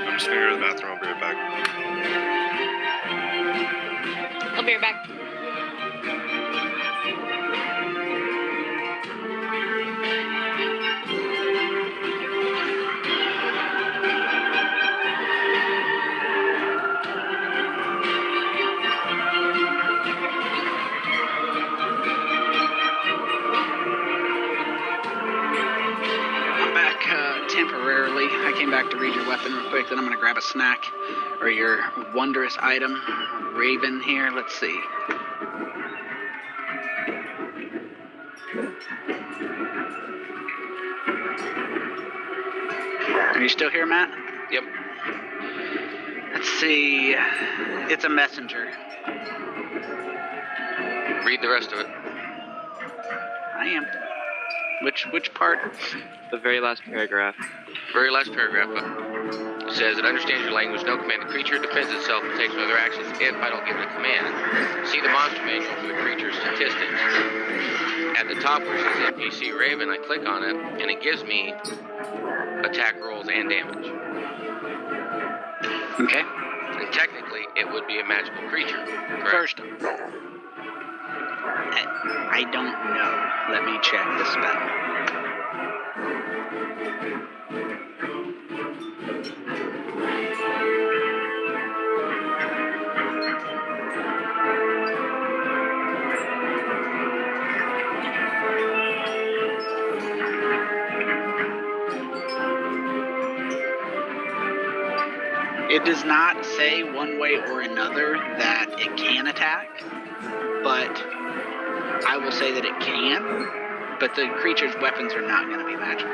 I'm just gonna go to the bathroom. I'll be right back. I'll be right back. Temporarily. I came back to read your weapon real quick, then I'm going to grab a snack, or your wondrous item, Raven here. Let's see. Are you still here, Matt? Yep. Let's see. It's a messenger. Read the rest of it. I am. Which part? The very last paragraph. Very last paragraph. It says, it understands your language. No command. The creature defends itself and takes no other actions if I don't give it a command. See the monster manual for the creature's statistics. At the top where it says NPC Raven, I click on it, and it gives me attack rolls and damage. Okay. And technically it would be a magical creature, correct? First, I don't know. Let me check the spell. It does not say one way or another that it can attack, but I will say that it can, but the creature's weapons are not going to be magical.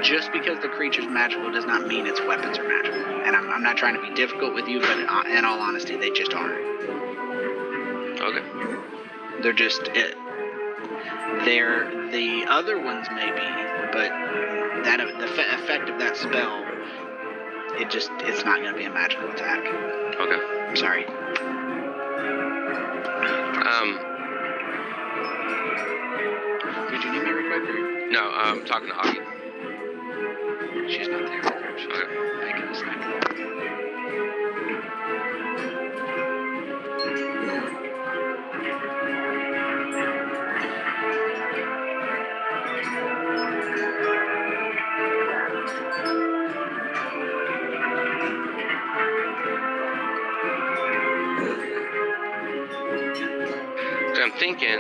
Just because the creature's magical does not mean its weapons are magical. And I'm not trying to be difficult with you, but in all honesty, they just aren't. Okay. They're just it. They're the other ones maybe, but that the effect of that spell, it's not going to be a magical attack. Okay. I'm sorry. Did you need me real quick? No, I'm talking to Augie. She's not there. She's making a snack. So I'm thinking,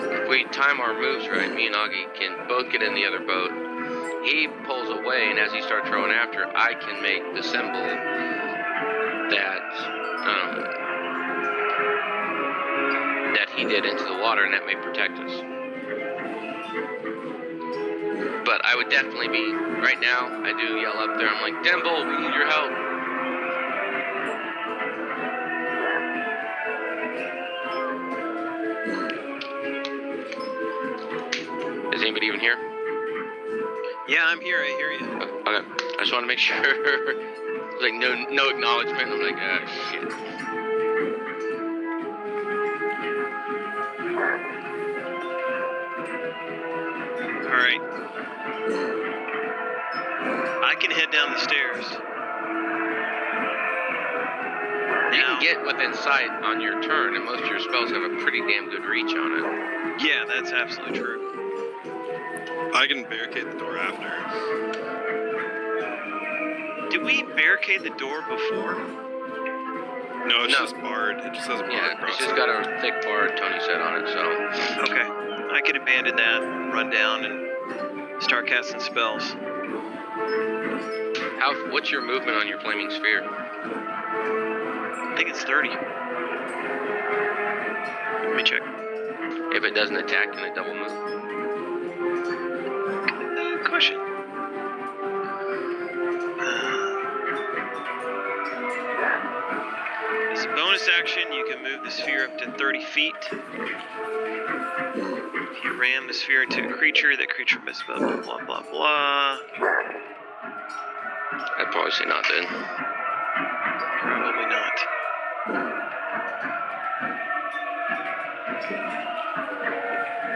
if we time our moves right, me and Augie can both get in the other boat. He pulls away, and as he starts rowing after, I can make the symbol that he did into the water, and that may protect us. But I would definitely be, right now, I do yell up there, I'm like, Dimble, we need your help. Is anybody even here? Yeah, I'm here. I hear you. Oh, okay. I just want to make sure. Like no acknowledgement. I'm like, ah, shit. All right. I can head down the stairs. You can get within sight on your turn, and most of your spells have a pretty damn good reach on it. Yeah, that's absolutely true. I can barricade the door after. Did we barricade the door before? No, it's No. just barred. It just has a bar Yeah, across it's just it. got a thick bar, Tony said on it, so. Okay. I can abandon that, run down, and start casting spells. What's your movement on your flaming sphere? I think it's 30. Let me check. If it doesn't attack, can it double move? Good question. As a bonus action, you can move the sphere up to 30 feet. If you ram the sphere into a creature, that creature must blah blah blah blah blah. I'd probably say not then. Probably not.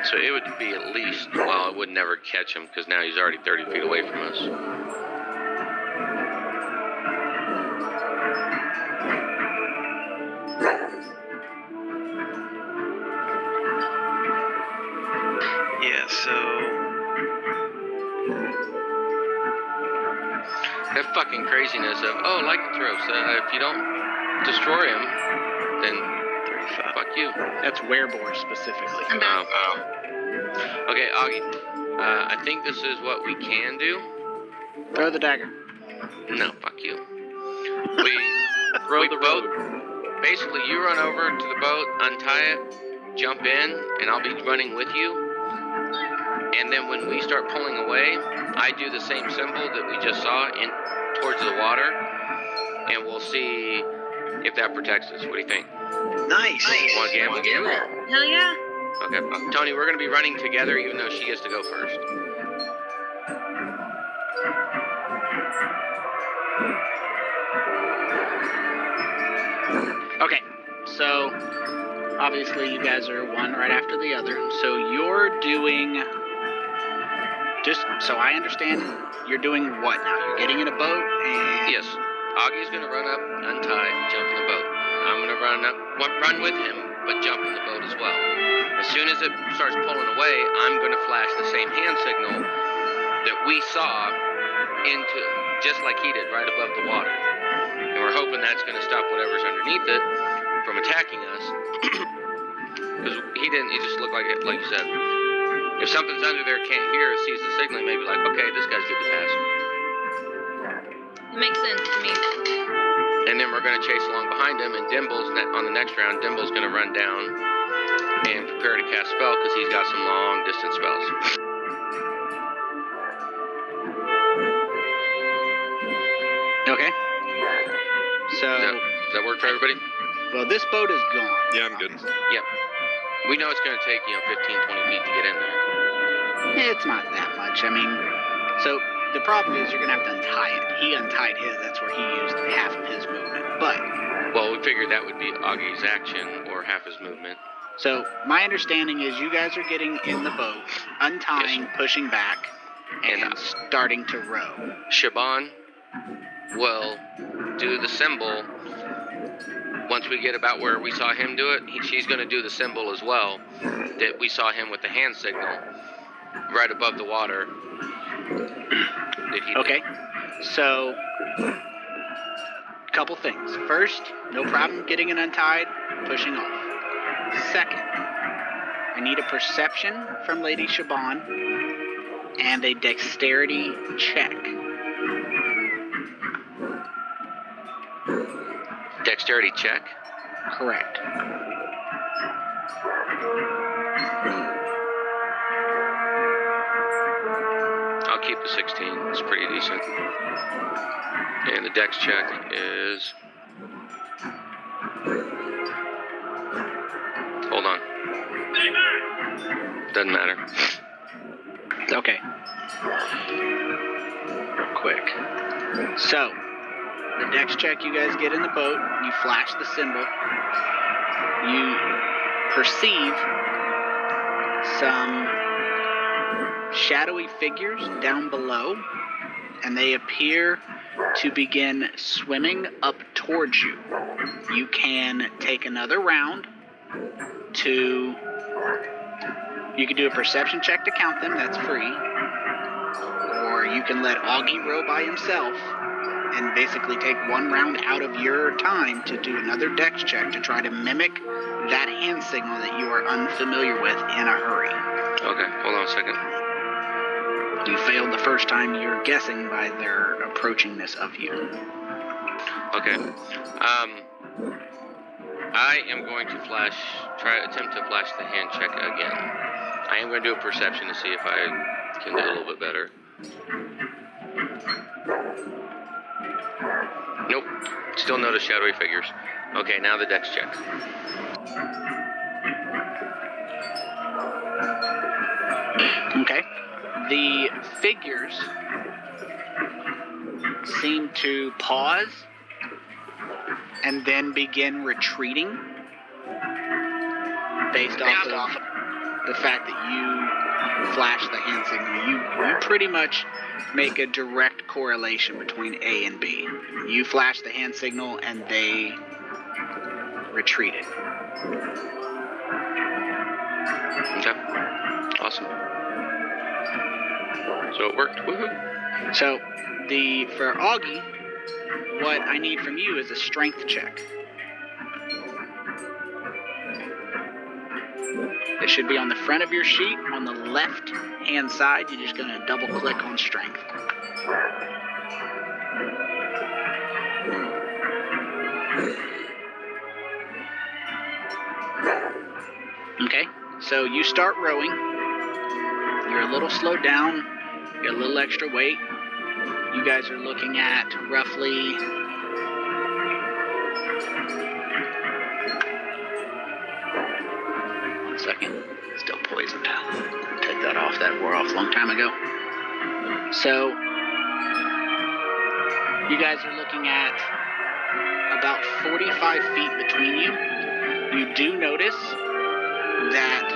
So it would be at least, well, it would never catch him because now he's already 30 feet away from us. Yeah, so That fucking craziness of, oh, lycanthropes, if you don't destroy him, then 35. fuck you. That's werebore specifically. I'm back. Okay, Augie, I think this is what we can do. Throw the dagger. No, fuck you. We Throw we the both, road. basically, you run over to the boat, untie it, jump in, and I'll be running with you. And then when we start pulling away, I do the same symbol that we just saw in towards the water, and we'll see if that protects us. What do you think? Nice. Want to gamble? Do it. Hell yeah. Okay. Tony, we're going to be running together, even though she gets to go first. Okay, so obviously you guys are one right after the other. So you're doing, just so I understand, you're doing what now? You're getting in a boat and... Yes. Augie's gonna run up, untie, and jump in the boat. I'm gonna run with him, but jump in the boat as well. As soon as it starts pulling away, I'm gonna flash the same hand signal that we saw into, just like he did, right above the water. And we're hoping that's gonna stop whatever's underneath it from attacking us. Because he just looked like it, like you said. If something's under there, can't hear, sees the signal, maybe like, okay, this guy's good to pass. It makes sense to me. And then we're going to chase along behind him, and Dimble's on the next round, Dimble's going to run down and prepare to cast spell because he's got some long distance spells. Okay. So, Does that work for everybody? well, this boat is gone. Yeah, I'm good. Yep. We know it's going to take, 15, 20 feet to get in there. It's not that much. I mean, so the problem is you're going to have to untie it. He untied his. That's where he used half of his movement. But, Well, we figured that would be Augie's action or half his movement. so my understanding is you guys are getting in the boat, untying, pushing back, and starting to row. Shaban will do the symbol. Once we get about where we saw him do it, she's going to do the symbol as well. That we saw him with the hand signal right above the water. Okay. So, couple things. First, no problem getting it untied, pushing off. Second, I need a perception from Lady Shaban and a dexterity check. Dexterity check. Correct. I'll keep the 16. It's pretty decent. And the dex check is... Hold on. Doesn't matter. Okay. Real quick. So, the dex check you guys get in the boat, you flash the symbol, you perceive some shadowy figures down below, and they appear to begin swimming up towards you. You can take another round to... You can do a perception check to count them, that's free. Or you can let Augie row by himself and basically take one round out of your time to do another dex check to try to mimic that hand signal that you are unfamiliar with in a hurry. Okay, hold on a second. You failed the first time, you're guessing by their approachingness of you. Okay. I am going to attempt to flash the hand check again. I am going to do a perception to see if I can do a little bit better. Nope. Still notice shadowy figures. Okay, now the dex check. Okay. The figures seem to pause and then begin retreating based off of the fact that you flashed the hand signal. You pretty much make a direct correlation between A and B. You flashed the hand signal and they retreated. Okay. Awesome. So it worked. Woohoo. So, for Augie, what I need from you is a strength check. It should be on the front of your sheet, on the left hand side. You're just going to double click on strength. Okay, so you start rowing. You're a little slowed down. Get a little extra weight. You guys are looking at roughly... One second. Still poisoned. Take that off. That wore off a long time ago. So, you guys are looking at about 45 feet between you. You do notice that,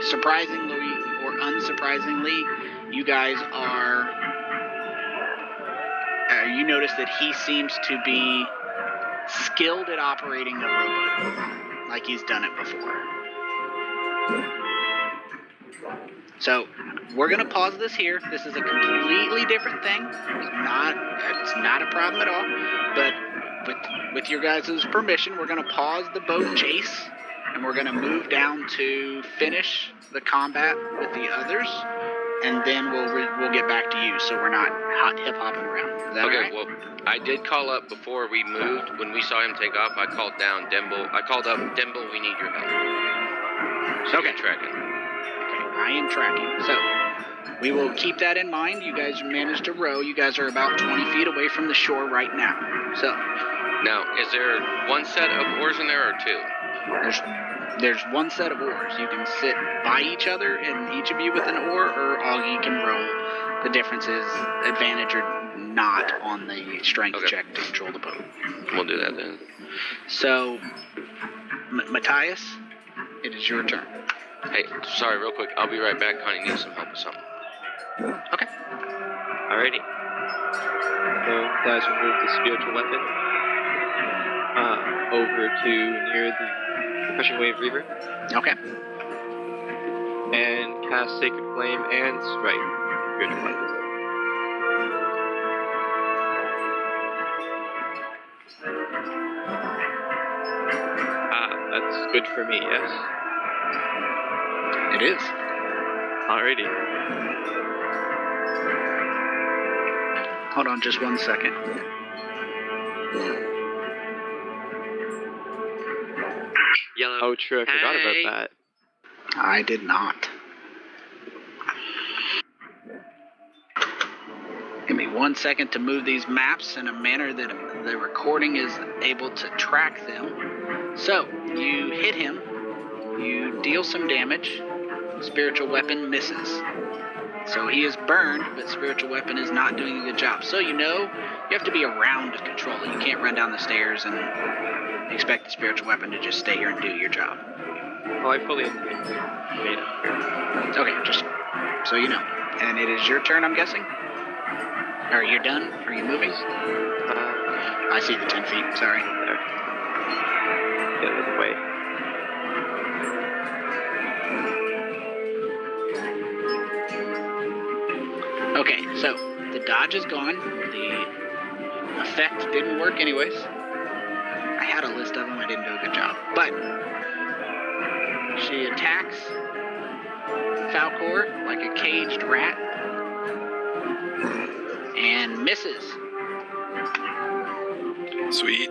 surprisingly or unsurprisingly, you guys are you notice that he seems to be skilled at operating a rowboat, like he's done it before. So we're gonna pause this here. This is a completely different thing. It's not a problem at all. But with your guys' permission, we're gonna pause the boat chase, and we're gonna move down to finish the combat with the others, and then we'll get back to you. So we're not hip hopping around. Is that Okay, all right? well, I did call up before we moved. When we saw him take off, I called down Dimble. I called up Dimble, we need your help. So Okay. you're tracking. Okay, I am tracking. So we will keep that in mind. You guys managed to row. You guys are about 20 feet away from the shore right now. So Now, is there one set of oars in there or two? there's one set of oars. You can sit by each other, and each of you with an oar, or all you can row. The difference is advantage or not on the strength Okay. check to control the boat. We'll do that then. So, Matthias, it is your turn. Hey, sorry, real quick. I'll be right back. Connie needs some help with something. Okay. Alrighty. So, guys, remove the spiritual weapon over to near the Crushing Wave Reaver Okay. and cast Sacred Flame and Strike. Spiritual weapons. That's good for me, yes? It is. Alrighty. Hold on just 1 second. Yellow. Oh, true, I forgot Hey. about that. I did not. Give me 1 second to move these maps in a manner that the recording is able to track them. So, you hit him, you deal some damage, spiritual weapon misses. So he is burned, but spiritual weapon is not doing a good job. So you have to be around to control it. You can't run down the stairs and expect the spiritual weapon to just stay here and do your job. Oh, I fully intend to. Okay, just so you know. And it is your turn, I'm guessing? Are you done? Are you moving? I see the 10 feet, sorry. There. Get out of the way. Okay, so the dodge is gone. The effect didn't work anyways. I had a list of them, I didn't do a good job. But she attacks Falcor like a caged rat and misses. Sweet.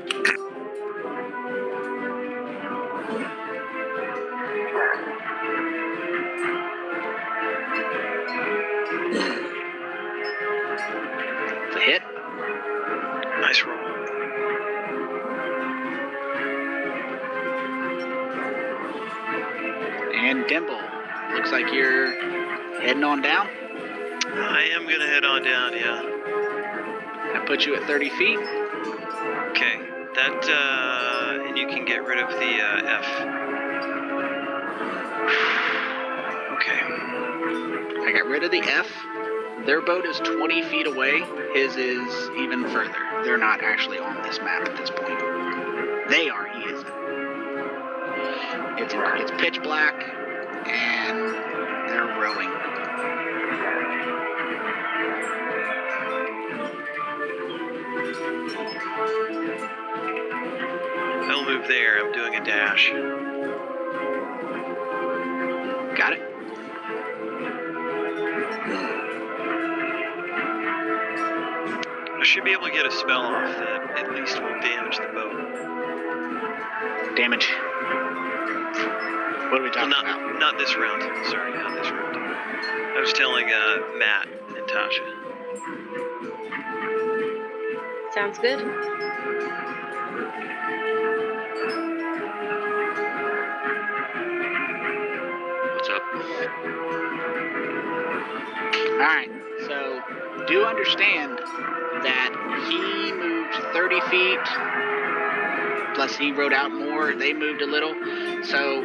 It's a hit. Nice roll. And Dimble, looks like you're heading on down. I am gonna head on down, yeah. That puts you at 30 feet. Okay, that, and you can get rid of the, F. Okay. I got rid of the F. Their boat is 20 feet away. His is even further. They're not actually on this map at this point. They are, he isn't. It's pitch black, and they're rowing. I'll move there, I'm doing a dash. Got it? I should be able to get a spell off that at least will damage the boat. Damage. What are we Well, talking about? not this round. Sorry, not this round. I was telling Matt and Tasha. Sounds good. What's up? Alright, so do understand that he moved 30 feet, plus he rode out more, they moved a little, so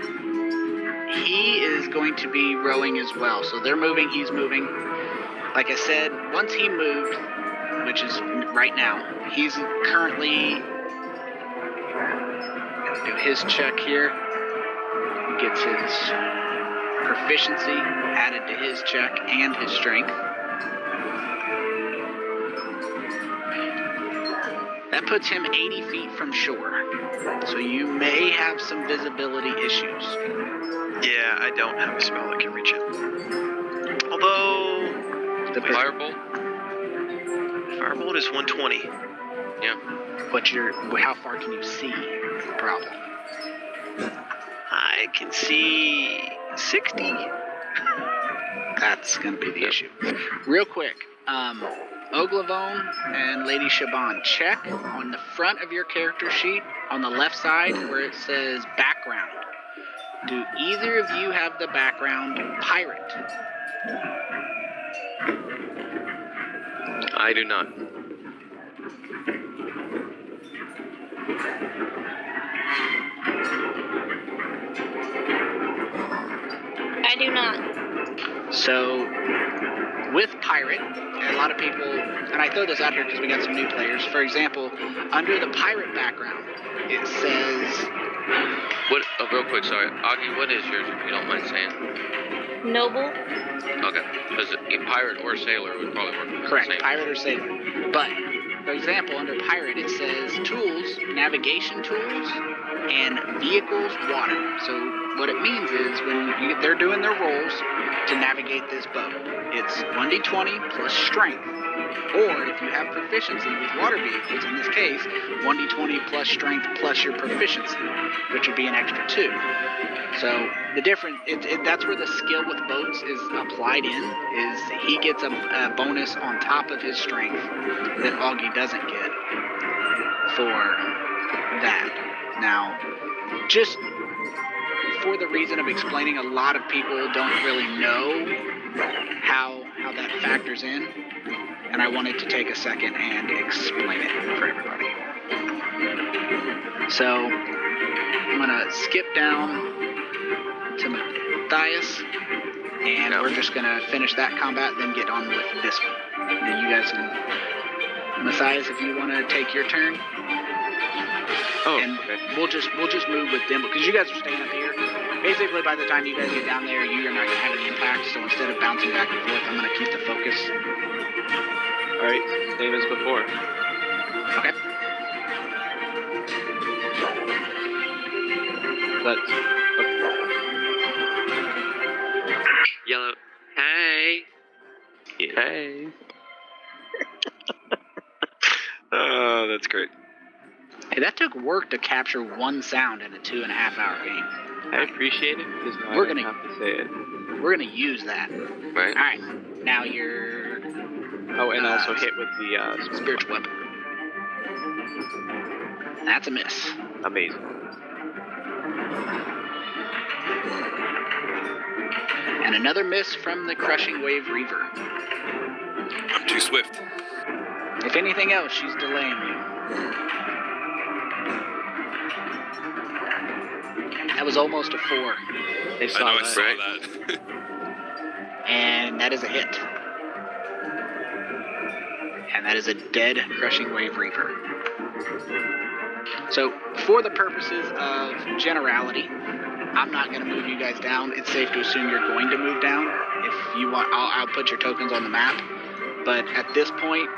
he is going to be rowing as well. So they're moving, he's moving. Like I said, once he moved, which is right now. He's currently gonna do his check here. He gets his proficiency added to his check and his strength. That puts him 80 feet from shore. So you may have some visibility issues. Yeah, I don't have a spell that can reach it. Although Firebolt? Firebolt is 120. Yeah. But how far can you see? Is the problem. I can see 60. That's going to be the issue. Real quick, Oglavone and Lady Shaban, check on the front of your character sheet on the left side where it says background. Do either of you have the background pirate? I do not. I do not. So, with pirate, a lot of people, and I throw this out here because we got some new players. For example, under the pirate background, it says. What? Oh, real quick, sorry. Augie, what is yours, if you don't mind saying? Noble. Okay. Because a pirate or sailor would probably work. Correct, Same. pirate or sailor. But, for example, under pirate it says tools, navigation tools, and vehicles, water. So what it means is when they're doing their rolls to navigate this boat, it's 1d20 plus strength. Or if you have proficiency with water vehicles, in this case, 1d20 plus strength plus your proficiency, which would be an extra 2. So the difference, that's where the skill with boats is applied in, is he gets a bonus on top of his strength that Augie doesn't get for that. Now, just for the reason of explaining, a lot of people don't really know how that factors in, and I wanted to take a second and explain it for everybody. So, I'm gonna skip down to Matthias, and we're just gonna finish that combat, then get on with this one. Then you guys can, Matthias, if you want to take your turn, Oh, and okay. we'll just move with them because you guys are staying up here. Basically, by the time you guys get down there, you're not gonna have any impact. So instead of bouncing back and forth, I'm gonna keep the focus. All right, same as before. Okay. Let's. Yellow. Hey. Hey. Oh, that's great. Hey, that took work to capture one sound in a 2.5-hour game. I appreciate it because now We're I don't gonna- have to say it. We're gonna use that. Right? All right. Now you're Oh, and also hit with the spiritual weapon. That's a miss. Amazing. And another miss from the Crushing Wave Reaver. I'm too swift. If anything else, she's delaying you. That was almost a 4. They I saw know I that. saw Right. that. And that is a hit. And that is a dead Crushing Wave Reaver. So, for the purposes of generality, I'm not going to move you guys down. It's safe to assume you're going to move down. If you want, I'll put your tokens on the map. But at this point,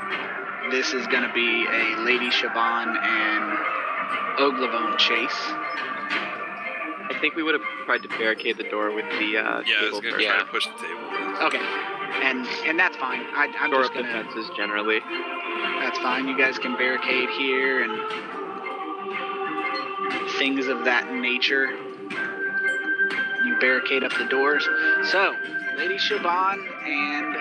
this is going to be a Lady Shaban and Oglavone chase. I think we would have tried to barricade the door with the Yeah, I table was gonna first. try to push the table. Okay, and that's fine. I'm Door just of gonna. defenses generally. That's fine. You guys can barricade here and things of that nature. You barricade up the doors. So, Lady Shaban and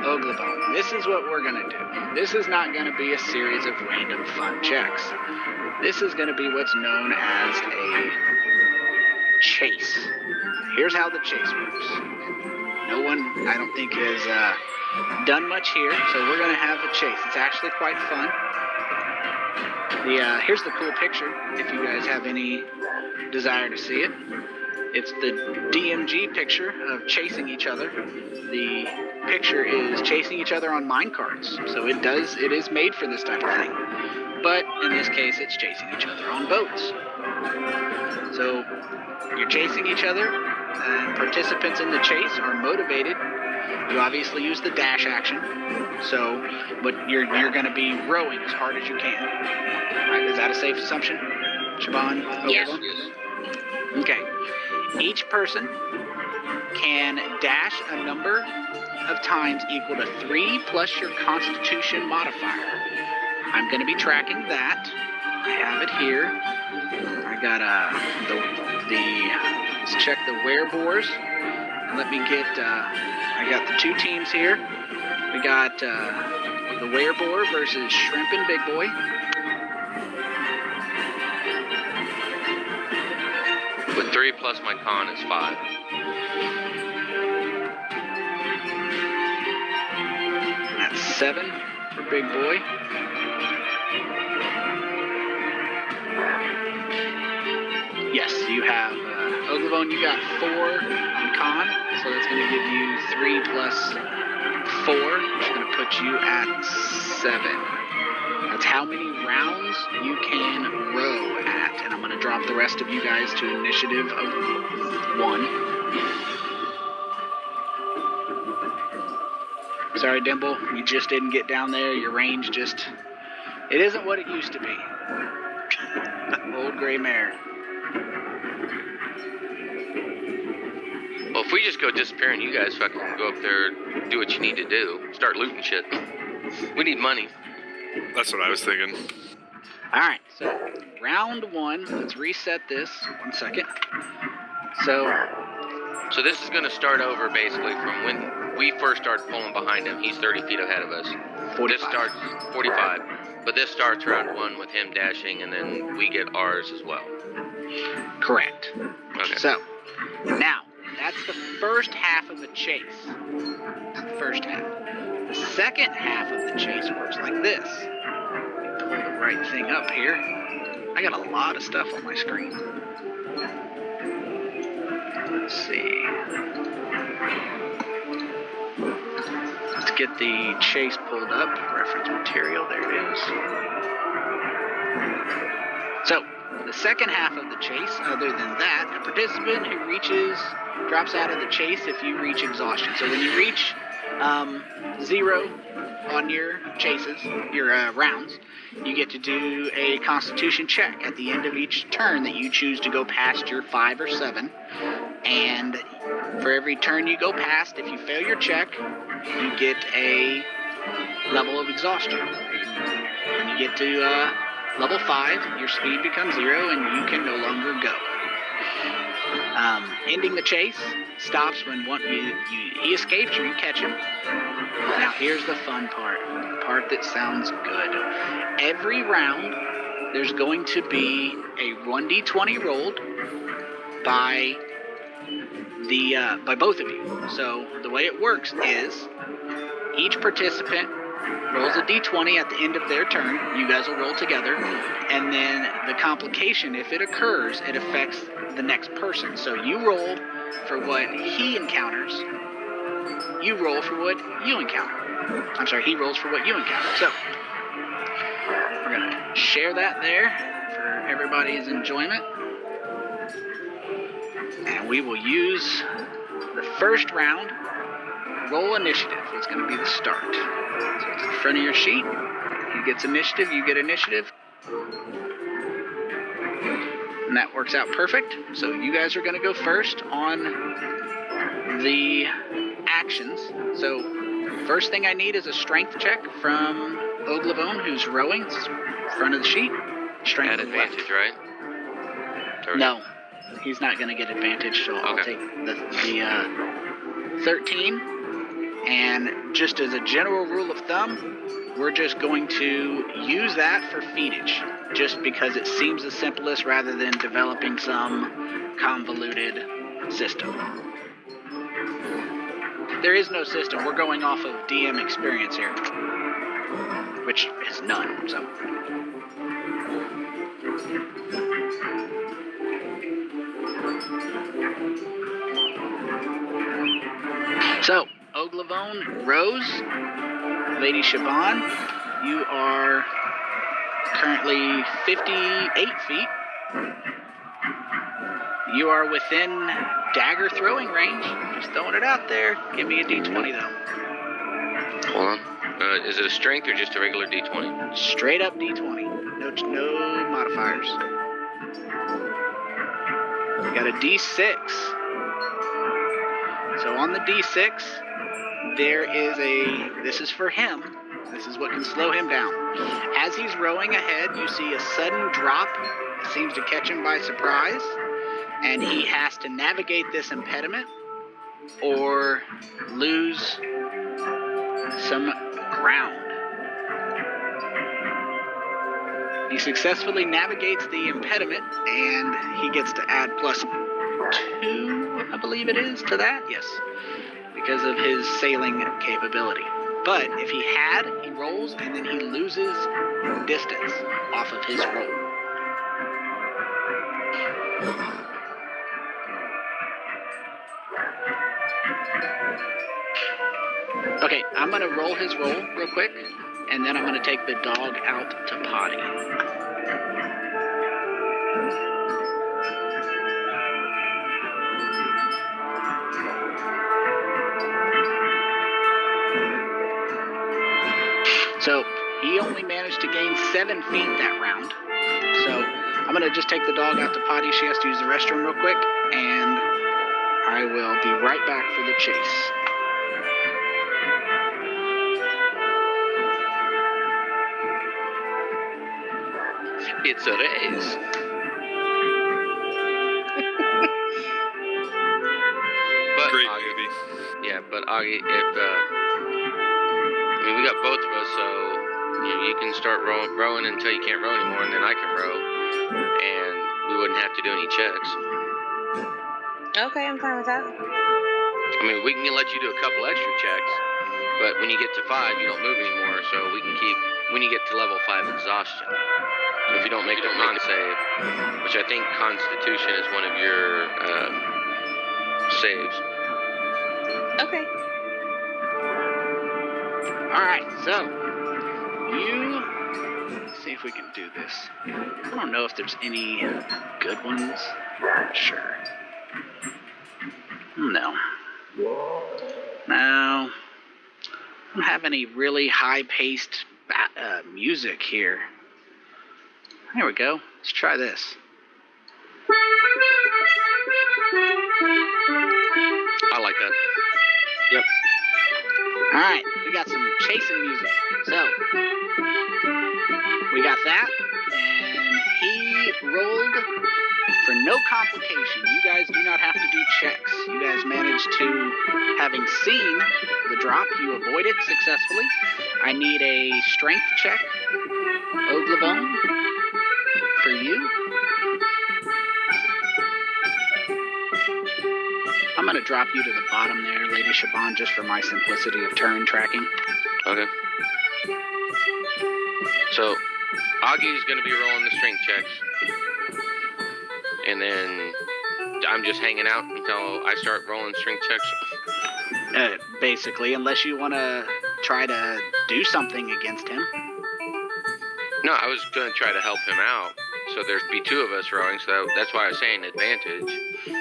Oglavone, this is what we're gonna do. This is not gonna be a series of random fun checks. This is gonna be what's known as a chase. Here's how the chase works. No one, I don't think, has done much here, so we're gonna have a chase. It's actually quite fun. Here's the cool picture, if you guys have any desire to see it. It's the DMG picture of chasing each other. The picture is chasing each other on minecarts, so it is made for this type of thing. But in this case, it's chasing each other on boats. So you're chasing each other, and participants in the chase are motivated. You obviously use the dash action, but you're going to be rowing as hard as you can. All right, is that a safe assumption, Siobhan? Yes. Okay. Each person can dash a number of times equal to 3 plus your Constitution modifier. I'm going to be tracking that. I have it here. I got let's check the werebores. Let me get, I got the 2 teams here. We got the werebore versus Shrimp and Big Boy. With 3 plus my con is 5. That's 7 for Big Boy. Yes, you have Oglevone, you got 4 on con, so that's going to give you 3 plus 4, which is going to put you at 7. That's how many rounds you can row at, and I'm going to drop the rest of you guys to initiative of 1. Sorry, Dimple, you just didn't get down there. Your range it isn't what it used to be. Old gray mare. Well, if we just go disappearing, you guys fucking go up there, do what you need to do, start looting shit. We need money. That's what I was thinking. Alright, so round 1, let's reset this. 1 second. So this is going to start over basically from when we first started pulling behind him. He's 30 feet ahead of us. 45. This starts 45. But this starts round 1 with him dashing, and then we get ours as well. Correct. Okay. So, now, that's the first half of the chase. The first half. The second half of the chase works like this. Let me pull the right thing up here. I got a lot of stuff on my screen. Let's see. Let's get the chase pulled up. Reference material, there it is. So, the second half of the chase, other than that, a participant who drops out of the chase if you reach exhaustion. So when you reach 0 on your chases, your rounds, you get to do a Constitution check at the end of each turn that you choose to go past your 5 or 7. And for every turn you go past, if you fail your check, you get a level of exhaustion. When you get to level 5, your speed becomes 0 and you can no longer go. Ending the chase stops when he escapes or you catch him. Now here's the fun part, the part that sounds good. Every round, there's going to be a 1d20 rolled by both of you. So the way it works is each participant rolls a d20 at the end of their turn. You guys will roll together, and then the complication, if it occurs, it affects the next person. So you roll for what he encounters. You roll for what you encounter. I'm sorry, he rolls for what you encounter. So we're gonna share that there for everybody's enjoyment, and we will use the first round. Roll initiative is going to be the start. So it's in front of your sheet. He gets initiative, you get initiative. And that works out perfect. So you guys are going to go first on the actions. So first thing I need is a strength check from Oglevone, who's rowing. It's in front of the sheet. Strength At is left. advantage, right? Or- No, he's not going to get advantage, so I'll Okay. take the 13. And just as a general rule of thumb, we're just going to use that for feedage, just because it seems the simplest rather than developing some convoluted system. There is no system. We're going off of DM experience here, which is none, so. So, Oglavone, Rose, Lady Siobhan, you are currently 58 feet. You are within dagger throwing range. Just throwing it out there. Give me a d20 though. Hold on. Is it a strength or just a regular d20? Straight up d20. No modifiers. You got a d6. So on the d6, there is this is for him. This is what can slow him down. As he's rowing ahead, you see a sudden drop. It seems to catch him by surprise. And he has to navigate this impediment or lose some ground. He successfully navigates the impediment, and he gets to add +2, I believe it is, to that. Yes, because of his sailing capability. But if he rolls, and then he loses distance off of his roll. Okay, I'm going to roll his roll real quick, and then I'm going to take the dog out to potty. So, he only managed to gain 7 feet that round. So, I'm going to just take the dog out to potty. She has to use the restroom real quick, and I will be right back for the chase. It's a race. But Great Augie, movie. yeah, but Augie, if we got both of us, so you can start rowing until you can't row anymore, and then I can row, and we wouldn't have to do any checks. Okay, I'm fine with that. I mean, we can let you do a couple extra checks, but when you get to 5, you don't move anymore, so we can keep when you get to level 5 exhaustion. So if you don't make a con save, which I think Constitution is one of your saves. Okay. Alright, so let's see if we can do this. I don't know if there's any good ones. Sure. No. I don't have any really high-paced music here. There we go. Let's try this. I like that. Yep. Alright, we got some chasing music. So, we got that, and he rolled for no complication. You guys do not have to do checks. You guys managed to, having seen the drop, you avoid it successfully. I need a strength check, Oglavone, for you. I'm going to drop you to the bottom there, Lady Siobhan, just for my simplicity of turn tracking. Okay. So, Augie's going to be rolling the strength checks. And then I'm just hanging out until I start rolling strength checks. Basically, unless you want to try to do something against him. No, I was going to try to help him out. So there'd be 2 of us rowing, so that's why I was saying advantage.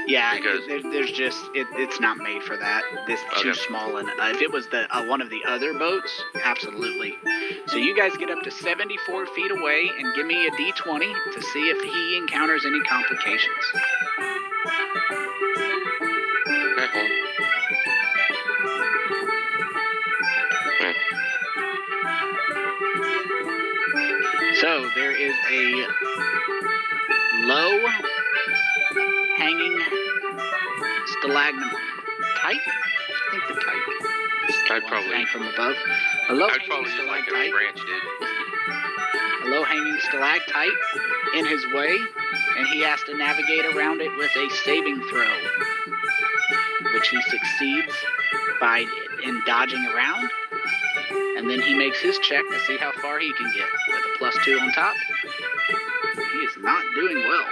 Yeah, Because there's just it's not made for that. This too Okay. small, and if it was the one of the other boats, absolutely. So you guys get up to 74 feet away and give me a d20 to see if he encounters any complications. Okay, hold on. Okay. So there is a low hanging stalagmite. I think the type. I'd probably, Hang from above. A low I'd hanging probably just like a stalactite. branch, dude. A low-hanging stalactite in his way, and he has to navigate around it with a saving throw, which he succeeds in dodging around, and then he makes his check to see how far he can get with a +2 on top. He is not doing well.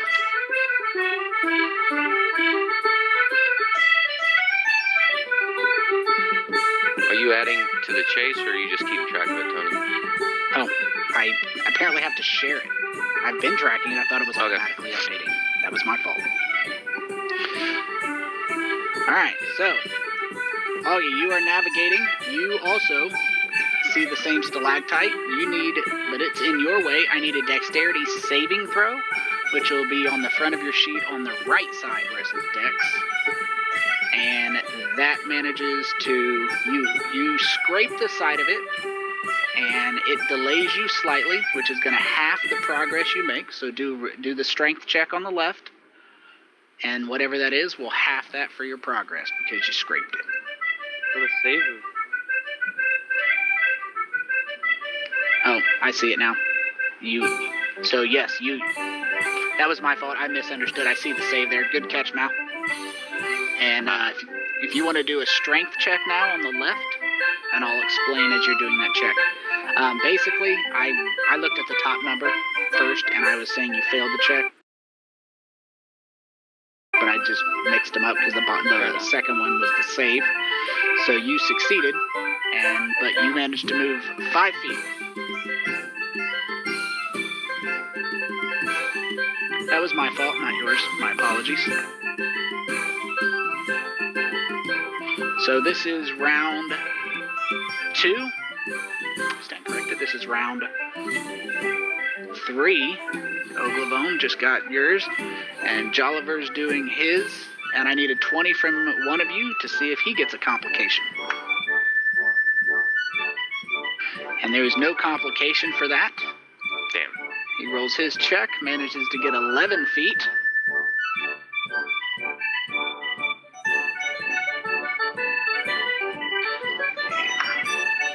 you adding to the chase, or are you just keeping track of it, Tony? Oh, I apparently have to share it. I've been tracking it. I thought it was Okay. automatically updating. That was my fault. All right, so Augie, you are navigating. You also see the same stalactite. You need, but it's in your way. I need a dexterity saving throw, which will be on the front of your sheet on the right side where it says dex. And that manages to, you scrape the side of it, and it delays you slightly, which is going to half the progress you make. So do the strength check on the left, and whatever that is will half that for your progress because you scraped it. For the save. Oh, I see it now. So yes, that was my fault. I misunderstood. I see the save there. Good catch, Mal. And if you want to do a strength check now on the left, and I'll explain as you're doing that check. Basically, I looked at the top number first, and I was saying you failed the check. But I just mixed them up because the second one was the save. So you succeeded, but you managed to move 5 feet. That was my fault, not yours. My apologies. So this is round 2. Stand corrected. This is round 3. Oglavone just got yours, and Jolliver's doing his, and I need a 20 from one of you to see if he gets a complication. And there is no complication for that. Damn. He rolls his check, manages to get 11 feet.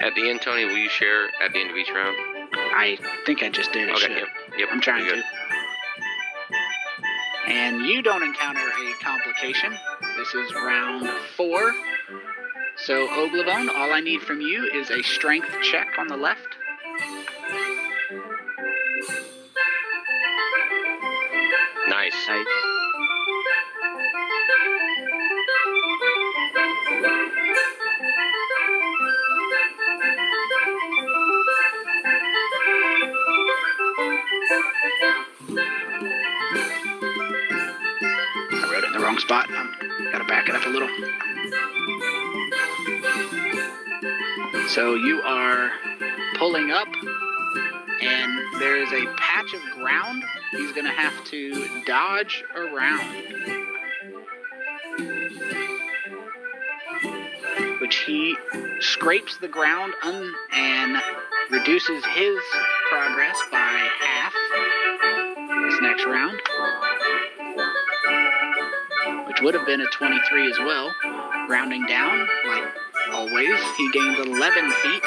At the end, Tony, will you share at the end of each round? I think I just did. Okay, yep. I'm trying you're to. good. And you don't encounter a complication. This is round 4. So, Oglavone, all I need from you is a strength check on the left. Nice. I wrote it in the wrong spot. Gotta back it up a little. So you are pulling up, and there is a patch of ground he's gonna have to dodge around, which he scrapes the ground and reduces his progress by half this next round, which would have been a 23 as well. Rounding down, like always, he gains 11 feet.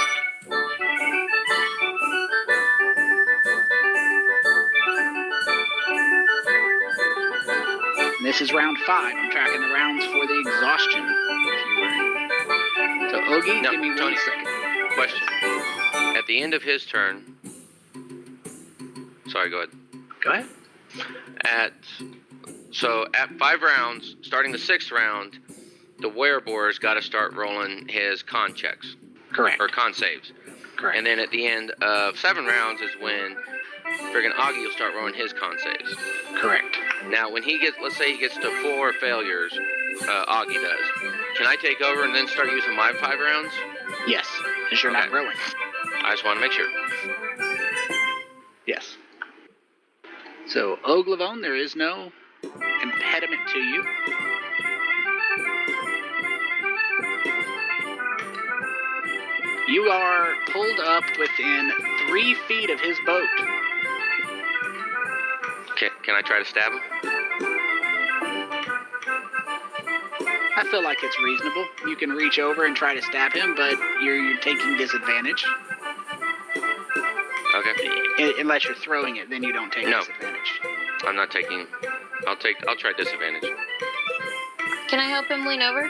And this is round 5. I'm tracking the rounds for the exhaustion. So, Ogie, No, give me 1 Tony. second. Question. At the end of his turn... Sorry, go ahead. Go ahead. At 5 rounds, starting the 6th round, the werebor's got to start rolling his con checks. Correct. Or con saves. Correct. And then at the end of 7 rounds is when friggin' Augie will start rolling his con saves. Correct. Now, when he gets, let's say he gets to 4 failures, Augie does. Can I take over and then start using my 5 rounds? Yes, because you're not Okay. rolling. I just want to make sure. Yes. So, Oglavone, there is no impediment to you. You are pulled up within 3 feet of his boat. Can I try to stab him? I feel like it's reasonable. You can reach over and try to stab him, but you're taking disadvantage. Okay. Unless you're throwing it, then you don't take No. disadvantage. I'm not taking... I'll try disadvantage. Can I help him lean over?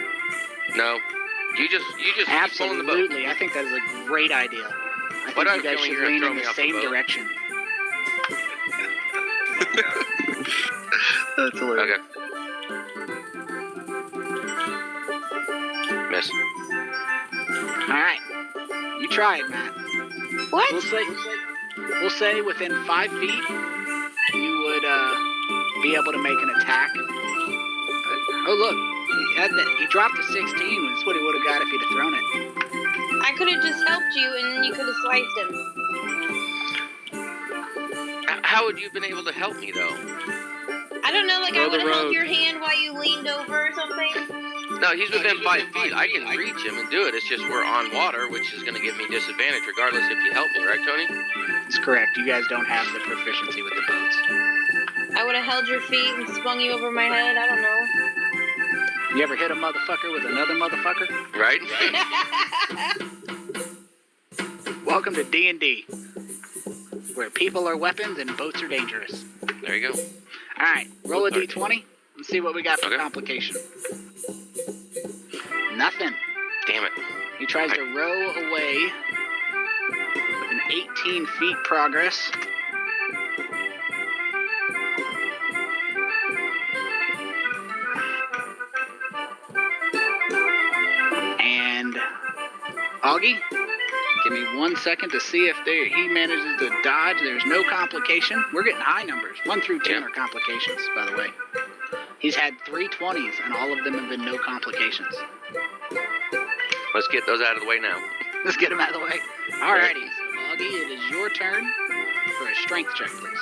No. You just keep pulling the boat. Absolutely. I think that is a great idea. I What think I you have a guys feeling should you're gonna lean throw in me the off the same boat. direction. That's hilarious. Okay. Miss. Alright. You tried, Matt. What? We'll say within 5 feet, you would be able to make an attack. Oh, look. He dropped a 16. That's what he would have got if he'd have thrown it. I could have just helped you and then you could have sliced him. How would you have been able to help me, though? I don't know, like I Row the would have held road. your hand while you leaned over or something. No, he's within 5 feet. I can reach him and do it. It's just we're on water, which is going to give me disadvantage regardless if you help me, right, Tony? That's correct. You guys don't have the proficiency with the boats. I would have held your feet and swung you over my head. I don't know. You ever hit a motherfucker with another motherfucker? Right? Welcome to D&D, where people are weapons and boats are dangerous. There you go. All right, roll a d20 and see what we got for Okay. complication. Nothing. Damn it. He tries to row away with an 18 feet progress. And Augie, give me 1 second to see if he manages to dodge. There's no complication. We're getting high numbers. 1 through 10 Yeah. are complications, by the way. He's had 3 20s, and all of them have been no complications. Let's get those out of the way now. Let's get him out of the way. Alrighty, so Augie, it is your turn for a strength check, please.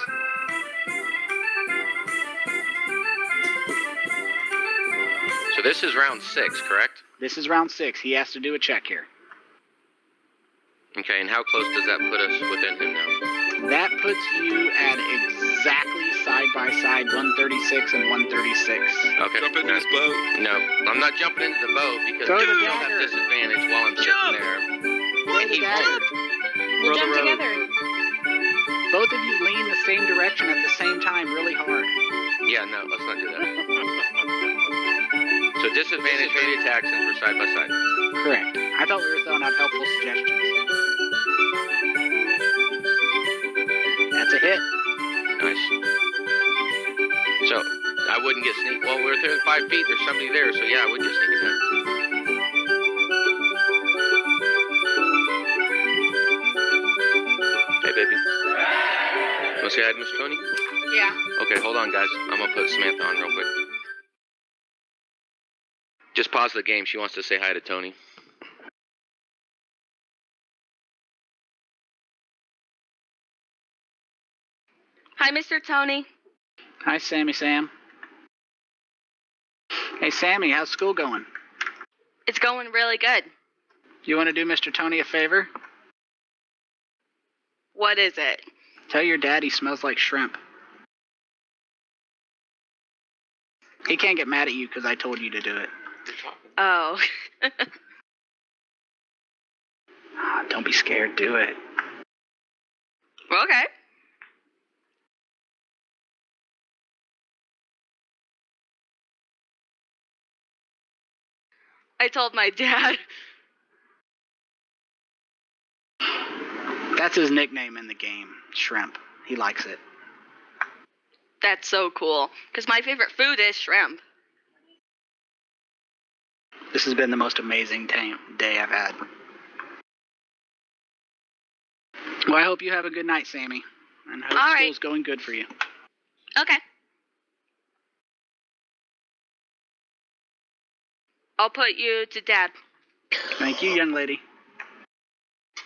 So this is round 6, correct? This is round 6. He has to do a check here. Okay, and how close does that put us within him now? That puts you at exactly side by side 136 and 136. Okay. Jump into his boat. No, I'm not jumping into the boat because Throw the I'll have dagger. disadvantage while I'm Jump. sitting there. Throw the He dagger. We'll Row the jump road. together. Both of you lean the same direction at the same time really hard. Yeah, no, let's not do that. So disadvantage for the attack since we're side by side. Correct. I thought we were throwing out helpful suggestions. That's a hit. Nice. So I wouldn't get sneak. Well, we're within 5 feet. There's somebody there, so yeah, I would get sneak attack. Hey, baby. Want to say hi to Mr. Tony? Yeah. Okay, hold on, guys. I'm gonna put Samantha on real quick. Just pause the game. She wants to say hi to Tony. Hi, Mr. Tony. Hi, Sammy Sam. Hey, Sammy, how's school going? It's going really good. You want to do Mr. Tony a favor? What is it? Tell your dad he smells like shrimp. He can't get mad at you because I told you to do it. Oh. Ah, don't be scared, do it. Okay. I told my dad. That's his nickname in the game, Shrimp. He likes it. That's so cool. Because my favorite food is shrimp. This has been the most amazing day I've had. Well, I hope you have a good night, Sammy. And hope All right. school's going good for you. Okay. I'll put you to Dad. Thank you, young lady.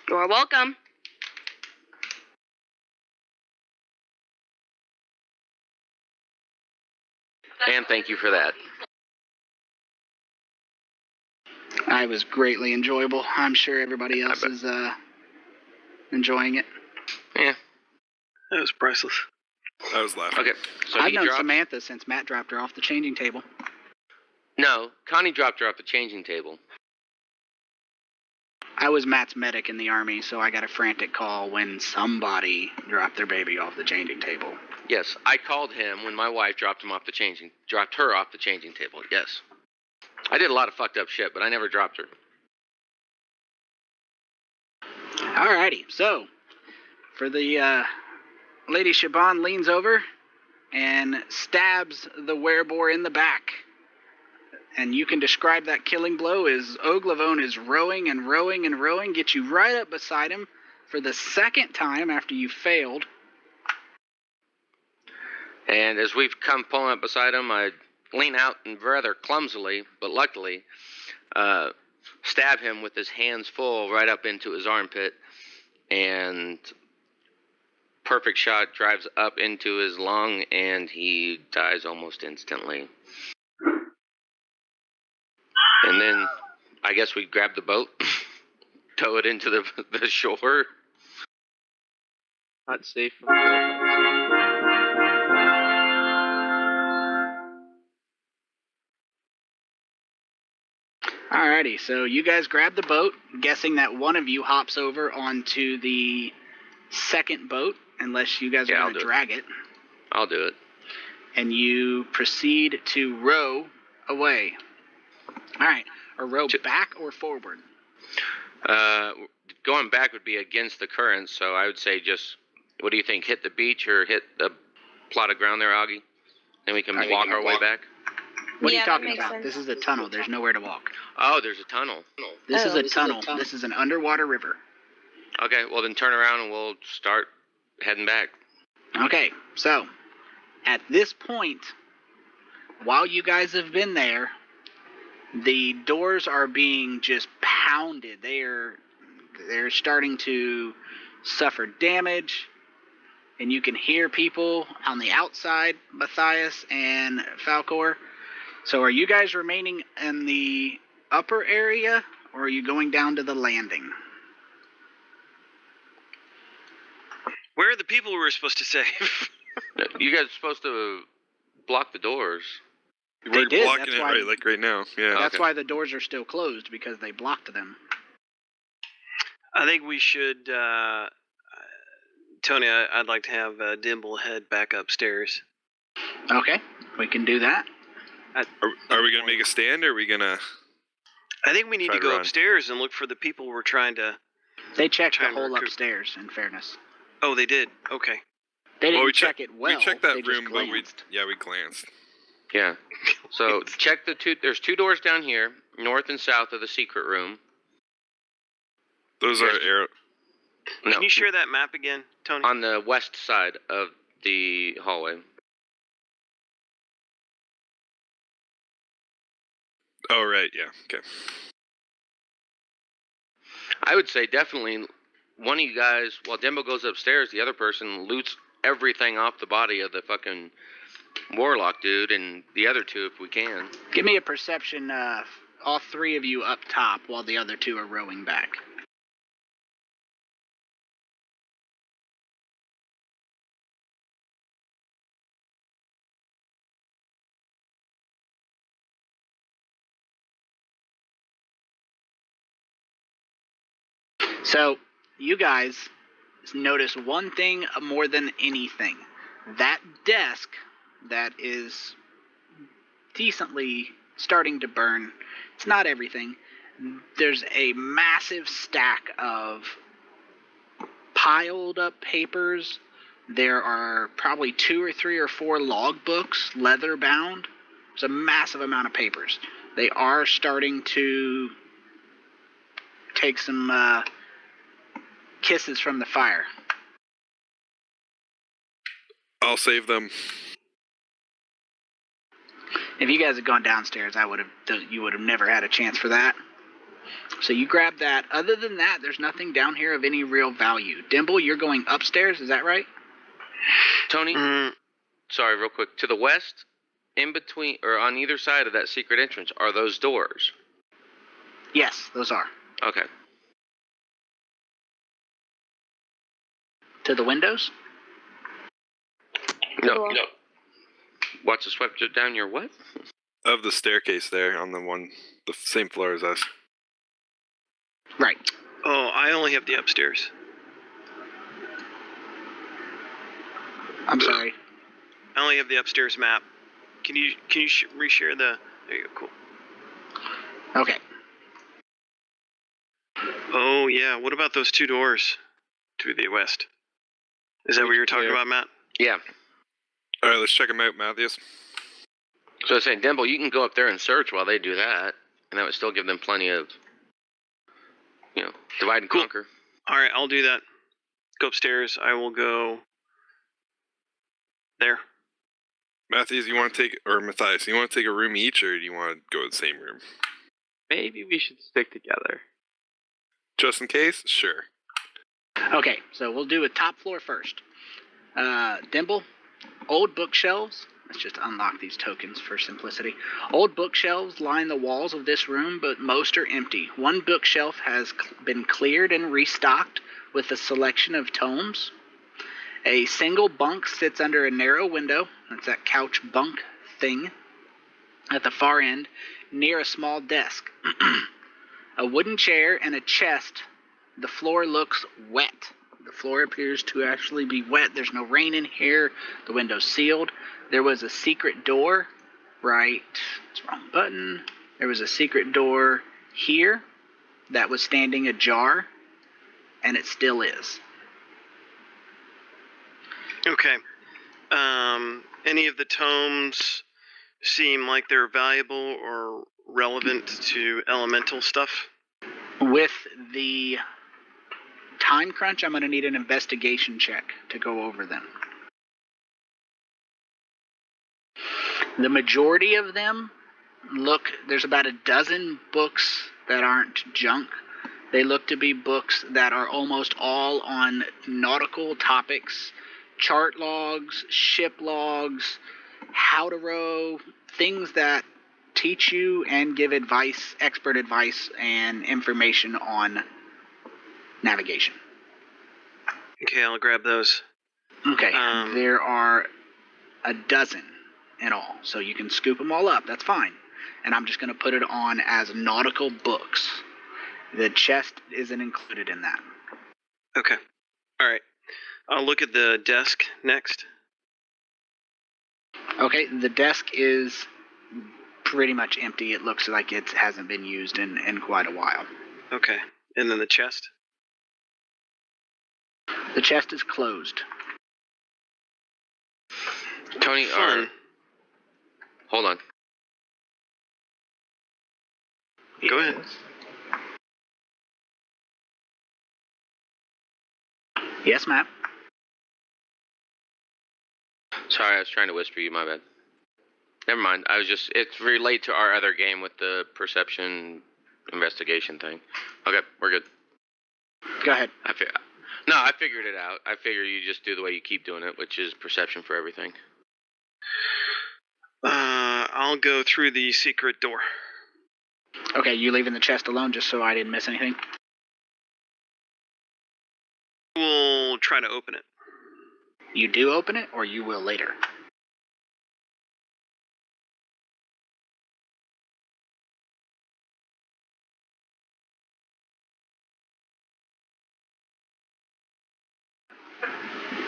You're welcome. And thank you for that. I was greatly enjoyable. I'm sure everybody else bet. is enjoying it. Yeah. That was priceless. I was laughing. Okay. So I've he known dropped. Samantha since Matt dropped her off the changing table. No, Connie dropped her off the changing table. I was Matt's medic in the army, so I got a frantic call when somebody dropped their baby off the changing table. Yes, I called him when my wife dropped her off the changing table. Yes. I did a lot of fucked up shit, but I never dropped her. Alrighty, so for the Lady Shaban leans over and stabs the werebore in the back. and you can describe that killing blow as Oglavone is rowing and rowing and rowing, get you right up beside him for the second time after you failed. And as we've come pulling up beside him, I lean out and rather clumsily, but luckily, stab him with his hands full right up into his armpit, and perfect shot drives up into his lung, and he dies almost instantly. And then I guess we grab the boat, tow it into the shore. Not safe from the Alrighty, so you guys grab the boat, guessing that one of you hops over onto the second boat, unless you guys are going to drag it. I'll do it. And you proceed to row away. Alright, or row back or forward? Going back would be against the current, so I would say just, what do you think, hit the beach or hit the plot of ground there, Augie? Then we can walk our way back? What are you Yeah, that talking makes about? sense. This is a tunnel. There's nowhere to walk. Oh, there's a tunnel. This is a tunnel. This is an underwater river. Okay, well then turn around and we'll start heading back. Okay, so at this point, while you guys have been there, the doors are being just pounded. They're starting to suffer damage, and you can hear people on the outside, Matthias and Falcor. So are you guys remaining in the upper area, or are you going down to the landing? Where are the people we were supposed to save? You guys are supposed to block the doors. We're did, blocking that's it why- right now. Yeah. That's Okay. why the doors are still closed, because they blocked them. I think we should, Tony, I'd like to have Dimble head back upstairs. Okay, we can do that. Are we gonna make a stand, or are we gonna? I think we need Try to to go run. upstairs and look for the people we're trying to... They checked the Trying to whole recruit. upstairs, in fairness. Oh, they did? Okay. They didn't we check it well. We checked that they just room, but we glanced. glanced. Yeah. So check the two. There's two doors down here, north and south of the secret room. Those Yes. are arrow. No, Can you share that map again, Tony? on the west side of the hallway. Oh right, yeah. Okay. I would say definitely one of you guys, while Dembo goes upstairs, the other person loots everything off the body of the fucking warlock dude, and the other two if we can. Give me a perception, all three of you up top, while the other two are rowing back. So, you guys notice one thing more than anything. That desk that is decently starting to burn, it's not everything. There's a massive stack of piled up papers. There are probably 2 or 3 or 4 logbooks, leather bound. It's a massive amount of papers. They are starting to take some kisses from the fire. I'll save them. If you guys had gone downstairs, you would have never had a chance for that. So you grab that. Other than that, there's nothing down here of any real value. Dimble, you're going upstairs, is that right? Tony, sorry, real quick. To the west, in between or on either side of that secret entrance, are those doors? Yes, those are. Okay. To the windows? No, Cool. no. Watch the swept down your what? Of the staircase there on the same floor as us. Right. Oh, I only have the upstairs. I'm sorry. I only have the upstairs map. Can you reshare the... There you go, cool. Okay. Oh, yeah, what about those 2 doors to the west? Is that what you were talking about, Matt? Yeah. All right, let's check them out, Matthias. So I was saying, Dimple, you can go up there and search while they do that, and that would still give them plenty of, divide and conquer. All right, I'll do that. Go upstairs. I will go there. Matthews, Matthias, you want to take a room each, or do you want to go to the same room? Maybe we should stick together. Just in case? Sure. Okay, so we'll do a top floor first. Dimple, old bookshelves. Let's just unlock these tokens for simplicity. Old bookshelves line the walls of this room, but most are empty. One bookshelf has been cleared and restocked with a selection of tomes. A single bunk sits under a narrow window. That's that couch bunk thing at the far end, near a small desk. A wooden chair and a chest. The floor looks wet. The floor appears to actually be wet. There's no rain in here. The window's sealed. There was a secret door, right? It's the wrong button. There was a secret door here that was standing ajar, and it still is. Okay. Any of the tomes seem like they're valuable or relevant to elemental stuff? With the time crunch, I'm going to need an investigation check to go over them. The majority of them there's about a dozen books that aren't junk. They look to be books that are almost all on nautical topics, chart logs, ship logs, how to row, things that teach you and give advice, expert advice, and information on navigation. Okay, I'll grab those. Okay, there are a dozen in all, so you can scoop them all up, that's fine. And I'm just going to put it on as nautical books. The chest isn't included in that. Okay, all right. I'll look at the desk next. Okay, the desk is pretty much empty. It looks like it hasn't been used in quite a while. Okay, and then the chest? The chest is closed. Tony, hold on. Go ahead. Yes, Matt? Sorry, I was trying to whisper you, my bad. Never mind, it's related to our other game with the perception investigation thing. Okay, we're good. Go ahead. I figured it out. I figure you just do the way you keep doing it, which is perception for everything. I'll go through the secret door. Okay, you leaving the chest alone just so I didn't miss anything? We'll try to open it. You do open it, or you will later?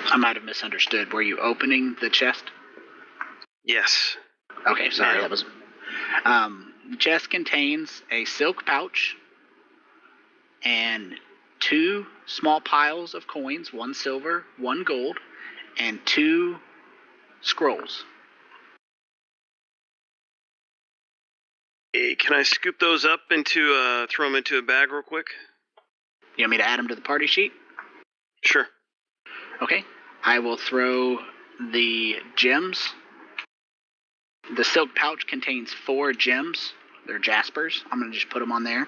I might have misunderstood. Were you opening the chest? Yes. Okay, sorry, that was... the chest contains a silk pouch and 2 small piles of coins, 1 silver, 1 gold, and 2 scrolls. Hey, can I scoop those up throw them into a bag real quick? You want me to add them to the party sheet? Sure. Okay, I will throw the gems. The silk pouch contains 4 gems. They're jaspers. I'm going to just put them on there.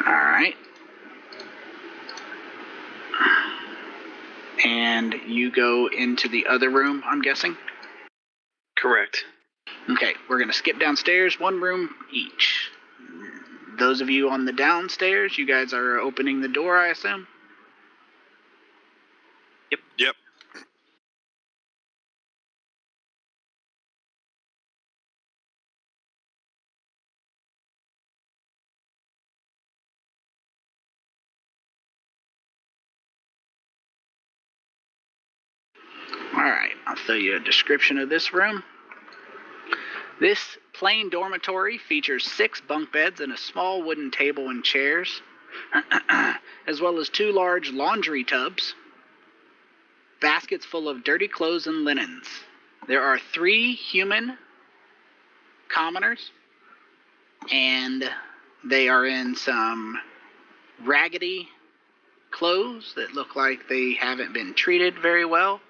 Alright. And you go into the other room, I'm guessing? Correct. Okay, we're going to skip downstairs, 1 room each. Those of you on the downstairs, you guys are opening the door, I assume? Yep. Alright, I'll show you a description of this room. This plain dormitory features 6 bunk beds and a small wooden table and chairs. as well as 2 large laundry tubs, baskets full of dirty clothes and linens. There are 3 human commoners, and they are in some raggedy clothes that look like they haven't been treated very well.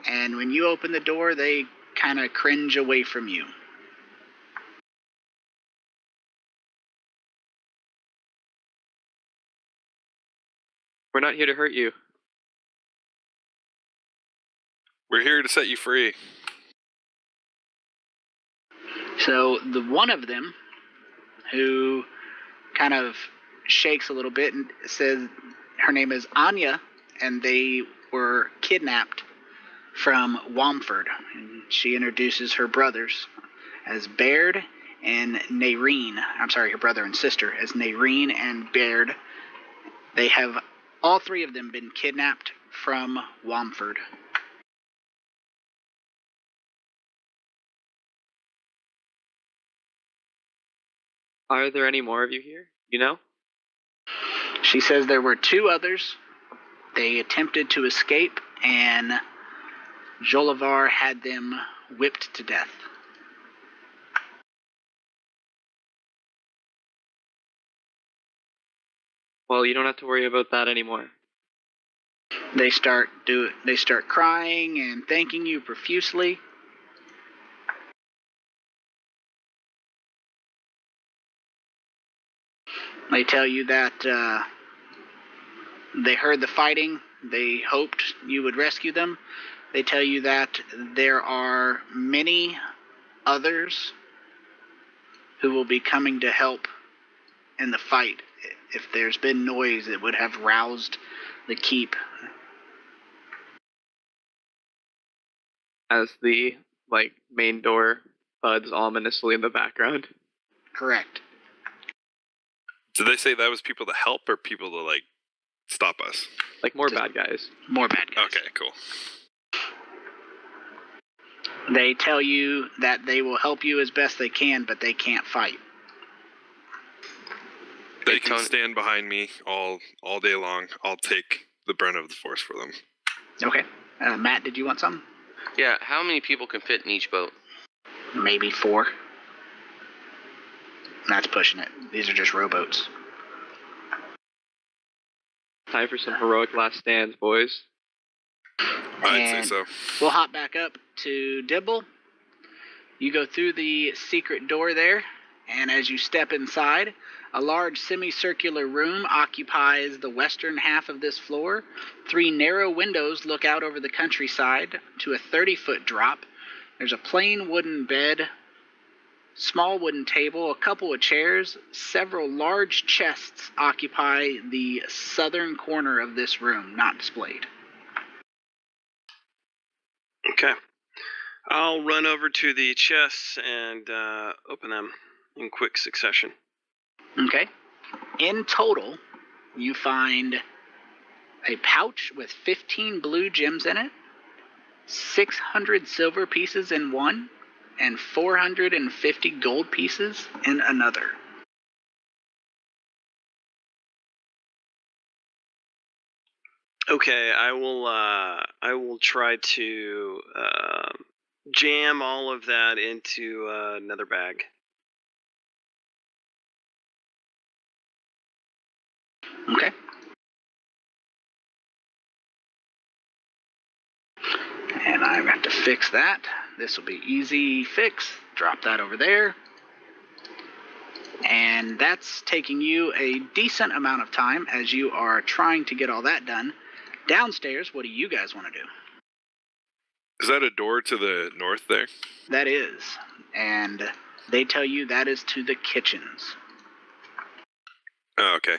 And when you open the door, they kind of cringe away from you. We're not here to hurt you. We're here to set you free. So the one of them, who kind of shakes a little bit and says her name is Anya, and they were kidnapped from Womford. And she introduces her brothers as Baird and Naireen. I'm sorry, her brother and sister as Naireen and Baird. They have all 3 of them been kidnapped from Womford. Are there any more of you here? You know? She says there were 2 others. They attempted to escape, and Jolivar had them whipped to death. Well, you don't have to worry about that anymore. They start crying and thanking you profusely. They tell you that they heard the fighting. They hoped you would rescue them. They tell you that there are many others who will be coming to help in the fight. If there's been noise, it would have roused the keep. As the, main door thuds ominously in the background. Correct. Did they say that was people to help or people to, stop us? More bad guys. More bad guys. Okay, cool. They tell you that they will help you as best they can, but they can't fight. They can stand behind me all day long. I'll take the brunt of the force for them. Okay. Matt, did you want something? Yeah, how many people can fit in each boat? Maybe 4. That's pushing it. These are just rowboats. Time for some heroic last stands, boys. I'd say so. We'll hop back up to Dibble. You go through the secret door there, and as you step inside, a large semicircular room occupies the western half of this floor. 3 narrow windows look out over the countryside to a 30-foot drop. There's a plain wooden bed, small wooden table, a couple of chairs. Several large chests occupy the southern corner of this room, not displayed. Okay. I'll run over to the chests and open them in quick succession. Okay. In total, you find a pouch with 15 blue gems in it, 600 silver pieces in one, and 450 gold pieces in another. Okay, I will try to jam all of that into another bag. Okay. And I have to fix that. This will be easy fix. Drop that over there. And that's taking you a decent amount of time as you are trying to get all that done. Downstairs, what do you guys want to do? Is that a door to the north there? That is. And they tell you that is to the kitchens. Oh, okay.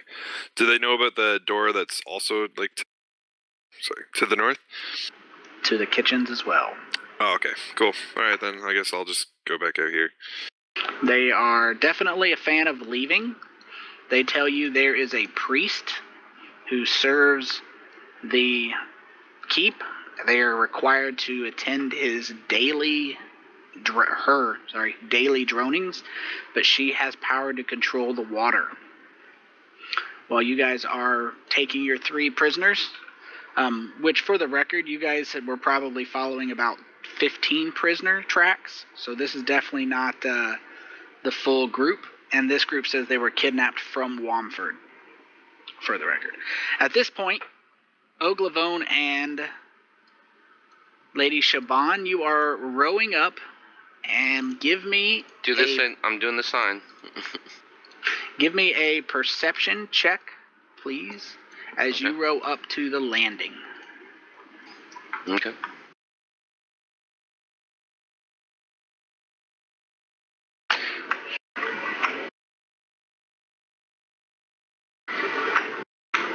Do they know about the door that's also, to the north? To the kitchens as well. Oh, okay. Cool. All right, then I guess I'll just go back out here. They are definitely a fan of leaving. They tell you there is a priest who serves the keep. They are required to attend his daily dronings, but she has power to control the water. while you guys are taking your 3 prisoners, which for the record, you guys were probably following about 15 prisoner tracks. So this is definitely not the full group. And this group says they were kidnapped from Womford, for the record. At this point, Oglavone and Lady Shaban, you are rowing up, and give me Do this, I'm doing the sign. give me a perception check, please, as you row up to the landing. Okay.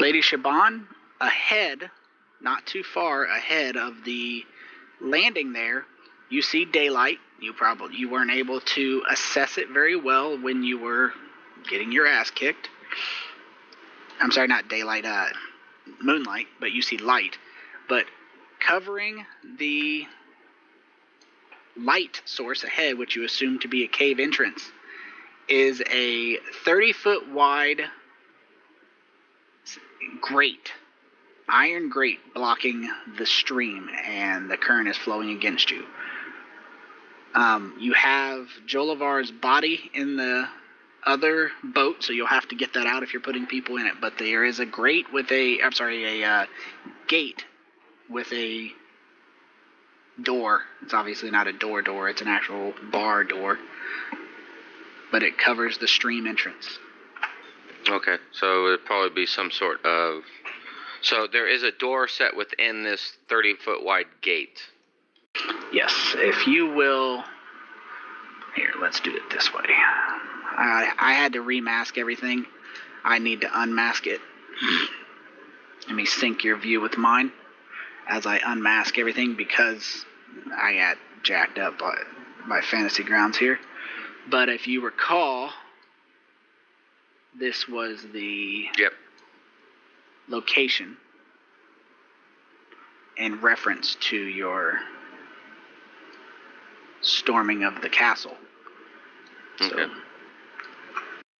Lady Shaban, ahead, not too far ahead of the landing there, you see daylight. You weren't able to assess it very well when you were getting your ass kicked. I'm sorry, not daylight, moonlight, but you see light. But covering the light source ahead, which you assume to be a cave entrance, is a 30-foot wide grate, iron grate blocking the stream, and the current is flowing against you. You have Jolivar's body in the other boat, so you'll have to get that out if you're putting people in it. But there is a grate with a gate with a door. It's obviously not a door, it's an actual bar door, but it covers the stream entrance. Okay, so it'd probably be some sort of... So there is a door set within this 30-foot wide gate. Yes, if you will... Here, let's do it this way. I had to remask everything. I need to unmask it. Let me sync your view with mine as I unmask everything, because I got jacked up by Fantasy Grounds here. But if you recall, this was the location in reference to your storming of the castle. Okay. So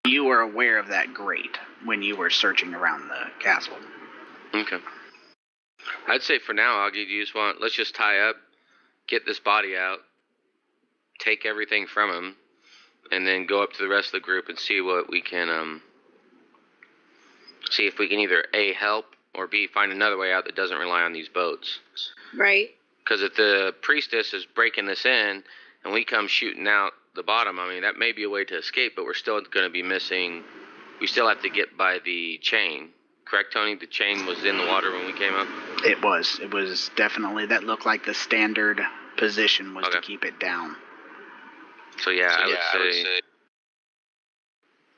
you were aware of that grate when you were searching around the castle. Okay. I'd say for now, Augie, do you just want... Let's just tie up, get this body out, take everything from him, and then go up to the rest of the group and see what we can... see if we can either A, help, or B, find another way out that doesn't rely on these boats. Right. Because if the priestess is breaking this in, and we come shooting out the bottom, I mean, that may be a way to escape, but we're still going to be missing... We still have to get by the chain. Correct, Tony? The chain was in the water when we came up? It was definitely... That looked like the standard position was to keep it down. So yeah, I would say...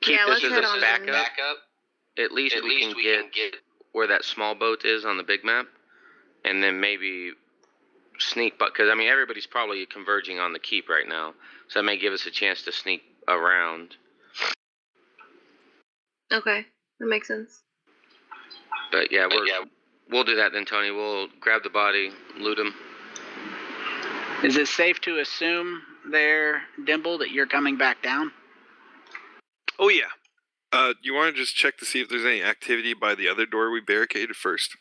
Keep this as a backup. At least we can get where that small boat is on the big map, and then maybe sneak, because I mean everybody's probably converging on the keep right now, so that may give us a chance to sneak around. Okay, that makes sense. But yeah, we'll do that then, Tony. We'll grab the body, loot him. Is it safe to assume there, Dimble, that you're coming back down? Oh yeah. You want to just check to see if there's any activity by the other door we barricaded first?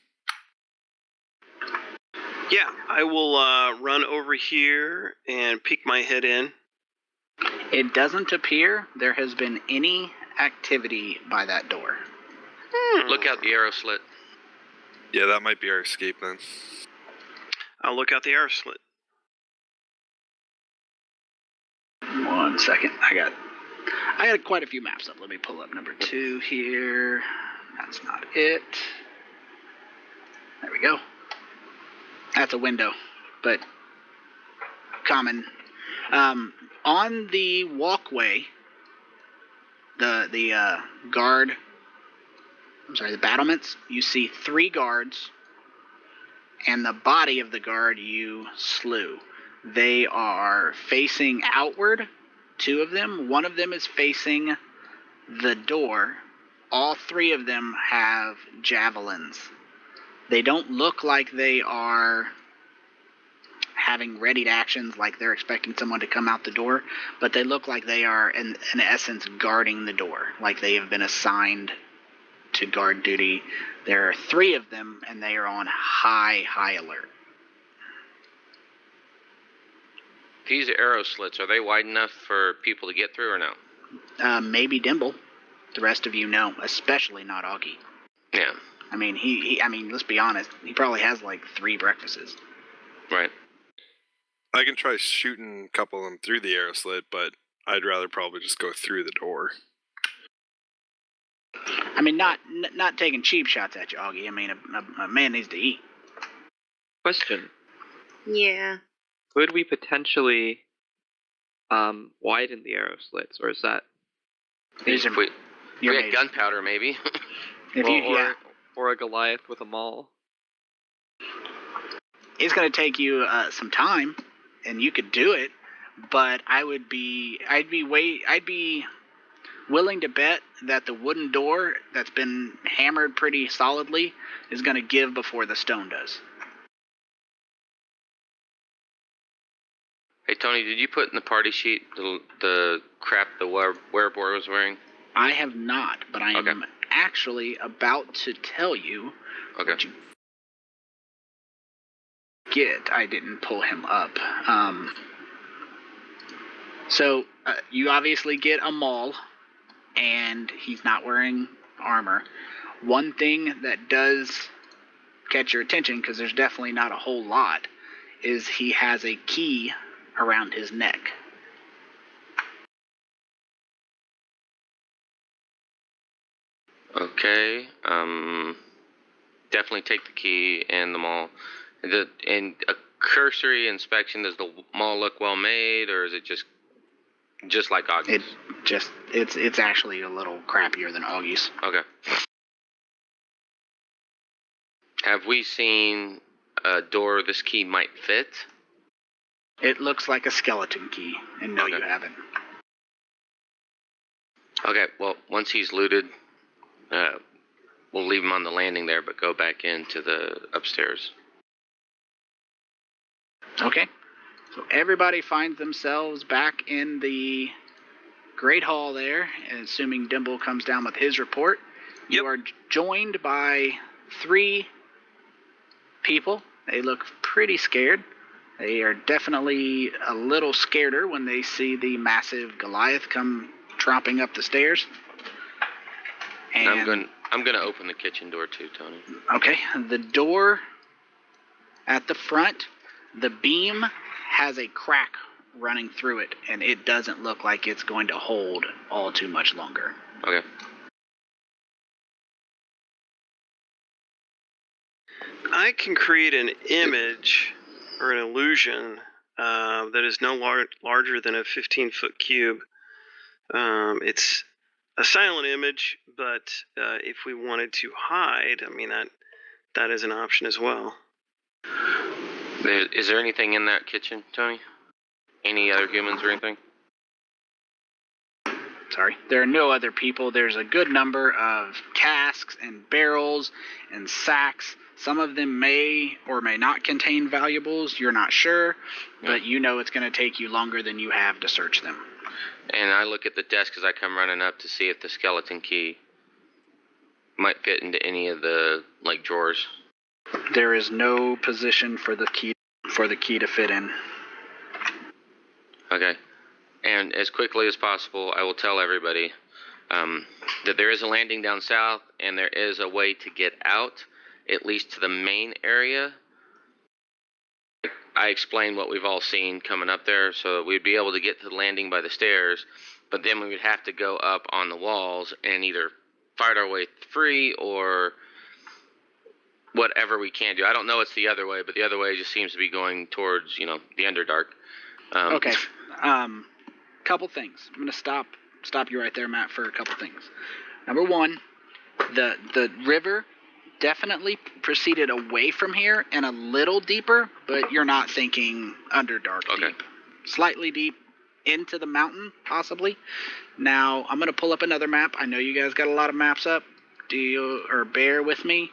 Yeah, I will run over here and peek my head in. It doesn't appear there has been any activity by that door. Look out the arrow slit. Yeah, that might be our escape then. I'll look out the arrow slit. 1 second. I got quite a few maps up. Let me pull up number 2 here. That's not it. There we go. That's a window, but common. On the walkway, the guard, the battlements, you see 3 guards, and the body of the guard you slew. They are facing outward, 2 of them. One of them is facing the door. All 3 of them have javelins. They don't look like they are having readied actions, like they're expecting someone to come out the door, but they look like they are, in essence, guarding the door, like they have been assigned to guard duty. There are 3 of them, and they are on high alert. These arrow slits, are they wide enough for people to get through or no? Maybe Dimble. The rest of you know, especially not Augie. Yeah. I mean, I mean, let's be honest. He probably has like 3 breakfasts. Right. I can try shooting a couple of them through the arrow slit, but I'd rather probably just go through the door. I mean, not taking cheap shots at you, Augie. I mean, a man needs to eat. Question. Yeah. Could we potentially widen the arrow slits, or is that These are If we your had made. gunpowder, maybe. If or, you, yeah, or a Goliath with a maul? it's going to take you some time, and you could do it. But I'd be willing to bet that the wooden door that's been hammered pretty solidly is going to give before the stone does. Hey, Tony, did you put in the party sheet the crap the werebore was wearing? I have not, but I am Okay. actually about to tell you Okay. what you get. I didn't pull him up. So you obviously get a maul, and he's not wearing armor. One thing that does catch your attention, because there's definitely not a whole lot, is he has a key around his neck. Okay. Definitely take the key and the maul. And a cursory inspection, does the maul look well made, or is it just like Augie's? It's actually a little crappier than Augie's. Okay. Have we seen a door this key might fit? It looks like a skeleton key, and no, Okay. you haven't. Okay, well, once he's looted, we'll leave him on the landing there, but go back into the upstairs. Okay. So everybody finds themselves back in the Great Hall there, and assuming Dimble comes down with his report. You are joined by 3 people. They look pretty scared. They are definitely a little scareder when they see the massive Goliath come tromping up the stairs. And I'm gonna open the kitchen door too, Tony. okay, the door at the front, the beam has a crack running through it, and it doesn't look like it's going to hold all too much longer. Okay. I can create an image or an illusion that is no larger than a 15-foot cube. It's a silent image, but if we wanted to hide, I mean, that is an option as well. Is there anything in that kitchen, Tony? Any other humans or anything? Sorry. There are no other people. There's a good number of casks and barrels and sacks. Some of them may or may not contain valuables. You're not sure, but you know it's going to take you longer than you have to search them. And I look at the desk as I come running up to see if the skeleton key might fit into any of the drawers. There is no position for the key to fit in. Okay. And as quickly as possible, I will tell everybody that there is a landing down south, and there is a way to get out, at least to the main area. I explained what we've all seen coming up there, so we'd be able to get to the landing by the stairs, but then we would have to go up on the walls and either fight our way free or whatever we can do. I don't know it's the other way, but the other way just seems to be going towards, the Underdark. Okay. Couple things. I'm going to stop you right there, Matt, for a couple things. Number one, the river definitely proceeded away from here and a little deeper, but you're not thinking Underdark deep. Slightly deep into the mountain, possibly. Now, I'm going to pull up another map. I know you guys got a lot of maps up. Bear with me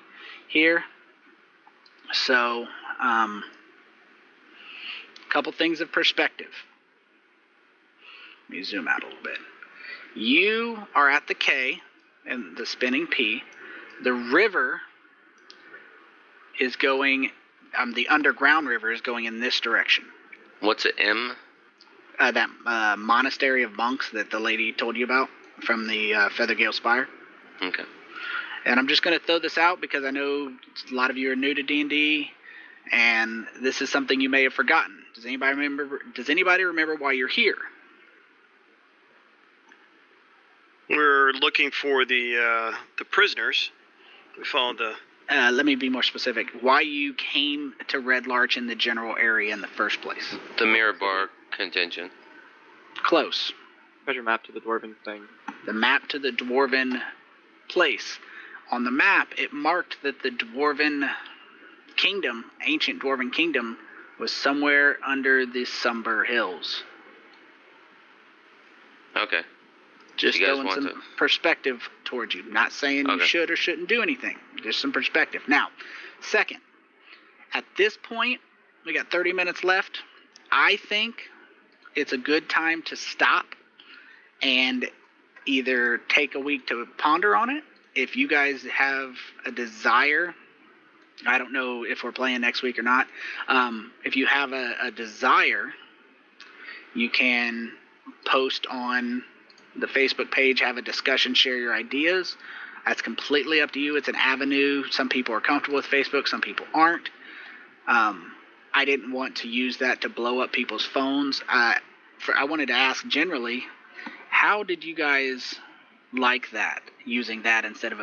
here. So, couple things of perspective. Let me zoom out a little bit. You are at the K and the spinning P. The river is going, the underground river is going in this direction. What's it, M? That monastery of monks that the lady told you about from the Feathergale Spire. Okay. And I'm just going to throw this out because I know a lot of you are new to D&D, and this is something you may have forgotten. Does anybody remember why you're here? We're looking for the prisoners. We followed the. Let me be more specific. Why you came to Red Larch in the general area in the first place? The Mirror Bar contingent. Close. Treasure map to the dwarven thing. The map to the dwarven place. On the map, it marked that the dwarven kingdom, ancient dwarven kingdom, was somewhere under the Somber Hills. Okay. Just You guys throwing want some perspective towards you. Not saying you Okay. should or shouldn't do anything. Just some perspective. Now, second, at this point, we got 30 minutes left. I think it's a good time to stop and either take a week to ponder on it. If you guys have a desire, I don't know if we're playing next week or not. If you have a desire, you can post on the Facebook page, have a discussion, share your ideas. That's completely up to you. It's an avenue. Some people are comfortable with Facebook, some people aren't. I didn't want to use that to blow up people's phones. I wanted to ask generally, how did you guys like that, using that instead of